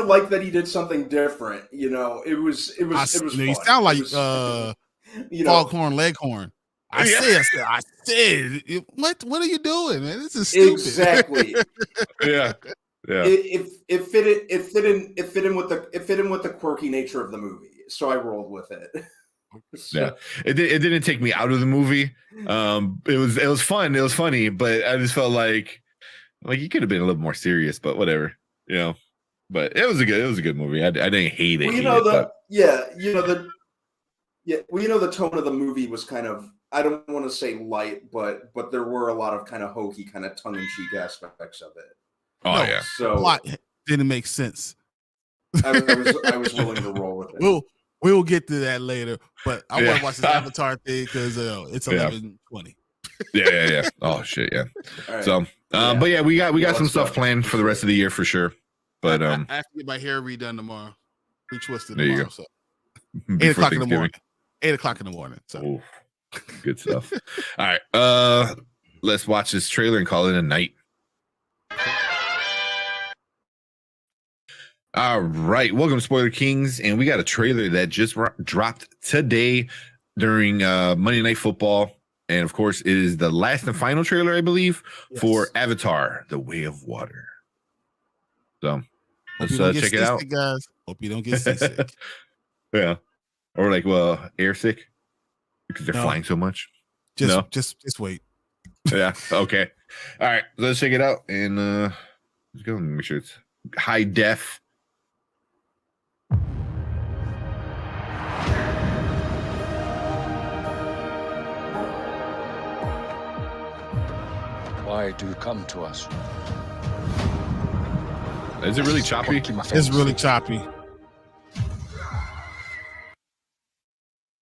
S2: like that he did something different. You know, it was fun.
S1: You sound like Foghorn Leghorn. I said, what are you doing, man? This is stupid.
S2: Exactly.
S3: Yeah.
S2: It fit in with the quirky nature of the movie, so I rolled with it.
S3: Yeah, it didn't take me out of the movie. It was fun. It was funny, but I just felt like you could have been a little more serious. But whatever, you know. But it was a good movie. I didn't hate it.
S2: Well, the tone of the movie was kind of, I don't want to say light, but there were a lot of kind of hokey, kind of tongue in cheek aspects of it.
S3: Oh yeah,
S1: so plot didn't make sense.
S2: I was willing to roll with it.
S1: We'll get to that later, but I want to watch this Avatar thing because it's 11:20.
S3: Yeah. Oh shit, yeah. Right. So, but yeah, we got some stuff planned for the rest of the year for sure. But
S1: I have to get my hair redone tomorrow, retwisted
S3: there
S1: tomorrow. So 8 o'clock in the morning. 8 o'clock in the morning. So
S3: oof, good stuff. All right, let's watch this trailer and call it a night. All right, welcome to Spoiler Kings, and we got a trailer that just dropped today during Monday Night Football, and of course, it is the last and final trailer, I believe, for Avatar: The Way of Water. So let's check it out,
S1: guys. Hope you don't get seasick.
S3: Yeah, or air sick because they're flying so much.
S1: Just wait.
S3: Yeah. Okay. All right, let's check it out, and let's go and make sure it's high def.
S14: Why do you come to us?
S3: Is it really choppy?
S1: It's really choppy.
S3: All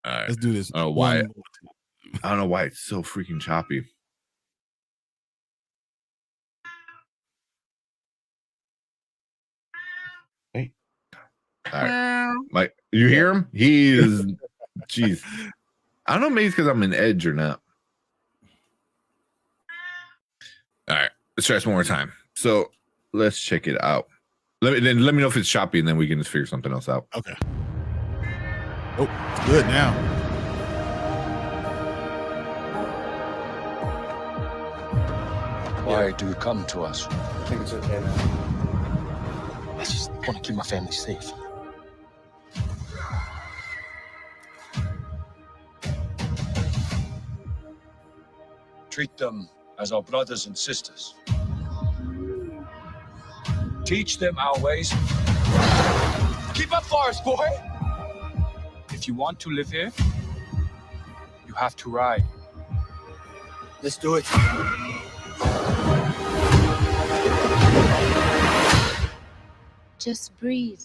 S3: right.
S1: Let's do this.
S3: I don't know why it's so freaking choppy. Hey. All right. You hear him? He is jeez. I don't know, maybe it's because I'm an edge or not. All right, let's try this one more time. So let's check it out. Let me know if it's choppy, and then we can just figure something else out.
S1: Okay. Oh, it's good now.
S14: Why do you come to us?
S2: I think it's okay now.
S14: I just want to keep my family safe. Treat them as our brothers and sisters. Teach them our ways. Keep up for us, boy! If you want to live here, you have to ride. Let's do it.
S8: Just breathe.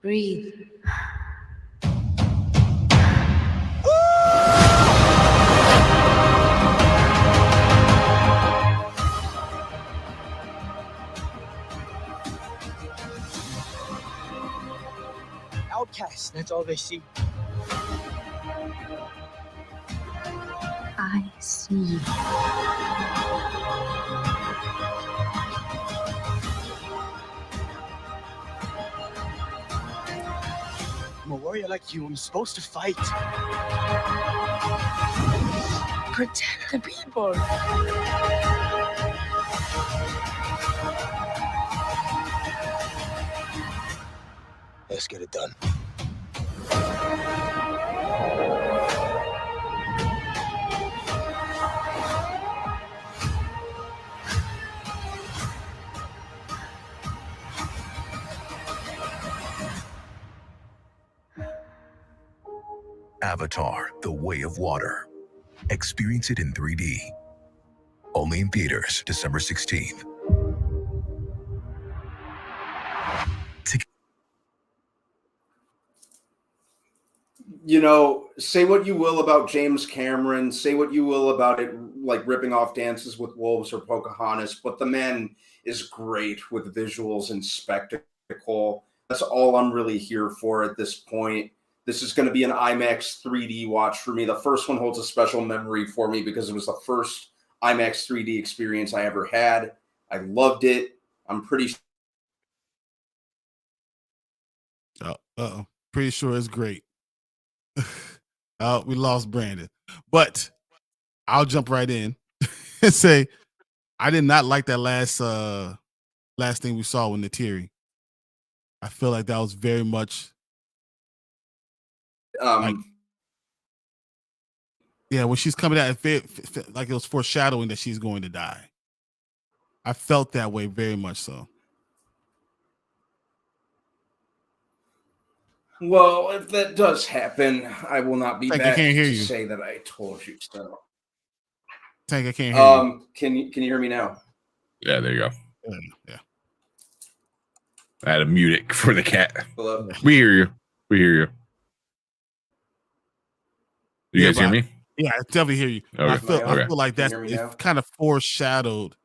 S8: Breathe.
S10: Outcasts, that's all they see.
S8: I see.
S10: I'm a warrior like you. I'm supposed to fight.
S8: Protect the people.
S10: Let's get it done.
S15: Avatar: The Way of Water. Experience it in 3D. Only in theaters, December 16th.
S2: You know, say what you will about James Cameron, say what you will about it, like ripping off Dances with Wolves or Pocahontas, but the man is great with visuals and spectacle. That's all I'm really here for at this point. This is going to be an IMAX 3D watch for me. The first one holds a special memory for me because it was the first IMAX 3D experience I ever had. I loved it. I'm pretty.
S1: Pretty sure it's great. We lost Brandon, but I'll jump right in and say I did not like that last thing we saw with Neytiri. I feel like that was very much when she's coming out, like it was foreshadowing that she's going to die. I felt that way very much so.
S2: Well, if that does happen, I will not be back to
S1: you.
S2: say that I told you so.
S1: Tank, I can't hear you.
S2: Can you hear me now?
S3: Yeah, there you go.
S1: Yeah.
S3: I had to mute it for the cat.
S2: Hello?
S3: We hear you. You guys hear me?
S1: Yeah, I definitely hear you.
S3: Okay.
S1: I feel like it kind of foreshadowed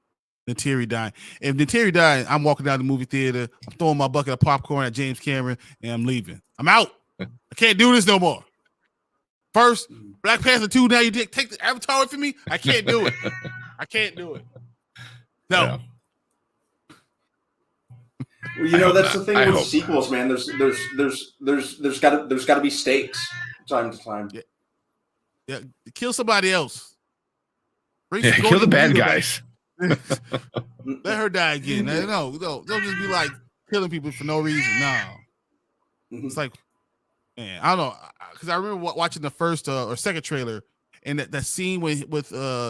S1: Neytiri dying. If Neytiri died, I'm walking down the movie theater, I'm throwing my bucket of popcorn at James Cameron, and I'm leaving. I'm out. I can't do this no more. First, Black Panther 2, now you take the Avatar away from me? I can't do it. No.
S3: Yeah.
S2: Well, that's the thing with sequels, man. There's got to be stakes time to time.
S1: Yeah, kill somebody else.
S3: Kill the bad guys.
S1: Let her die again. No, don't just be like killing people for no reason. No, it's like, man, I don't know, because I remember watching the first or second trailer, and that scene with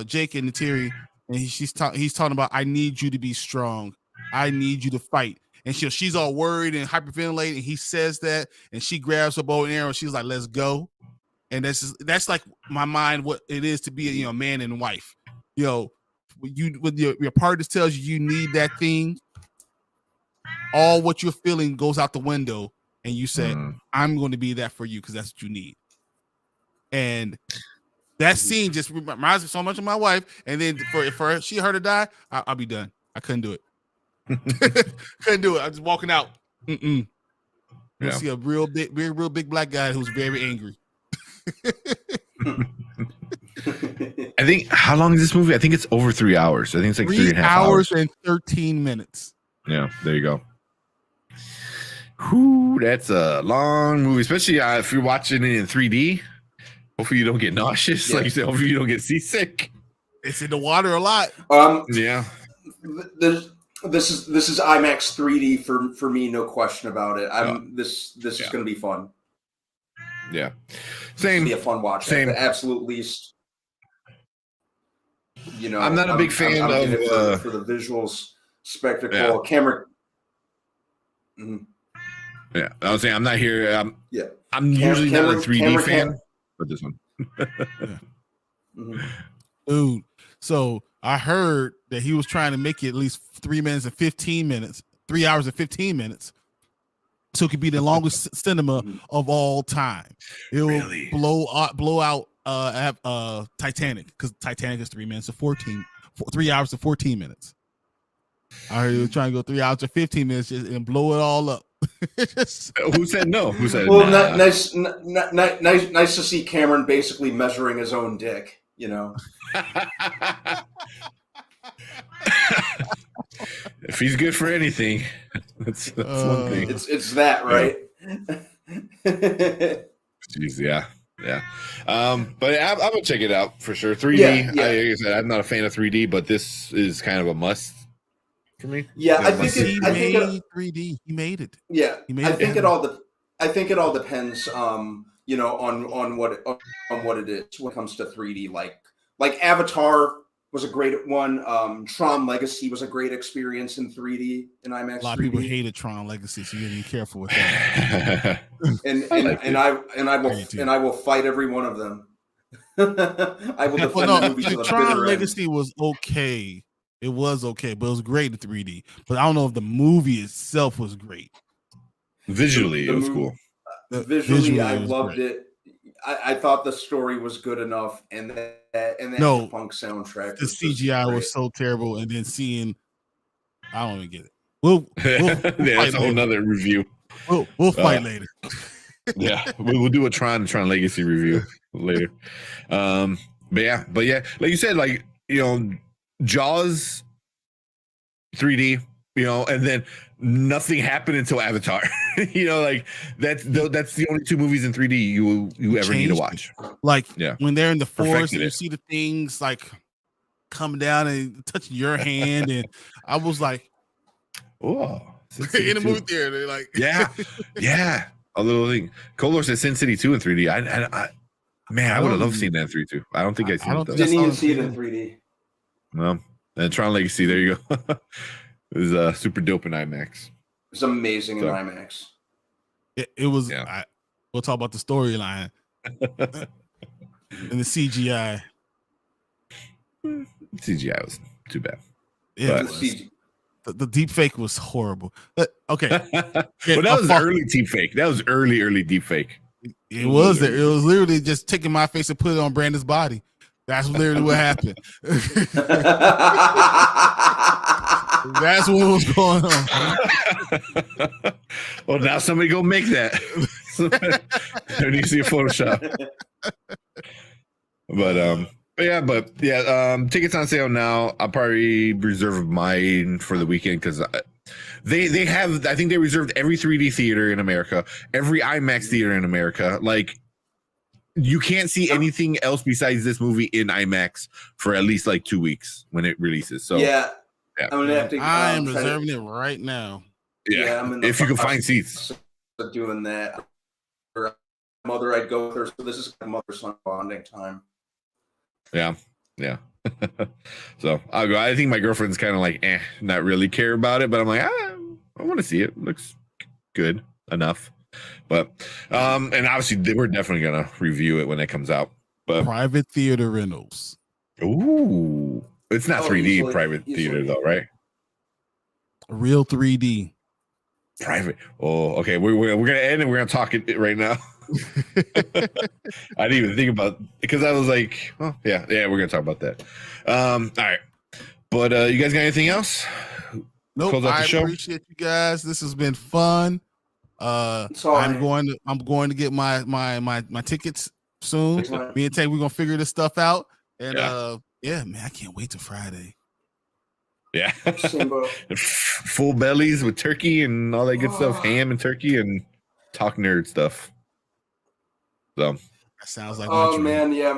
S1: Jake and Neytiri, and he's talking about, I need you to be strong, I need you to fight, and she's all worried and hyperventilating, and he says that, and she grabs her bow and arrow, and she's like, let's go. And that's like my mind, what it is to be a man and wife. When your partner tells you need that thing, all what you're feeling goes out the window, and you say, I'm going to be that for you because that's what you need. And that scene just reminds me so much of my wife. And then for her to die, I'll be done. I couldn't do it. Couldn't do it. I'm just walking out. You see a real big black guy who's very angry.
S3: I think, how long is this movie? I think it's over 3 hours. I think it's like 3.5 hours
S1: and 13 minutes.
S3: Yeah, there you go. Whew, that's a long movie, especially if you're watching it in 3D. Hopefully you don't get nauseous. Like you said, hopefully you don't get seasick.
S1: It's in the water a lot.
S3: Yeah.
S2: This is IMAX 3D for me, no question about it. This is going to be fun.
S3: Yeah, same.
S2: Be a fun watch.
S3: Same.
S2: At the absolute least.
S3: I'm not a big fan of
S2: for the visuals, spectacle, camera.
S3: Yeah, I was saying I'm not here. I'm usually not a 3D fan, but this one.
S1: Dude, so I heard that he was trying to make it at least 3 hours and 15 minutes, so it could be the longest cinema of all time. It will blow out Titanic, because Titanic is 3 hours and 14 minutes. I heard he was trying to go 3 hours and 15 minutes and blow it all up.
S3: Who said no? Who said
S2: well? Nah. Nice to see Cameron basically measuring his own dick.
S3: If he's good for anything, that's one thing.
S2: It's that, right?
S3: Jeez, yeah. But I'm gonna check it out for sure. 3D. Like I said, I'm not a fan of 3D, but this is kind of a must for me.
S2: Yeah, I think
S1: 3D. He made it.
S2: Yeah, I think it all depends, on what it is when it comes to 3D. Like Avatar was a great one. Tron Legacy was a great experience in 3D in IMAX.
S1: A lot of people hated Tron Legacy, so you gotta be careful with that.
S2: and I will fight every one of them. I will defend the movie to the
S1: Tron
S2: bitter
S1: Legacy
S2: end.
S1: was okay. It was okay, but it was great in 3D. But I don't know if the movie itself was great.
S3: Visually, it was cool.
S2: Visually, I loved it. I thought the story was good enough, and the punk soundtrack.
S1: The CGI was so terrible, and then I don't even get it. We'll
S3: that's a whole nother review.
S1: We'll fight later.
S3: Yeah, we'll do a Tron Legacy review later. But yeah, like you said, like Jaws 3D, and then nothing happened until Avatar. Like that's the only 2 movies in 3D you ever need to watch.
S1: Like
S3: Yeah.
S1: when they're in the forest
S3: Perfected
S1: and you
S3: it.
S1: see the things like coming down and touching your hand, and I was like,
S3: oh,
S1: in the movie theater, like
S3: yeah, a little thing. Color said Sin City 2 in 3D. I would have loved seeing that in 3D too. I don't think I've seen it though.
S2: Didn't even see it in 3D.
S3: Well, and Tron Legacy, there you go. It was super dope in IMAX.
S2: It's amazing in IMAX.
S1: It was. Yeah. We'll talk about the storyline and the CGI.
S3: CGI was too bad.
S1: Yeah, the deep fake was horrible. But, okay,
S3: but that was early deep fake. That was early deep fake.
S1: It was there. It was literally just taking my face and put it on Brandon's body. That's literally what happened. That's what was going on.
S3: Well, now somebody go make that. There needs to be a Photoshop. But yeah, tickets on sale now. I'll probably reserve mine for the weekend because they have. I think they reserved every 3D theater in America, every IMAX theater in America. Like you can't see anything else besides this movie in IMAX for at least like 2 weeks when it releases. So
S2: yeah. I'm gonna have to.
S1: I am reserving it right now.
S3: Yeah,
S2: I'm in
S3: if you can find seats.
S2: Doing that. Mother, I'd go with her. So this is mother-son bonding time.
S3: Yeah. So I'll go. I think my girlfriend's kind of like, not really care about it, but I'm like, I want to see it. Looks good enough. But and obviously we're definitely gonna review it when it comes out. But
S1: private theater rentals.
S3: Ooh. It's not 3D private theater though, right?
S1: Real 3D.
S3: Private. Oh, okay. We're gonna end and we're gonna talk it right now. I didn't even think about because I was like, oh yeah, we're gonna talk about that. All right. But you guys got anything else?
S1: Nope. I appreciate you guys. This has been fun. I'm going to get my tickets soon. Me and Tay, we're gonna figure this stuff out. And yeah, man, I can't wait till Friday.
S3: Yeah. Full bellies with turkey and all that good stuff, ham and turkey and talk nerd stuff. So
S1: that sounds like
S2: man, yeah.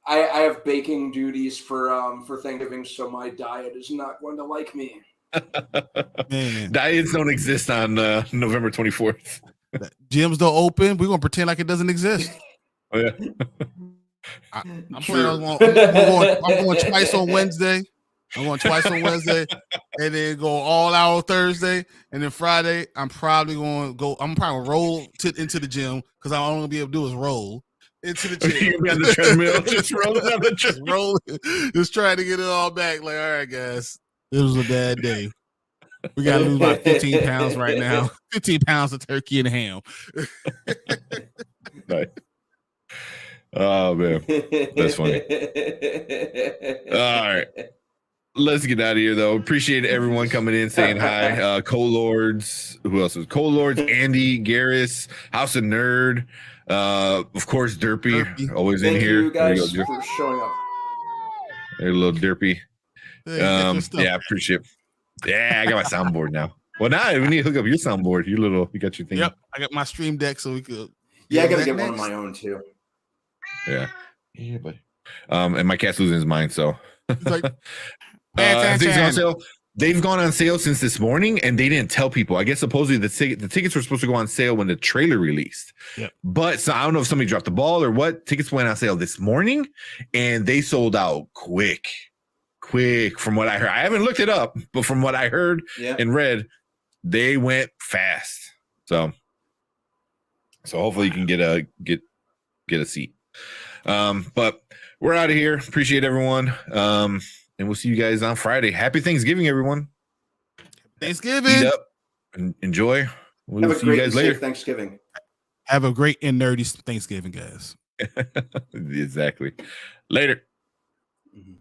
S2: I have baking duties for Thanksgiving, so my diet is not going to like me.
S3: Diets don't exist on November 24th.
S1: Gyms don't open. We're gonna pretend like it doesn't exist.
S3: Oh yeah.
S1: I'm going twice on Wednesday. I'm going twice on Wednesday, and then go all out on Thursday, and then Friday I'm probably going to go. I'm probably gonna roll into the gym because all I'm gonna be able to do is roll into the gym.
S3: You're gonna be on the treadmill, just rolling on the
S1: just rolling, just trying to get it all back. Like, all right, guys, this was a bad day. We gotta lose about 15 pounds right now. 15 pounds of turkey and ham.
S3: Nice. Oh man, that's funny. All right, let's get out of here though. Appreciate everyone coming in, saying hi. Co-Lords, who else was Co-Lords? Andy, Garris, House of Nerd, of course, Derpy, always in here.
S2: You guys for showing up.
S3: Hey, little Derpy. Yeah, appreciate it. Yeah, I got my soundboard now. Well, now we need to hook up your soundboard. You got your thing.
S1: Yep, I got my stream deck, so we could.
S2: Yeah, I gotta get one of my own too.
S3: Yeah, but and my cat's losing his mind, so
S1: like,
S3: things on sale. They've gone on sale since this morning, and they didn't tell people. I guess supposedly the tickets were supposed to go on sale when the trailer released.
S1: Yep.
S3: But so I don't know if somebody dropped the ball or what. Tickets went on sale this morning, and they sold out quick. From what I heard, I haven't looked it up, but from what I heard and read, they went fast. So hopefully you can get a seat. But we're out of here. Appreciate everyone. And we'll see you guys on Friday. Happy Thanksgiving, everyone.
S1: Thanksgiving.
S3: Eat up and enjoy. We'll see you guys later.
S2: Thanksgiving.
S1: Have a great and nerdy Thanksgiving, guys.
S3: Exactly. Later.
S2: Mm-hmm.